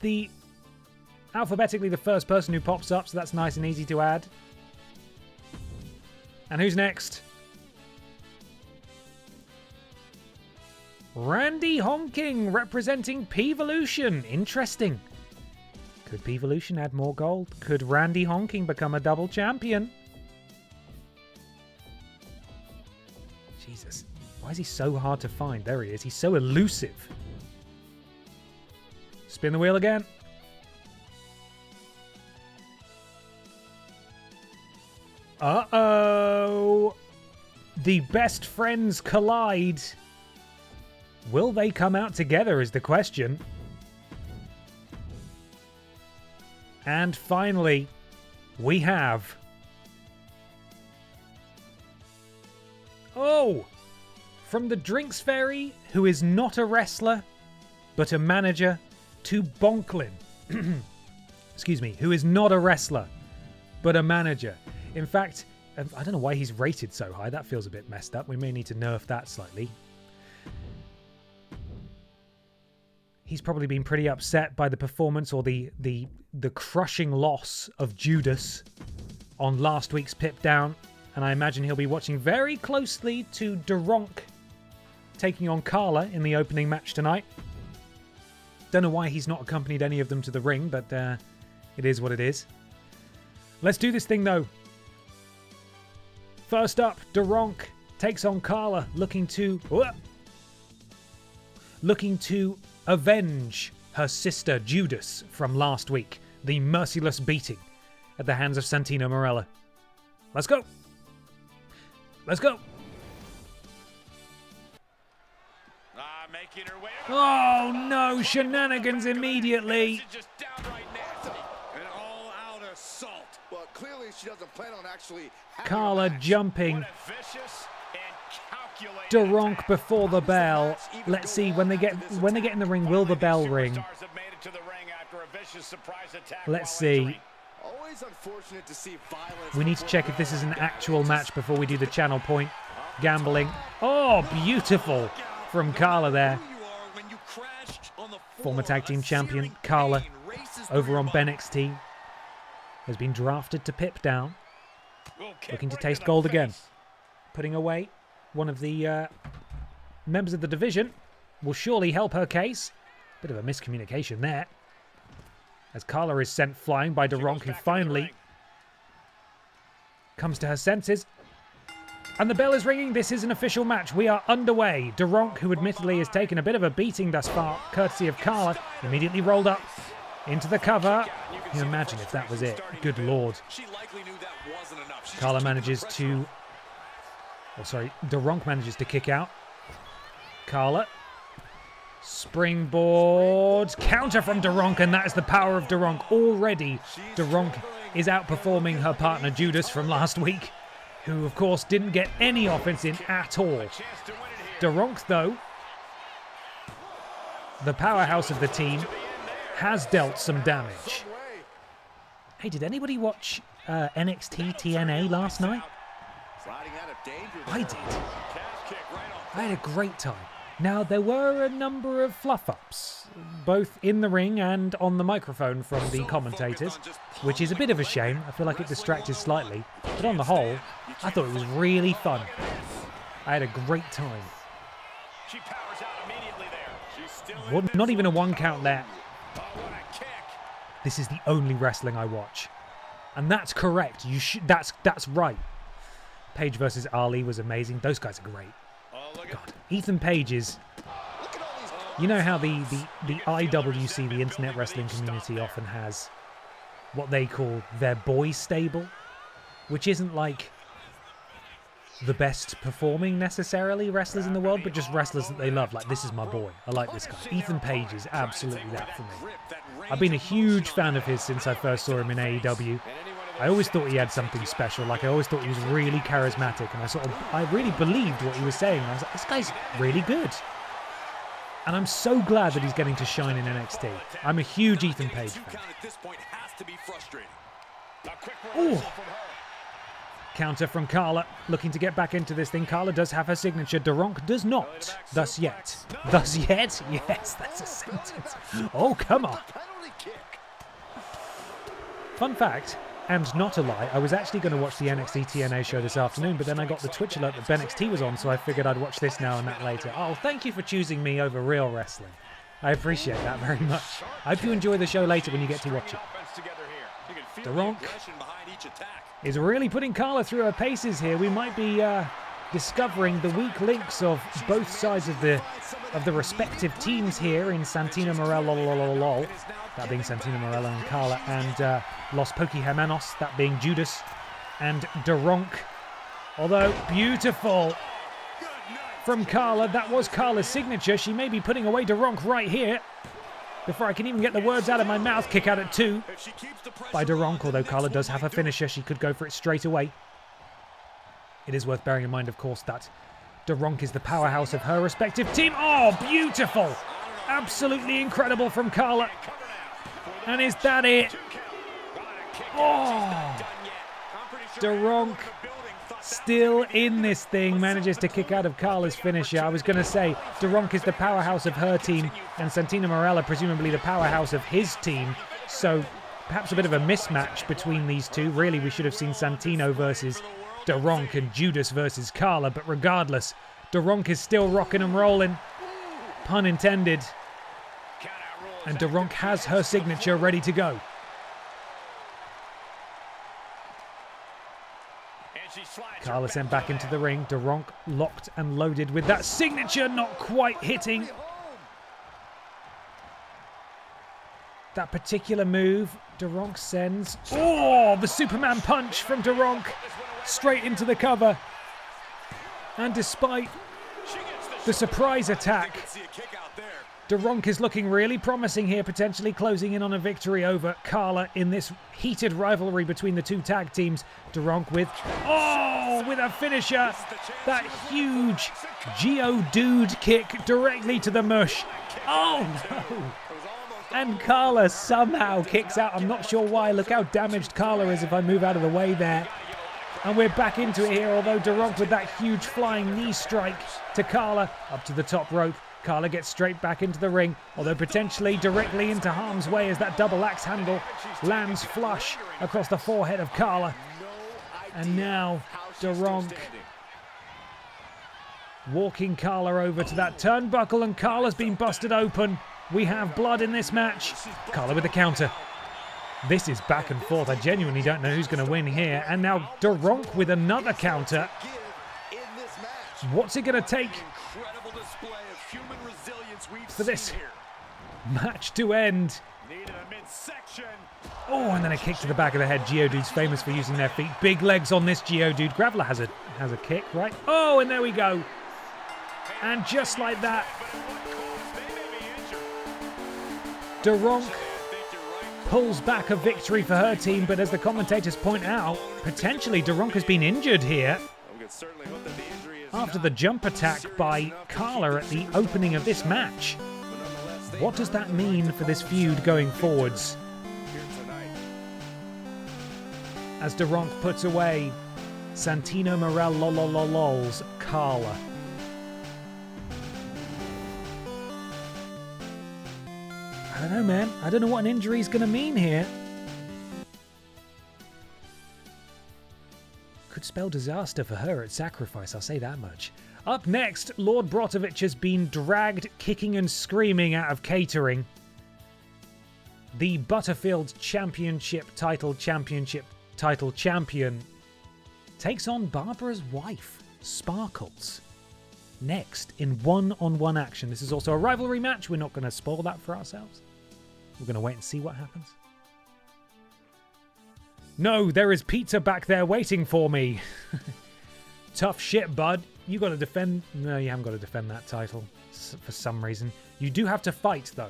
alphabetically the first person who pops up, so that's nice and easy to add. And who's next? Randy Honking, representing P-Volution. Interesting. Could P-Volution add more gold? Could Randy Honking become a double champion? Jesus. Why is he so hard to find? There he is. He's so elusive. Spin the wheel again. Uh-oh. The best friends collide. Will they come out together is the question. And finally, we have... Oh! From the Drinks Fairy, who is not a wrestler, but a manager, to Bonklin. Excuse me, who is not a wrestler, but a manager. In fact, I don't know why he's rated so high. That feels a bit messed up. We may need to nerf that slightly. He's probably been pretty upset by the performance or the crushing loss of Judas on last week's Pip Down. And I imagine he'll be watching very closely to Duronk taking on Carla in the opening match tonight. Don't know why he's not accompanied any of them to the ring, but it is what it is. Let's do this thing, though. First up, Duronk takes on Carla, looking to avenge her sister Judas from last week. The merciless beating at the hands of Santino Marella. Let's go. Let's go. Oh no, shenanigans immediately. Carla jumping. Duronk before the bell. Let's see when they get in the ring, will the bell ring? Let's see. We need to check if this is an actual match before we do the channel point. Gambling. Oh, beautiful from Carla there. Former tag team champion Carla over on BENXT has been drafted to Pip Down. Looking to taste gold again. Putting away one of the members of the division will surely help her case. Bit of a miscommunication there. As Carla is sent flying by Duronk, who finally comes to her senses. And the bell is ringing. This is an official match. We are underway. Duronk, who admittedly has taken a bit of a beating thus far, courtesy of Carla, immediately rolled up into the cover. Can you imagine if that was it? Good lord. Carla manages to... Oh, sorry. Duronk manages to kick out. Carla. Springboard. Counter from Duronk, and that is the power of Duronk. Already, Duronk is outperforming her partner Judas from last week, who, of course, didn't get any offense in at all. Duronk, though, the powerhouse of the team, has dealt some damage. Hey, did anybody watch NXT TNA last night? I did. I had a great time. Now, there were a number of fluff-ups, both in the ring and on the microphone from the commentators, which is a bit of a shame. I feel like it distracted slightly. But on the whole, I thought it was really fun. I had a great time. Well, not even a one count there. This is the only wrestling I watch. And that's correct. That's right. Paige versus Ali was amazing. Those guys are great. God, Ethan Page is... You know how the IWC, the Internet Wrestling Community, often has what they call their boys stable, which isn't like the best performing necessarily wrestlers in the world, but just wrestlers that they love. Like, this is my boy. I like this guy. Ethan Page is absolutely that for me. I've been a huge fan of his since I first saw him in AEW. I always thought he had something special. Like, I always thought he was really charismatic, and I really believed what he was saying. I was like, this guy's really good. And I'm so glad that he's getting to shine in NXT. I'm a huge Ethan Page fan. Oh! Counter from Carla, looking to get back into this thing. Carla does have her signature. Doronk does not. Thus yet. Thus yet? Yes, that's a sentence. Oh, come on. Fun fact, and not a lie, I was actually going to watch the NXT TNA show this afternoon, but then I got the Twitch alert that BENXT was on, so I figured I'd watch this now and that later. Oh, thank you for choosing me over real wrestling. I appreciate that very much. I hope you enjoy the show later when you get to watch it. Doronk is really putting Carla through her paces here. We might be discovering the weak links of both sides of the respective teams here in Santino Morello, that being Santino Morello and Carla, and Los Pokémonos, that being Judas and Doronk. Although, beautiful from Carla. That was Carla's signature. She may be putting away Doronk right here. Before I can even get the words out of my mouth, kick out at 2 by Doronk. Although Carla does have a finisher, she could go for it straight away. It is worth bearing in mind, of course, that Doronk is the powerhouse of her respective team. Oh, beautiful! Absolutely incredible from Carla. And is that it? Oh! Doronk, still in this thing, manages to kick out of Carla's finisher. I was going to say, Doronk is the powerhouse of her team, and Santino Morella presumably the powerhouse of his team. So perhaps a bit of a mismatch between these two. Really, we should have seen Santino versus Doronk and Judas versus Carla, but regardless, Doronk is still rocking and rolling. Pun intended. And Doronk has her signature ready to go. Carla sent back into the ring. Doronk locked and loaded with that signature, not quite hitting. That particular move, Doronk sends. Oh, the Superman punch from Doronk straight into the cover. And despite the surprise attack, Doronk is looking really promising here, potentially closing in on a victory over Carla in this heated rivalry between the two tag teams. Doronk with a finisher. That huge Geodude kick directly to the mush. Oh no! And Carla somehow kicks out. I'm not sure why. Look how damaged Carla is if I move out of the way there. And we're back into it here, although Doronk with that huge flying knee strike to Carla up to the top rope. Carla gets straight back into the ring, although potentially directly into harm's way as that double axe handle lands flush across the forehead of Carla. And now Doronk walking Carla over to that turnbuckle, and Carla's been busted open. We have blood in this match. Carla with the counter. This is back and forth. I genuinely don't know who's going to win here. And now Doronk with another counter. What's it going to take for this match to end? Oh, and then a kick to the back of the head. Geodude's famous for using their feet. Big legs on this Geodude. Graveler has a kick, right? Oh, and there we go. And just like that, Doronk pulls back a victory for her team, but as the commentators point out, potentially Doronk has been injured here after the jump attack by Carla at the opening of this match. What does that mean for this feud going forwards? As Doronk puts away Santino Morello's Carla. I don't know, man. I don't know what an injury is going to mean here. Could spell disaster for her at Sacrifice, I'll say that much. Up next, Lord Brovich has been dragged kicking and screaming out of catering. The Butterfield Championship title champion takes on Barbara's wife, Sparkles. Next, in one-on-one action. This is also a rivalry match. We're not going to spoil that for ourselves. We're going to wait and see what happens. No, there is pizza back there waiting for me. Tough shit, bud. You got to defend... No, you haven't got to defend that title for some reason. You do have to fight, though.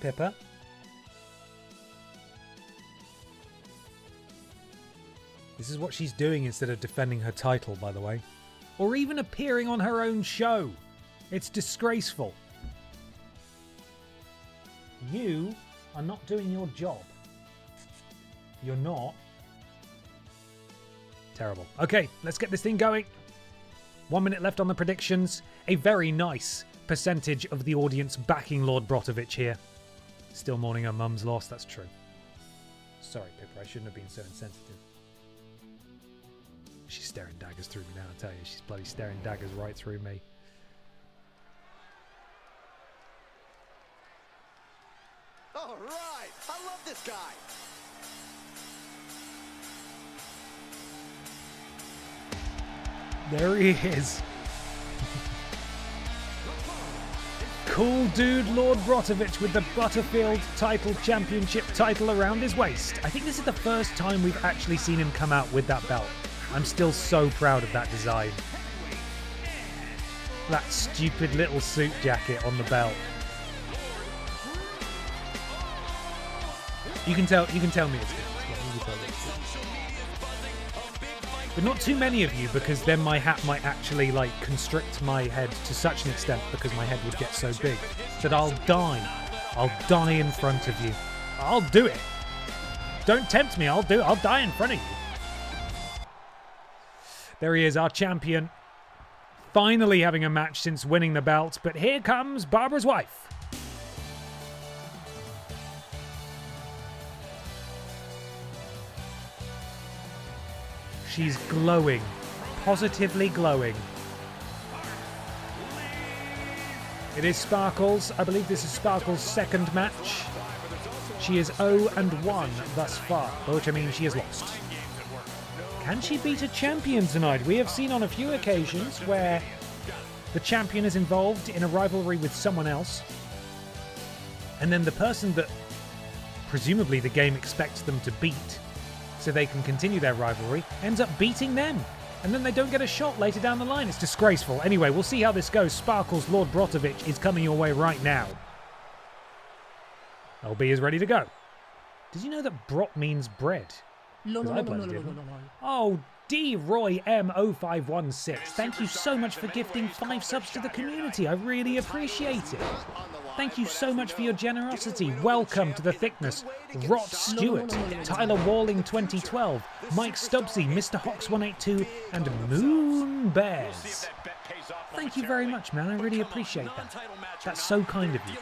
Pippa. This is what she's doing instead of defending her title, by the way. Or even appearing on her own show. It's disgraceful. You are not doing your job. You're not. Terrible. Okay, let's get this thing going. 1 minute left on the predictions. A very nice percentage of the audience backing Lord Brovich here. Still mourning her mum's loss, that's true. Sorry, Pippa, I shouldn't have been so insensitive. She's staring daggers through me now, I tell you. She's bloody staring daggers right through me. All right, I love this guy. There he is. Cool dude Lord Brovich with the Butterfield Championship title around his waist. I think this is the first time we've actually seen him come out with that belt. I'm still so proud of that design. That stupid little suit jacket on the belt. You can tell me it's good. But not too many of you, because then my hat might actually like constrict my head to such an extent, because my head would get so big that I'll die. I'll die in front of you. I'll do it. Don't tempt me. I'll die in front of you. There he is, our champion. Finally having a match since winning the belt. But here comes Barbara's wife. She's glowing. Positively glowing. It is Sparkles. I believe this is Sparkles' second match. She is 0-1 thus far, by which I mean she has lost. Can she beat a champion tonight? We have seen on a few occasions where the champion is involved in a rivalry with someone else, and then the person that presumably the game expects them to beat so they can continue their rivalry ends up beating them, and then they don't get a shot later down the line. It's disgraceful. Anyway, we'll see how this goes. Sparkles Lord Brovich is coming your way right now. LB is ready to go. Did you know that brot means bread? Oh, D-Roy M0516. Thank you so much for gifting 5 subs to the community. I really appreciate it. Thank you so much for your generosity. Welcome to the thickness. Rot Stewart, Tyler Walling 2012, Mike Stubbsy, Mr. Hawks 182, and Moon Bears. Thank you very much, man. I really appreciate that. That's so kind of you.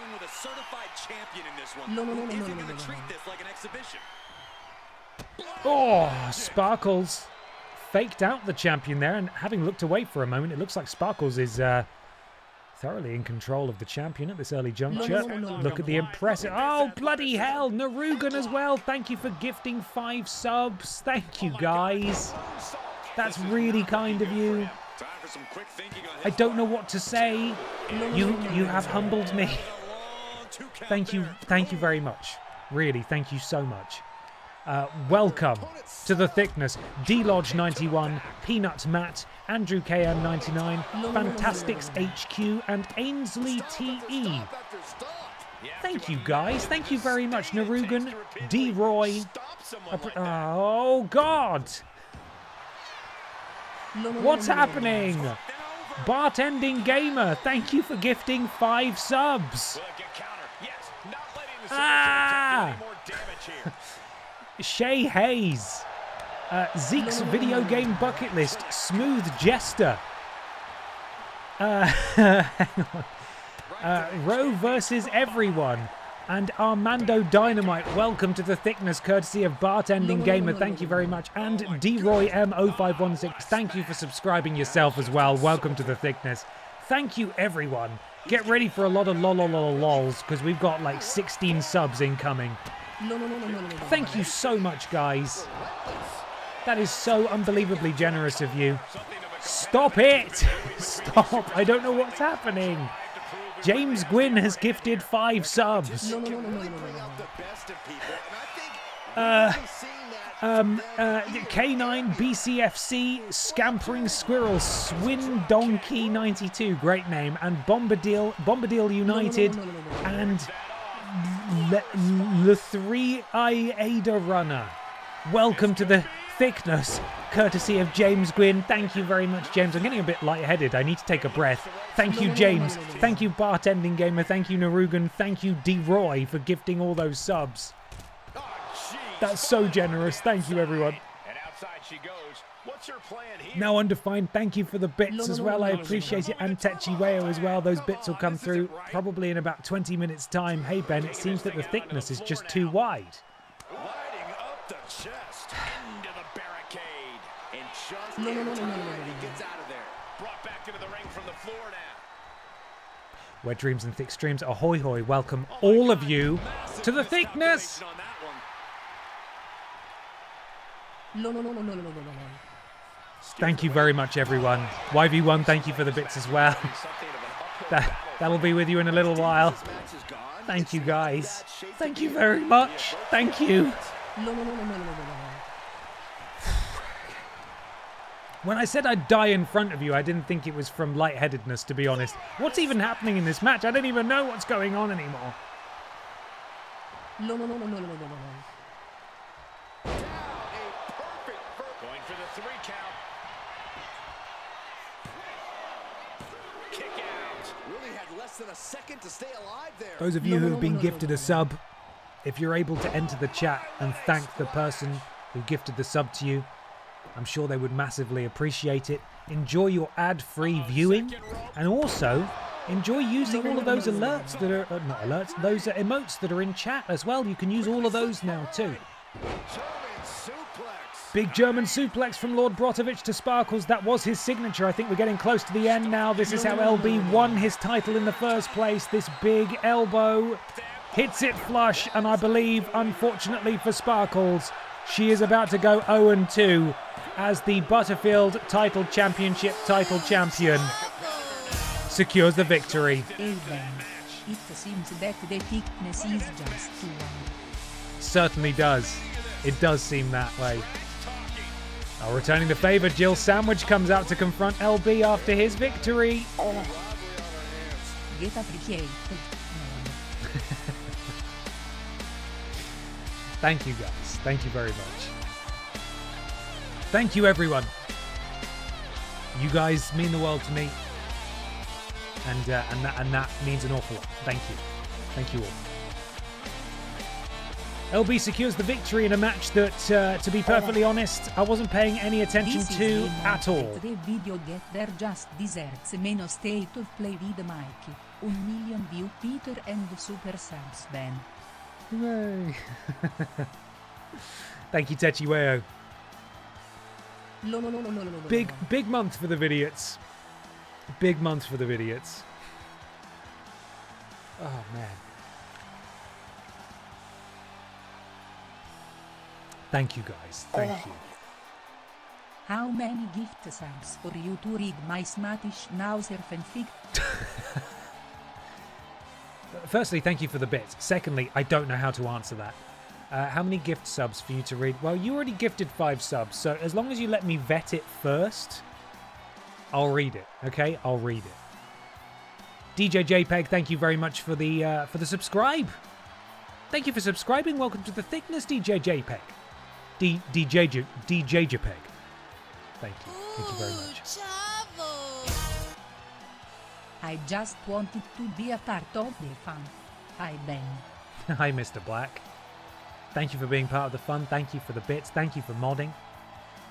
Oh, Sparkles faked out the champion there, and having looked away for a moment, it looks like Sparkles is thoroughly in control of the champion at this early juncture. Look at the impressive... Oh, bloody hell! Narugan as well. Thank you for gifting 5 subs. Thank you, guys. That's really kind of you. I don't know what to say. You have humbled me. Thank you very much. Really, thank you so much. Welcome to the thickness. D-Lodge 91, Peanut Matt, Andrew KM 99, Fantastics HQ, and Ainsley TE. Thank you, guys. Thank you very much. Narugan, D-Roy. Oh, God. What's happening? Bartending Gamer, thank you for gifting 5 subs. Ah! Shay Hayes, Zeke's Video Game Bucket List, Smooth Jester, hang on. Roe versus Everyone, and Armando Dynamite. Welcome to the thickness, courtesy of Bartending Gamer. Thank you very much. And D-Roy M0516, thank you for subscribing yourself as well. Welcome to the thickness. Thank you, everyone. Get ready for a lot of lols, because we've got like 16 subs incoming. Thank you so much, guys. That is so unbelievably generous of you. Stop it! Stop! I don't know what's happening. James Gwynn has gifted 5 subs. K9 BCFC, Scampering Squirrel, Swin Donkey 92, great name, and Bombadil United, and The 3-eye Ada Runner. Welcome to the thickness, courtesy of James Gwynn. Thank you very much, James. I'm getting a bit lightheaded. I need to take a breath. Thank you, James. Thank you, Bartending Gamer. Thank you, Narugan. Thank you, D-Roy, for gifting all those subs. That's so generous. Thank you, everyone. And outside she goes. What's her plan here? Now Undefined, thank you for the bits as well. I appreciate it. And Techiweo as well. Those bits will come through probably in about 20 minutes' time. Hey, Ben, it seems that the thickness is just too wide. Lighting up the chest into the barricade. And just he gets out of there. Brought back into the ring from the floor now. Wet Dreams and Thick Streams, ahoy hoy. Welcome all of you to the thickness. Thank you very much, everyone. YV1, thank you for the bits as well. That'll be with you in a little while. Thank you, guys. Thank you very much. Thank you. When I said I'd die in front of you, I didn't think it was from lightheadedness, to be honest. What's even happening in this match? I don't even know what's going on anymore. Going for the 3 count. Kick out. Really had less than a second to stay alive there. Those of you who have been gifted a sub, if you're able to enter the chat and thank the person who gifted the sub to you, I'm sure they would massively appreciate it. Enjoy your ad-free viewing, and also enjoy using all of those alerts that are not alerts, those emotes that are in chat as well. You can use all of those now too. Big German suplex from Lord Brovich to Sparkles. That was his signature. I think we're getting close to the end now. This is how LB won his title in the first place. This big elbow hits it flush, and I believe, unfortunately for Sparkles, she is about to go 0-2 as the Butterfield Title Championship title champion secures the victory. It seems that the thickness is just too wide. Certainly does. It does seem that way. Now, returning the favour, Jill Sandwich comes out to confront LB after his victory. Get appreciated. Thank you, guys. Thank you very much. Thank you, everyone. You guys mean the world to me, and that means an awful lot. Thank you. Thank you all. LB secures the victory in a match that, to be perfectly honest, I wasn't paying any attention to at all. The video get there just deserts meno state of play with Mikey. 1 million view Peter and super subs Ben. Hooray. Thank you, Techiweo. Big month for the vidiots. Big month for the vidiots. Oh, man. Thank you, guys. Thank you. How many gift subs for you to read my Schnowzer fanfic? Firstly, thank you for the bits. Secondly, I don't know how to answer that. How many gift subs for you to read? Well, you already gifted 5 subs, so as long as you let me vet it first, I'll read it. Okay, I'll read it. DJ JPEG, thank you very much for the subscribe. Thank you for subscribing. Welcome to the thickness, DJ JPEG. DJ JPEG. Thank you. Thank you very much. Chavo. I just wanted to be a part of the fun. Hi, Ben. Hi, Mr. Black. Thank you for being part of the fun. Thank you for the bits. Thank you for modding.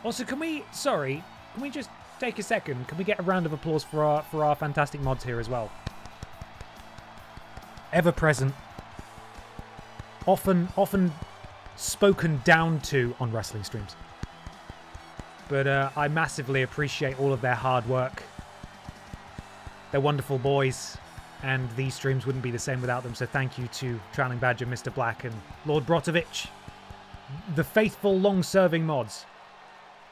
Also, can we just take a second? Can we get a round of applause for our fantastic mods here as well? Ever present. Often spoken down to on wrestling streams. But I massively appreciate all of their hard work. They're wonderful boys, and these streams wouldn't be the same without them, so thank you to Trailing Badger, Mr. Black, and Lord Brovich, the faithful, long-serving mods.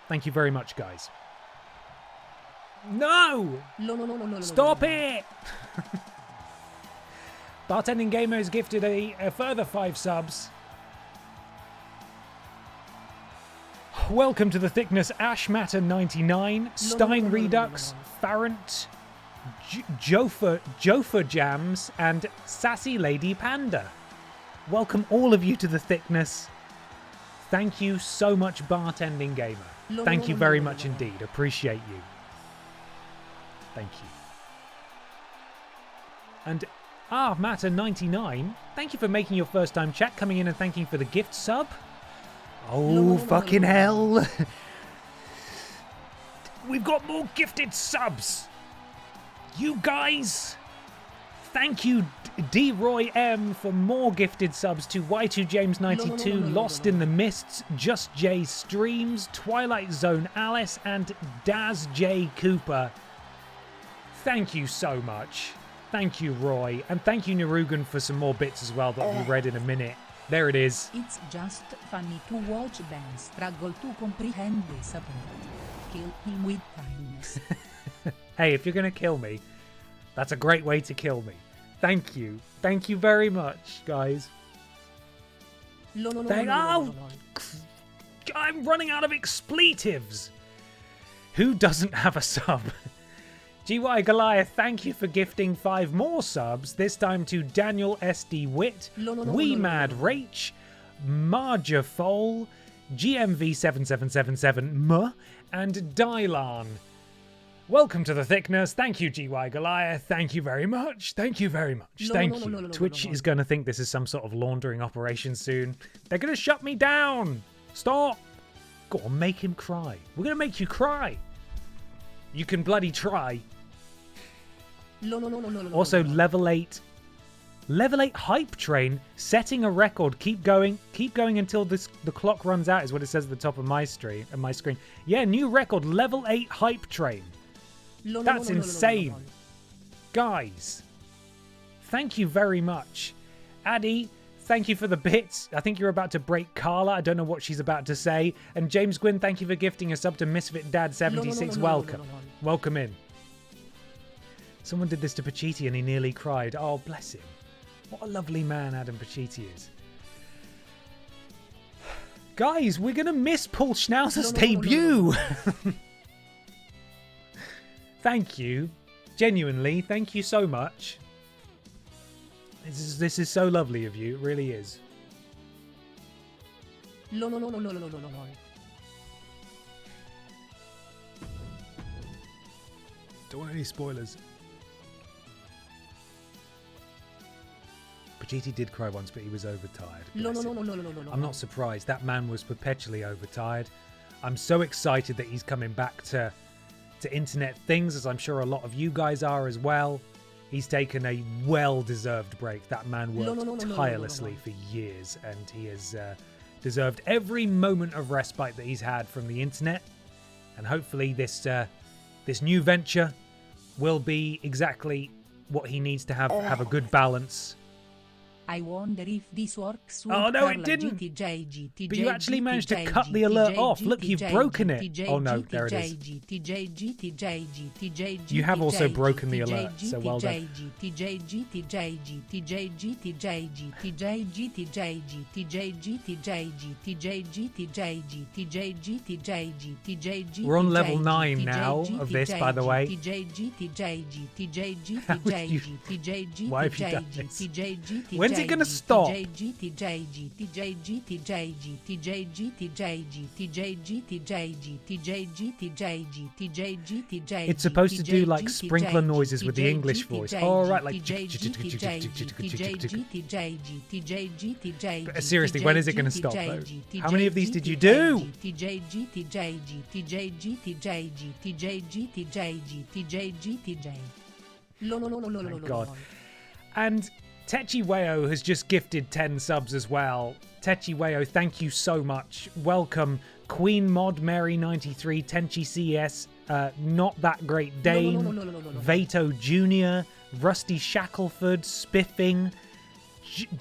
Thank you very much, guys. No! Stop it! Bartending Gamer has gifted a further 5 subs. Welcome to the thickness, Ashmatter99, Stein Redux, Farrant, Jofa Jams, and Sassy Lady Panda. Welcome all of you to the thickness. Thank you so much, Bartending Gamer. Thank you very much indeed. Appreciate you. Thank you. And Matter99, thank you for making your first time chat, coming in and thanking for the gift sub. Oh, fucking hell. We've got more gifted subs. You guys. Thank you, D-Roy M, for more gifted subs to Y2James92, Lost in the Mists, Just J Streams, Twilight Zone Alice, and Daz J Cooper. Thank you so much. Thank you, Roy. And thank you, Narugan, for some more bits as well that will be read in a minute. There it is. It's just funny to watch Ben struggle to comprehend the support. Kill him with kindness. Hey, if you're going to kill me, that's a great way to kill me. Thank you. Thank you very much, guys. I'm running out of expletives. Who doesn't have a sub? GY Goliath, thank you for gifting 5 more subs, this time to Daniel SD Witt, Wee Mad Rach, Marja Fole, GMV7777M, and Dylan. Welcome to the thickness. Thank you, GY Goliath. Thank you very much. Thank you very much. Thank you. Twitch is going to think this is some sort of laundering operation soon. They're going to shut me down. Stop. Go on, make him cry. We're going to make you cry. You can bloody try. Also, level 8 hype train, setting a record. Keep going until the clock runs out is what it says at the top of my screen. Yeah, new record, level 8 hype train. That's insane. Guys, thank you very much. Addy, thank you for the bits. I think you're about to break Carla. I don't know what she's about to say. And James Gwynn, thank you for gifting a sub to Misfit Dad 76. Welcome. Welcome in. Someone did this to Pachiti and he nearly cried. Oh, bless him. What a lovely man Adam Pachiti is. Guys, we're going to miss Paul Schnauzer's debut. Thank you. Genuinely, thank you so much. This is so lovely of you. It really is. Don't want any spoilers. Pachiti did cry once, but he was overtired. I'm not surprised. That man was perpetually overtired. I'm so excited that he's coming back to internet things, as I'm sure a lot of you guys are as well. He's taken a well-deserved break. That man worked tirelessly for years, and he has deserved every moment of respite that he's had from the internet. And hopefully this new venture will be exactly what he needs to have a good balance. I wonder if this works with Oh no, it didn't! But you actually managed to cut the alert off. Look, you've broken it. Oh no, there it is. You have also broken the alert, so well done. We're on level 9 now of this, by the way. Why have you done this? When's it gonna stop? It's supposed to do like sprinkler noises with the English voice. Oh, right, like. But seriously, when is it gonna stop though? How many of these did you do? Oh God. And Techi Weo has just gifted 10 subs as well. Techi Weo, thank you so much. Welcome, Queen Mod Mary 93, Tenchi CS, Not That Great Dane, Vato Jr., Rusty Shackleford, Spiffing,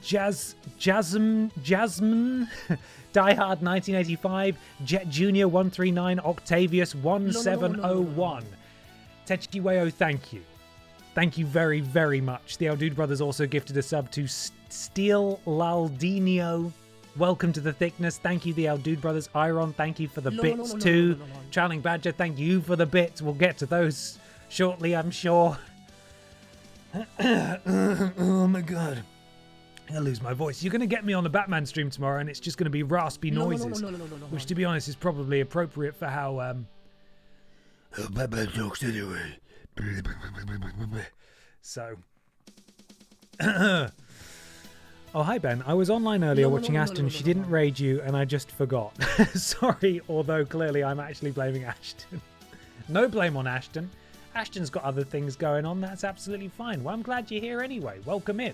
Jasmine, Diehard 1985, Jet Jr. 139, Octavius 1701. Techi Weo, thank you. Thank you very, very much. The Aldude Brothers also gifted a sub to Steel Laldinio. Welcome to the thickness. Thank you, the Aldude Brothers. Iron, thank you for the bits too. Channeling Badger, thank you for the bits. We'll get to those shortly, I'm sure. Oh my God. I'm going to lose my voice. You're going to get me on the Batman stream tomorrow, and it's just going to be raspy noises, which, to be honest, is probably appropriate for how Batman talks anyway. So, oh hi Ben, I was online earlier watching Ashton. She didn't raid you, and I just forgot. Sorry, although clearly I'm actually blaming Ashton. No blame on Ashton. Ashton's got other things going on. That's absolutely fine. Well, I'm glad you're here anyway. Welcome in.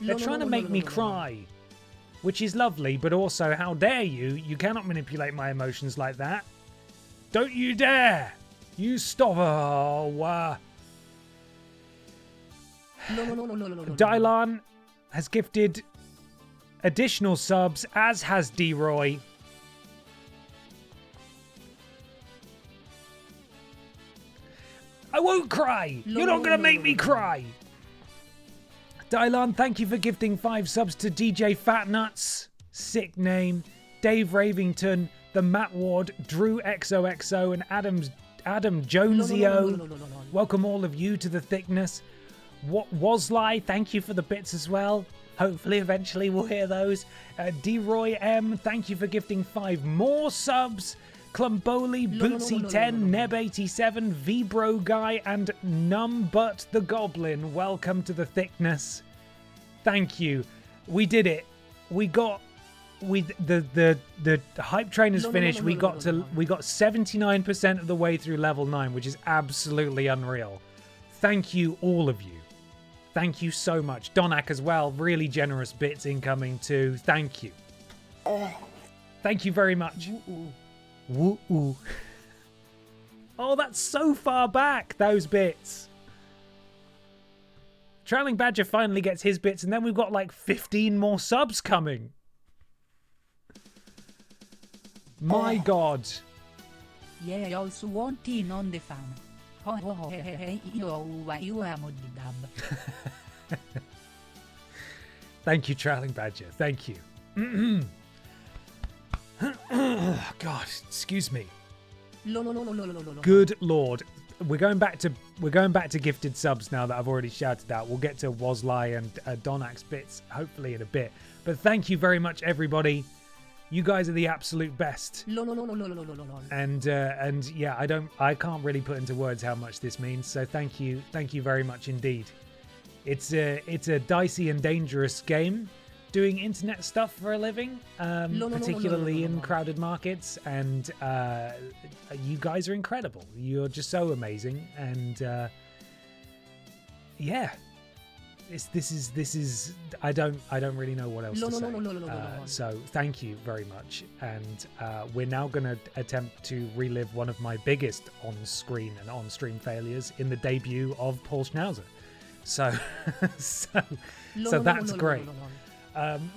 They're trying to make me cry, which is lovely, but also, how dare you? You cannot manipulate my emotions like that. Don't you dare! You stop. Oh, Dylan has gifted additional subs, as has D-Roy. I won't cry! You're not going to make me cry! Dylan, thank you for gifting 5 subs to DJ Fatnuts, sick name, Dave Ravington, the Matt Ward, Drew XOXO, and Adam Jonesio. Welcome all of you to the thickness. What Wasly, thank you for the bits as well. Hopefully eventually we'll hear those. D-Roy M, thank you for gifting 5 more subs. Clumboli, Bootsy10, Neb87, V-Bro Guy, and Numbutt the Goblin. Welcome to the thickness. Thank you. We did it. The hype train is finished. We got 79% of the way through level 9, which is absolutely unreal. Thank you, all of you. Thank you so much. Donak as well. Really generous bits incoming too. Thank you. Thank you very much. Woo-oo. Oh, that's so far back, those bits. Trailing Badger finally gets his bits, and then we've got like 15 more subs coming. My God. Yeah, I also want in on the fun. Io amo di dub. Thank you, Trailing Badger. Thank you. God, excuse me. Good Lord. We're going back to gifted subs now that I've already shouted out. We'll get to Wasly and Donax bits hopefully in a bit. But thank you very much, everybody. You guys are the absolute best. And yeah, I can't really put into words how much this means. So thank you very much indeed. It's a dicey and dangerous game, doing internet stuff for a living, particularly in crowded markets, and you guys are incredible. You're just so amazing, and yeah, this is I don't really know what else to say. So thank you very much, and we're now going to attempt to relive one of my biggest on-screen and on-stream failures in the debut of Paul Schnowzer. So that's great.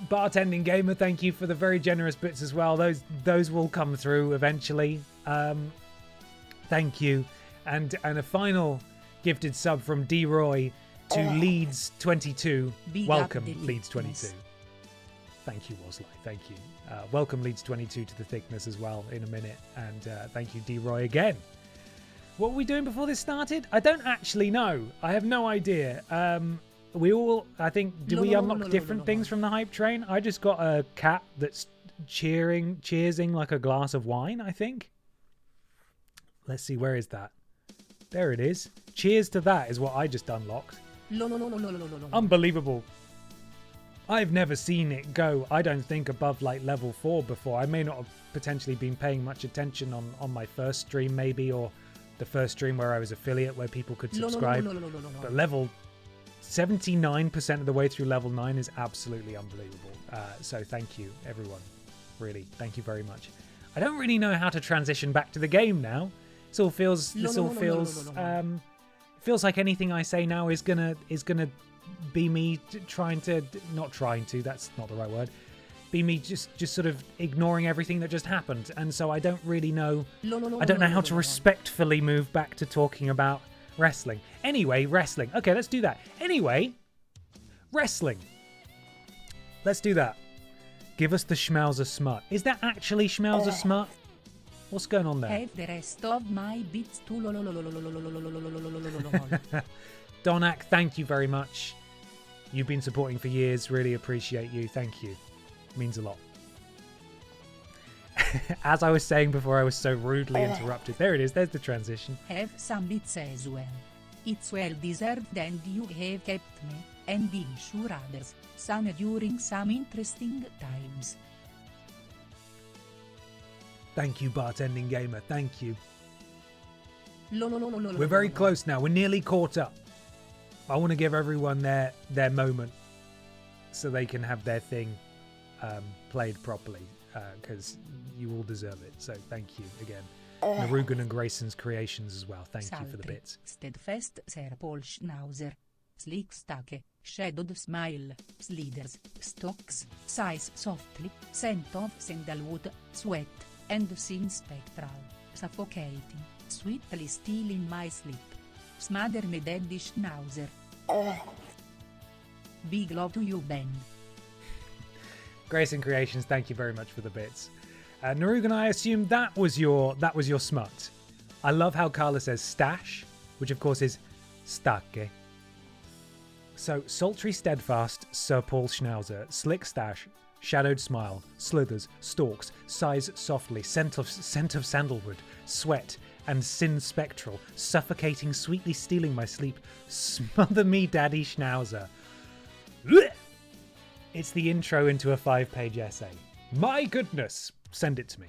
Bartending Gamer, thank you for the very generous bits as well. Those will come through eventually. Thank you. And a final gifted sub from D-Roy to Leeds22. Welcome, Leeds22. Thank you, Wasly. Thank you. Welcome, Leeds22, to the thickness as well in a minute. And thank you, D-Roy, again. What were we doing before this started? I don't actually know. I have no idea. We all, I think, we unlock different things from the hype train? I just got a cat that's cheersing like a glass of wine, I think. Let's see, where is that? There it is. Cheers to that is what I just unlocked. Unbelievable. I've never seen it go, I don't think, above like level 4 before. I may not have potentially been paying much attention on my first stream maybe, or the first stream where I was affiliate where people could subscribe. But level 79% of the way through level 9 is absolutely unbelievable. So thank you, everyone. Really, thank you very much. I don't really know how to transition back to the game now. This all feels feels like anything I say now is gonna be me not trying to. That's not the right word. Be me just sort of ignoring everything that just happened, and so I don't really know. I don't know how to respectfully move back to talking about wrestling. Anyway, wrestling. Okay, let's do that. Anyway, wrestling. Let's do that. Give us the Schmauser smut. Is that actually Schmauser smut? What's going on there? Have the rest of my bits too. Donak, thank you very much. You've been supporting for years. Really appreciate you. Thank you. Means a lot. As I was saying before, I was so rudely interrupted. There it is. There's the transition. Have some bits as well. It's well deserved and you have kept me, and I'm sure others, sane during some interesting times. Thank you, Bartending Gamer. Thank you. We're We're very close now. We're nearly caught up. I want to give everyone their moment so they can have their thing played properly, because you all deserve it. So thank you again. Narugan and Grayson's creations as well. Thank you for the bits. Steadfast Sir Paul Schnowzer. Slick Stake, Shadowed Smile, Sliders, Stocks, Size Softly, Scent of Sandalwood, Sweat, and Sin Spectral, Suffocating, Sweetly Still in My Sleep. Smother Me Daddy Schnowzer. Big love to you, Ben. Grayson Creations, thank you very much for the bits. Narugan, I assume that was your smut. I love how Carla says stash, which of course is stake. So, sultry steadfast, Sir Paul Schnowzer, slick stash, shadowed smile, slithers, stalks, sighs softly, scent of sandalwood, sweat, and sin spectral, suffocating, sweetly stealing my sleep, smother me daddy Schnowzer. Blech! It's the intro into a 5-page essay. My goodness! Send it to me.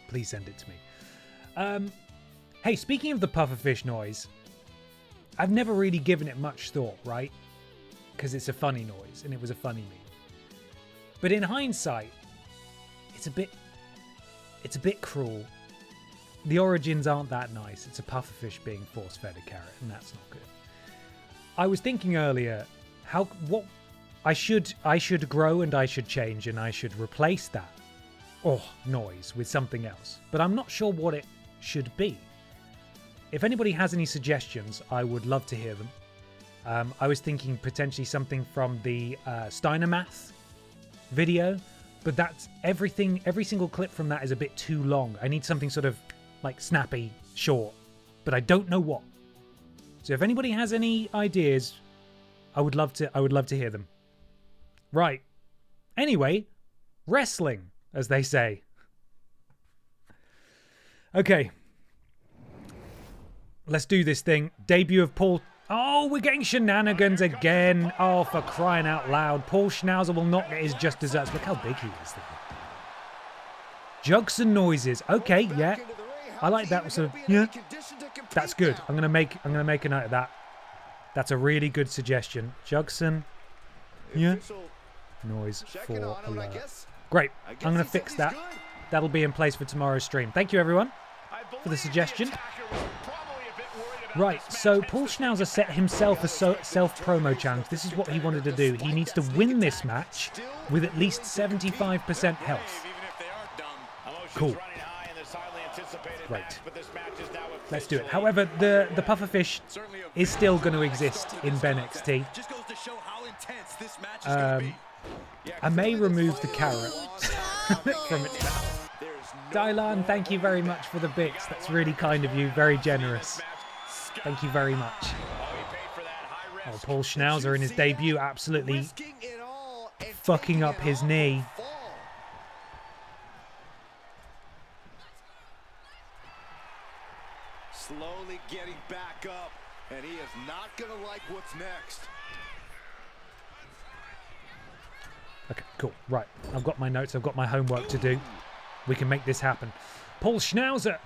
Please send it to me. Hey, speaking of the pufferfish noise, I've never really given it much thought, right? Because it's a funny noise, and it was a funny meme. But in hindsight, it's a bit cruel. The origins aren't that nice. It's a pufferfish being force-fed a carrot, and that's not good. I was thinking earlier, I should grow and I should change and I should replace that noise with something else. But I'm not sure what it should be. If anybody has any suggestions, I would love to hear them. I was thinking potentially something from the Steinemath video, but that's every single clip from that is a bit too long. I need something sort of like snappy, short, but I don't know what. So if anybody has any ideas, I would love to hear them. Right. Anyway, wrestling, as they say. Okay. Let's do this thing. Debut of Paul... Oh, we're getting shenanigans again. Oh, for crying out loud. Paul Schnowzer will not get his just desserts. Look how big he is there. Jugson noises. Okay, yeah. I like that sort of... Yeah. That's good. I'm gonna make a note of that. That's a really good suggestion. Jugson. Yeah. Noise for alert. Great. I'm going to fix that. That'll be in place for tomorrow's stream. Thank you, everyone, for the suggestion. Right, so Paul Schnowzer set himself a self-promo challenge. This is what he wanted to do. He needs to win this match with at least 75% health. Cool. Right. Let's do it. However, the pufferfish is still going to exist in BENXT. I may remove the carrot from it now. Dylan, thank you very much for the bits. That's really kind of you. Very generous. Thank you very much. Oh, Paul Schnowzer in his debut absolutely fucking up his knee. Slowly getting back up, and he is not going to like what's next. Okay, cool. Right. I've got my notes. I've got my homework to do. We can make this happen. Paul Schnowzer.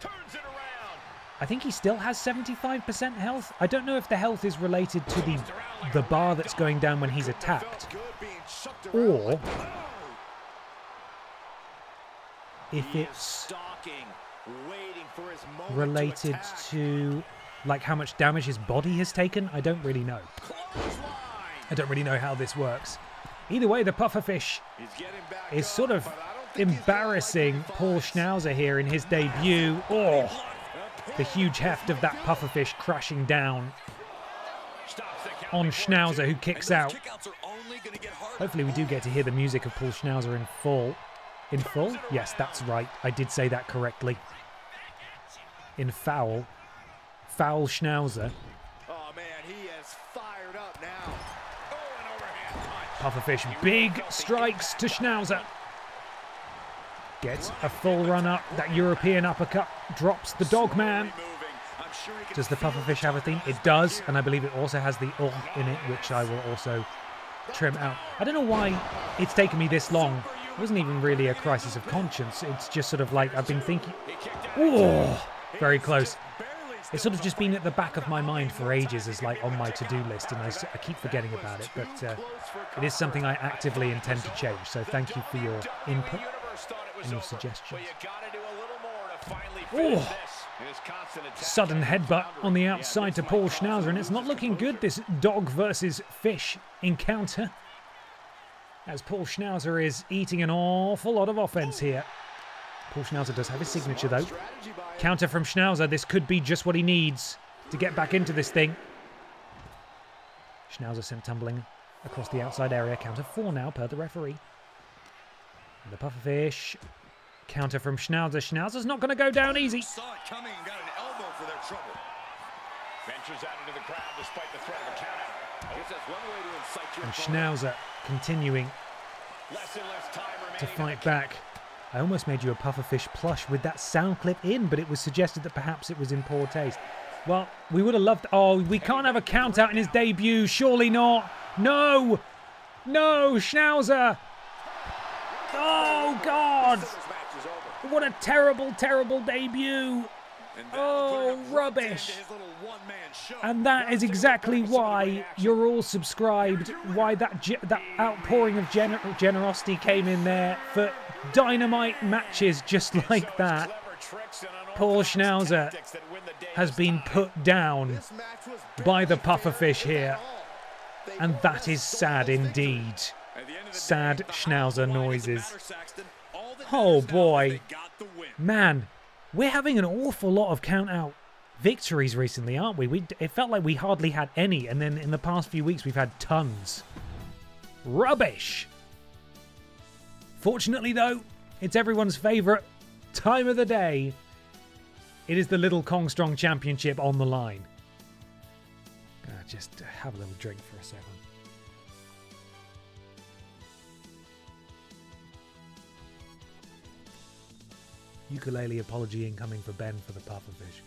Turns it around. I think he still has 75% health. I don't know if the health is related to the bar that's going down when he's attacked, or if it's related to like how much damage his body has taken. I don't really know. I don't really know how this works. Either way, the pufferfish is sort of embarrassing Paul Schnowzer here in his debut. Oh, the huge heft of that pufferfish crashing down on Schnowzer, who kicks out. Hopefully we do get to hear the music of Paul Schnowzer in full. In full? Yes, that's right. I did say that correctly. In foul. Foul Schnowzer. Oh man, he is fired up now. Pufferfish, big strikes to Schnowzer. Gets a full run up. That European uppercut drops the Dogman. Does the Pufferfish have a theme? It does, and I believe it also has the in it, which I will also trim out. I don't know why it's taken me this long. It wasn't even really a crisis of conscience. It's just sort of like I've been thinking. Oh, very close. It's sort of just been at the back of my mind for ages as like on my to-do list, and I keep forgetting about it, but it is something I actively intend to change. So thank you for your input and your suggestions. Oh, sudden headbutt on the outside to Paul Schnowzer, and it's not looking good, this dog versus fish encounter, as Paul Schnowzer is eating an awful lot of offense here. Paul Schnowzer does have his signature though. Counter from Schnowzer. This could be just what he needs to get back into this thing. Schnowzer sent tumbling across the outside area. Counter 4 now per the referee. And the Pufferfish. Counter from Schnowzer. Schnauzer's not going to go down easy. Saw it coming and got an elbow for their trouble. Ventures out into the crowd despite the threat of a count. I guess that's one way to incite your and Schnowzer continuing to fight back. I almost made you a Pufferfish plush with that sound clip in, but it was suggested that perhaps it was in poor taste. Well, we would have loved... Oh, we can't have a count out in his debut. Surely not. No. No, Schnowzer. Oh, God. What a terrible, terrible debut. Oh, rubbish. And that is exactly why you're all subscribed, why that outpouring of generosity came in there for dynamite matches just like that. Paul Schnowzer has been put down by the Pufferfish here, and that is sad indeed. Sad Schnowzer noises. Oh boy, man, we're having an awful lot of count-out victories recently, aren't we? It felt like we hardly had any, and then in the past few weeks we've had tons. Rubbish! Fortunately though, it's everyone's favourite time of the day. It is the Little Kong Strong Championship on the line. Just have a little drink for a second. Ukulele apology incoming for Ben for the Pufferfish.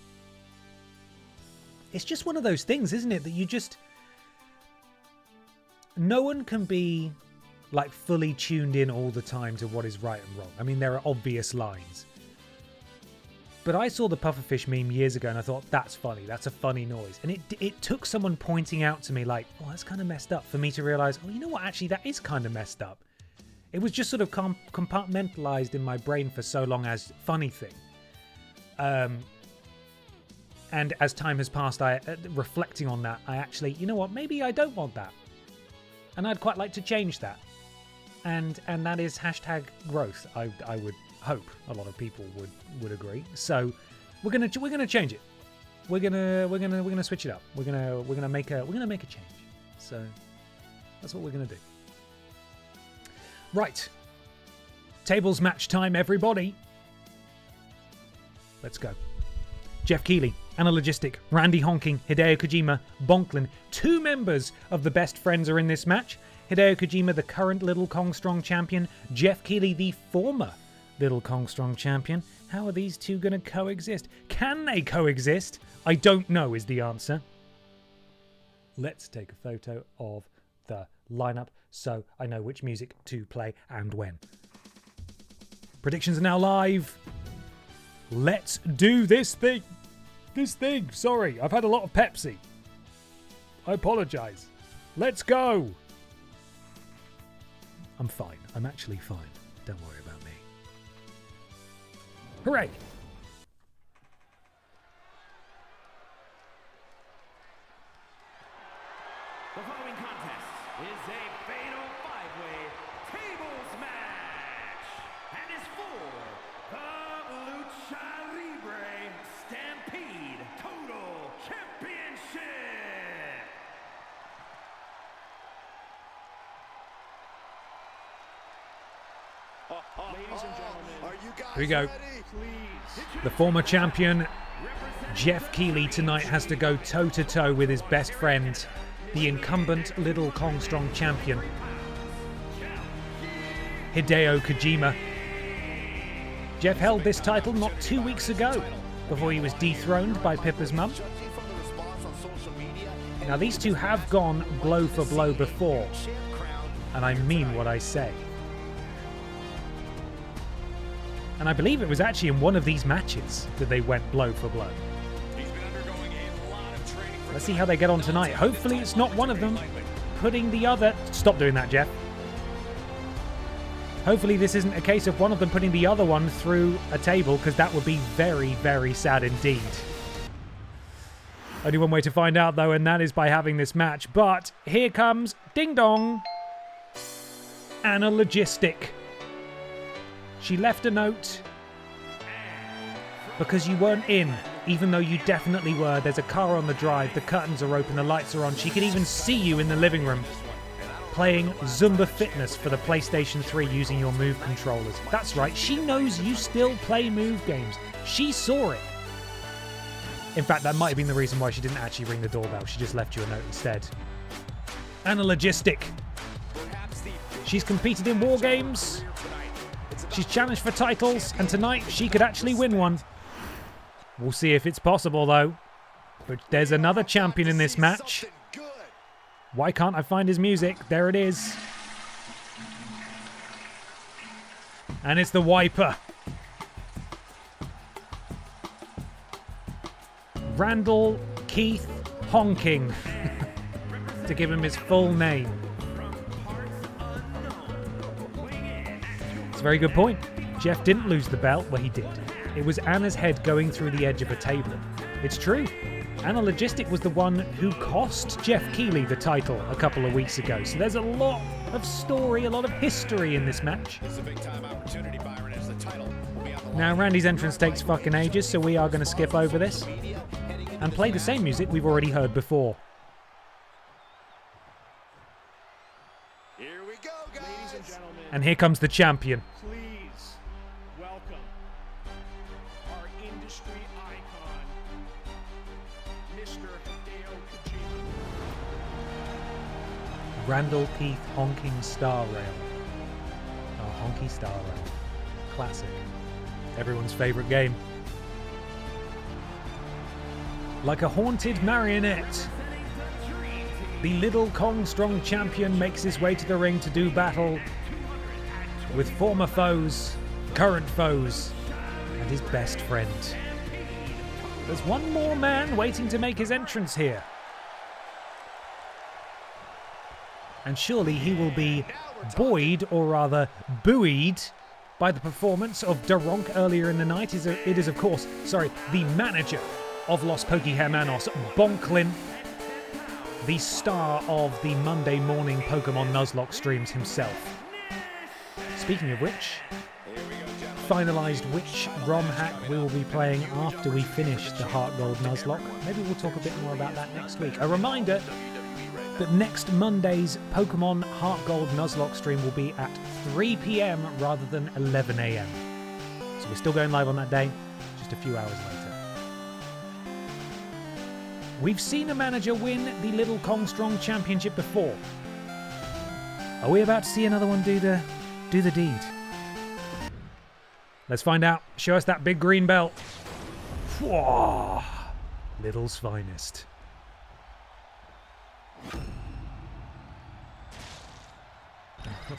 It's just one of those things, isn't it, that you just... No one can be, like, fully tuned in all the time to what is right and wrong. I mean, there are obvious lines. But I saw the Pufferfish meme years ago and I thought, that's funny, that's a funny noise. And it took someone pointing out to me, like, oh, that's kind of messed up, for me to realise, oh, you know what, actually, that is kind of messed up. It was just sort of compartmentalised in my brain for so long as funny thing. And as time has passed, reflecting on that, I actually, you know what, maybe I don't want that. And I'd quite like to change that. And that is hashtag growth. I would hope a lot of people would agree. So we're gonna change it. We're gonna switch it up. We're gonna make a change. So that's what we're gonna do. Right. Tables match time, everybody. Let's go. Jeff Keighley, Anna Logistic, Randy Honking, Hideo Kojima, Bonklin. 2 members of the Best Friends are in this match. Hideo Kojima, the current Little Kong Strong champion. Jeff Keighley, the former Little Kong Strong champion. How are these two going to coexist? Can they coexist? I don't know is the answer. Let's take a photo of the lineup so I know which music to play and when. Predictions are now live. Let's do this thing. Sorry, I've had a lot of Pepsi. I apologise. Let's go. I'm fine. I'm actually fine. Don't worry about me. Hooray! The following contest is a fatal 5-way tables match and is for the Lucha Libre Stampede Total Championship. Ladies and gentlemen, are you guys Here we go. ready? Please. The former champion, Jeff Keighley, tonight has to go toe-to-toe with his best friend, the incumbent Little Kong Strong champion. Hideo Kojima. Jeff held this title not 2 weeks ago, before he was dethroned by Pippa's mum. Now these two have gone blow for blow before, and I mean what I say. And I believe it was actually in one of these matches that they went blow for blow. Let's see how they get on tonight. Hopefully it's not one of them putting the other... Stop doing that, Jeff. Hopefully this isn't a case of one of them putting the other one through a table, because that would be very, very sad indeed. Only one way to find out, though, and that is by having this match. But here comes, ding dong, Anna Logistic. She left a note because you weren't in, even though you definitely were. There's a car on the drive, the curtains are open, the lights are on. She could even see you in the living room playing Zumba Fitness for the PlayStation 3 using your Move controllers. That's right, she knows you still play Move games. She saw it. In fact, that might have been the reason why she didn't actually ring the doorbell. She just left you a note instead. Anna Logistic. She's competed in war games. She's challenged for titles, and tonight she could actually win one. We'll see if it's possible, though. But there's another champion in this match. Why can't I find his music? There it is. And it's the Wiper. Randall Keith Honking, to give him his full name. It's a very good point. Jeff didn't lose the belt. Well, he did. It was Anna's head going through the edge of a table. It's true. Anna Logistic was the one who cost Jeff Keighley the title a couple of weeks ago. So there's a lot of story, a lot of history in this match. Now, Randy's entrance takes fucking ages, so we are going to skip over this and play the same music we've already heard before. Here we go, guys. Ladies and gentlemen. And here comes the champion. Please welcome our industry icon, Mr. Hideo Kojima. Randall Keith Honking Star Rail. Oh, Honky Star Rail. Classic. Everyone's favourite game. Like a haunted marionette, the Little Kong Strong champion makes his way to the ring to do battle with former foes, current foes, and his best friend. There's one more man waiting to make his entrance here. And surely he will be buoyed, or rather buoyed, by the performance of Daronk earlier in the night. It is, of course, the manager of Los Pokehermanos, Bonklin, the star of the Monday morning Pokemon Nuzlocke streams himself. Speaking of which, finalised which ROM hack we will be playing after we finish the Heart Gold Nuzlocke. Maybe we'll talk a bit more about that next week. A reminder that next Monday's Pokemon Heart Gold Nuzlocke stream will be at 3 PM rather than 11 AM. So we're still going live on that day, just a few hours later. We've seen a manager win the Little Kong Strong Championship before. Are we about to see another one do the deed? Let's find out. Show us that big green belt. Whoa. Little's finest.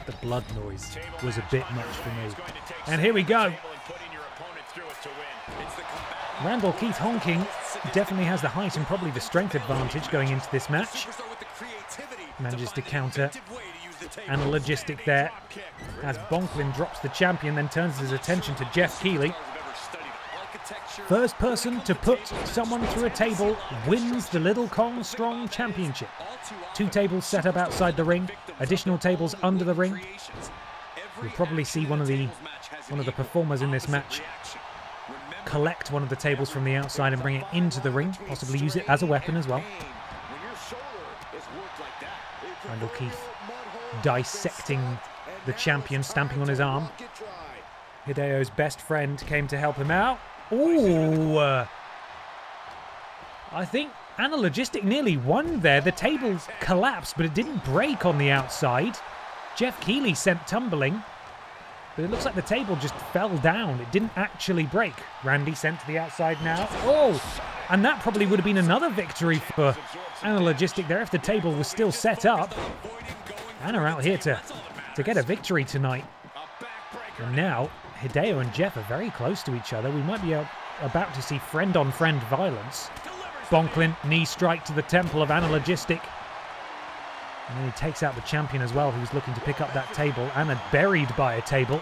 The blood noise was a bit much for me. And here we go. Randall Keith Honking definitely has the height and probably the strength advantage going into this match. Manages to counter. And a logistic there as Bonklin drops the champion, then turns his attention to Jeff Keighley. First person to put someone through a table wins the Little Kong Strong Championship. 2 tables set up outside the ring, additional tables under the ring. You'll probably see one of the performers in this match collect one of the tables from the outside and bring it into the ring, possibly use it as a weapon as well. Randall Keith dissecting the champion, stamping on his arm. Hideo's best friend came to help him out. Ooh! I think Anna Logistic nearly won there. The table collapsed, but it didn't break on the outside. Jeff Keighley sent tumbling. But it looks like the table just fell down. It didn't actually break. Randy sent to the outside now. Oh! And that probably would have been another victory for Anna Logistic there if the table was still set up. Anna out here to get a victory tonight. And now, Hideo and Jeff are very close to each other. We might be about to see friend-on-friend violence. Bonklin, knee strike to the temple of Anna Logistic. And then he takes out the champion as well, who's looking to pick up that table. Anna buried by a table.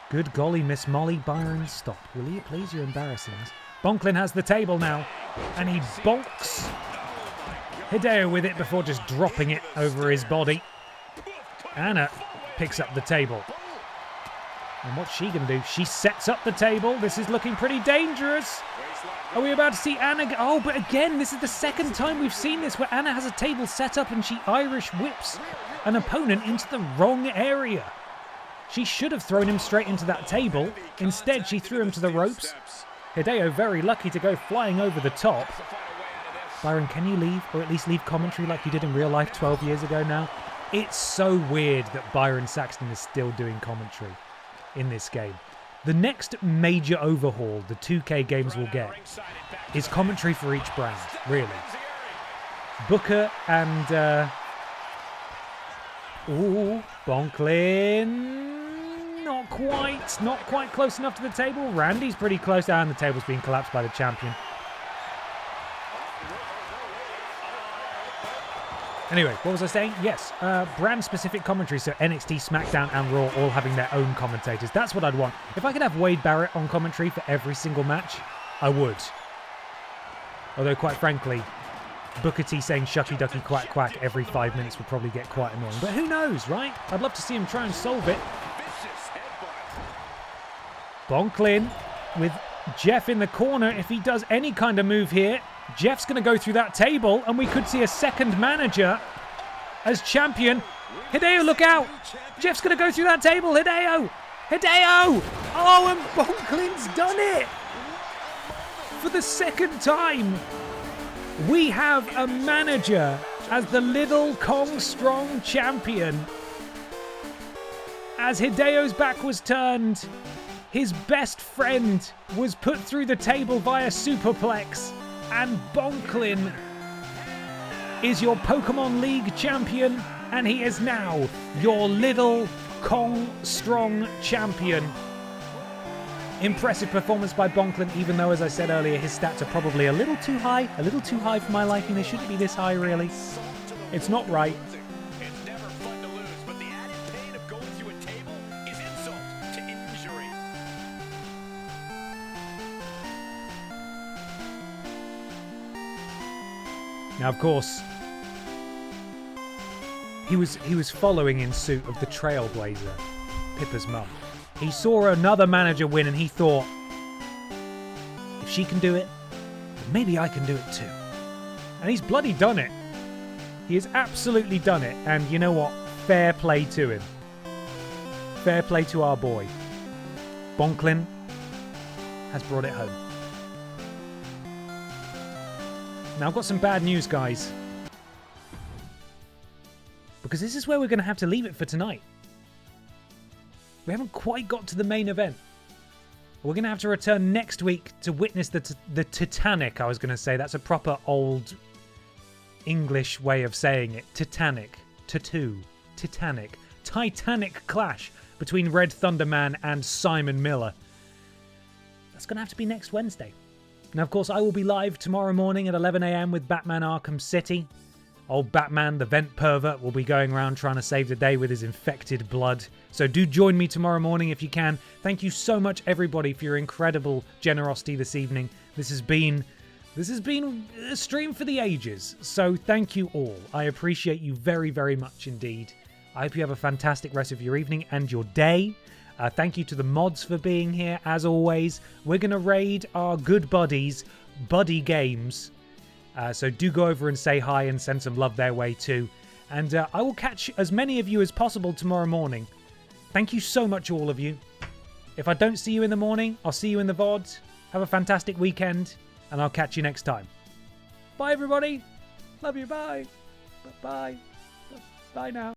Good golly, Miss Molly. Byron, stop. Will you please? You're embarrassing us. Bonklin has the table now, and he bonks Hideo with it before just dropping it over his body. Anna picks up the table. And what's she going to do? She sets up the table. This is looking pretty dangerous. Are we about to see Anna go? Oh, but again, this is the second time we've seen this where Anna has a table set up and she Irish whips an opponent into the wrong area. She should have thrown him straight into that table. Instead, she threw him to the ropes. Hideo very lucky to go flying over the top. Byron, can you leave? Or at least leave commentary like you did in real life 12 years ago now? It's so weird that Byron Saxton is still doing commentary in this game. The next major overhaul the 2K games will get is commentary for each brand, really. Booker and... Ooh, Bonklin... Not quite close enough to the table. Randy's pretty close, and the table's being collapsed by the champion. Anyway, what was I saying? Yes, brand-specific commentary, so NXT, SmackDown, and Raw all having their own commentators. That's what I'd want. If I could have Wade Barrett on commentary for every single match, I would. Although, quite frankly, Booker T saying shucky ducky quack quack every 5 minutes would probably get quite annoying. But who knows, right? I'd love to see him try and solve it. Bonklin with Jeff in the corner. If he does any kind of move here, Jeff's going to go through that table, and we could see a second manager as champion. Hideo, look out! Jeff's going to go through that table. Hideo! Hideo! Oh, and Bonklin's done it! For the second time, we have a manager as the Little Kong Strong champion. As Hideo's back was turned, his best friend was put through the table via superplex. And Bonklin is your Pokemon League champion, and he is now your Little Kong Strong champion. Impressive performance by Bonklin, even though, as I said earlier, his stats are probably a little too high for my liking. They shouldn't be this high, really. It's not right. It's never fun to lose, but the added pain of going through a table is insult to injury. Now, of course, he was following in suit of the Trailblazer, Pippa's mum. He saw another manager win and he thought, if she can do it, then maybe I can do it too. And he's bloody done it. He has absolutely done it. And you know what? Fair play to him. Fair play to our boy. Bonklin has brought it home. Now, I've got some bad news, guys. Because this is where we're going to have to leave it for tonight. We haven't quite got to the main event. We're going to have to return next week to witness the Titanic, I was going to say. That's a proper old English way of saying it. Titanic. Tattoo. Titanic. Titanic clash between Red Thunder Man and Simon Miller. That's going to have to be next Wednesday. Now, of course, I will be live tomorrow morning at 11 a.m. with Batman Arkham City. Old Batman, the vent pervert, will be going around trying to save the day with his infected blood. So do join me tomorrow morning if you can. Thank you so much, everybody, for your incredible generosity this evening. This has been a stream for the ages. So thank you all. I appreciate you very, very much indeed. I hope you have a fantastic rest of your evening and your day. Thank you to the mods for being here. As always, we're going to raid our good buddies, Buddy Games. So do go over and say hi and send some love their way too. And I will catch as many of you as possible tomorrow morning. Thank you so much, all of you. If I don't see you in the morning, I'll see you in the VOD. Have a fantastic weekend, and I'll catch you next time. Bye, everybody. Love you. Bye. Bye. Bye now.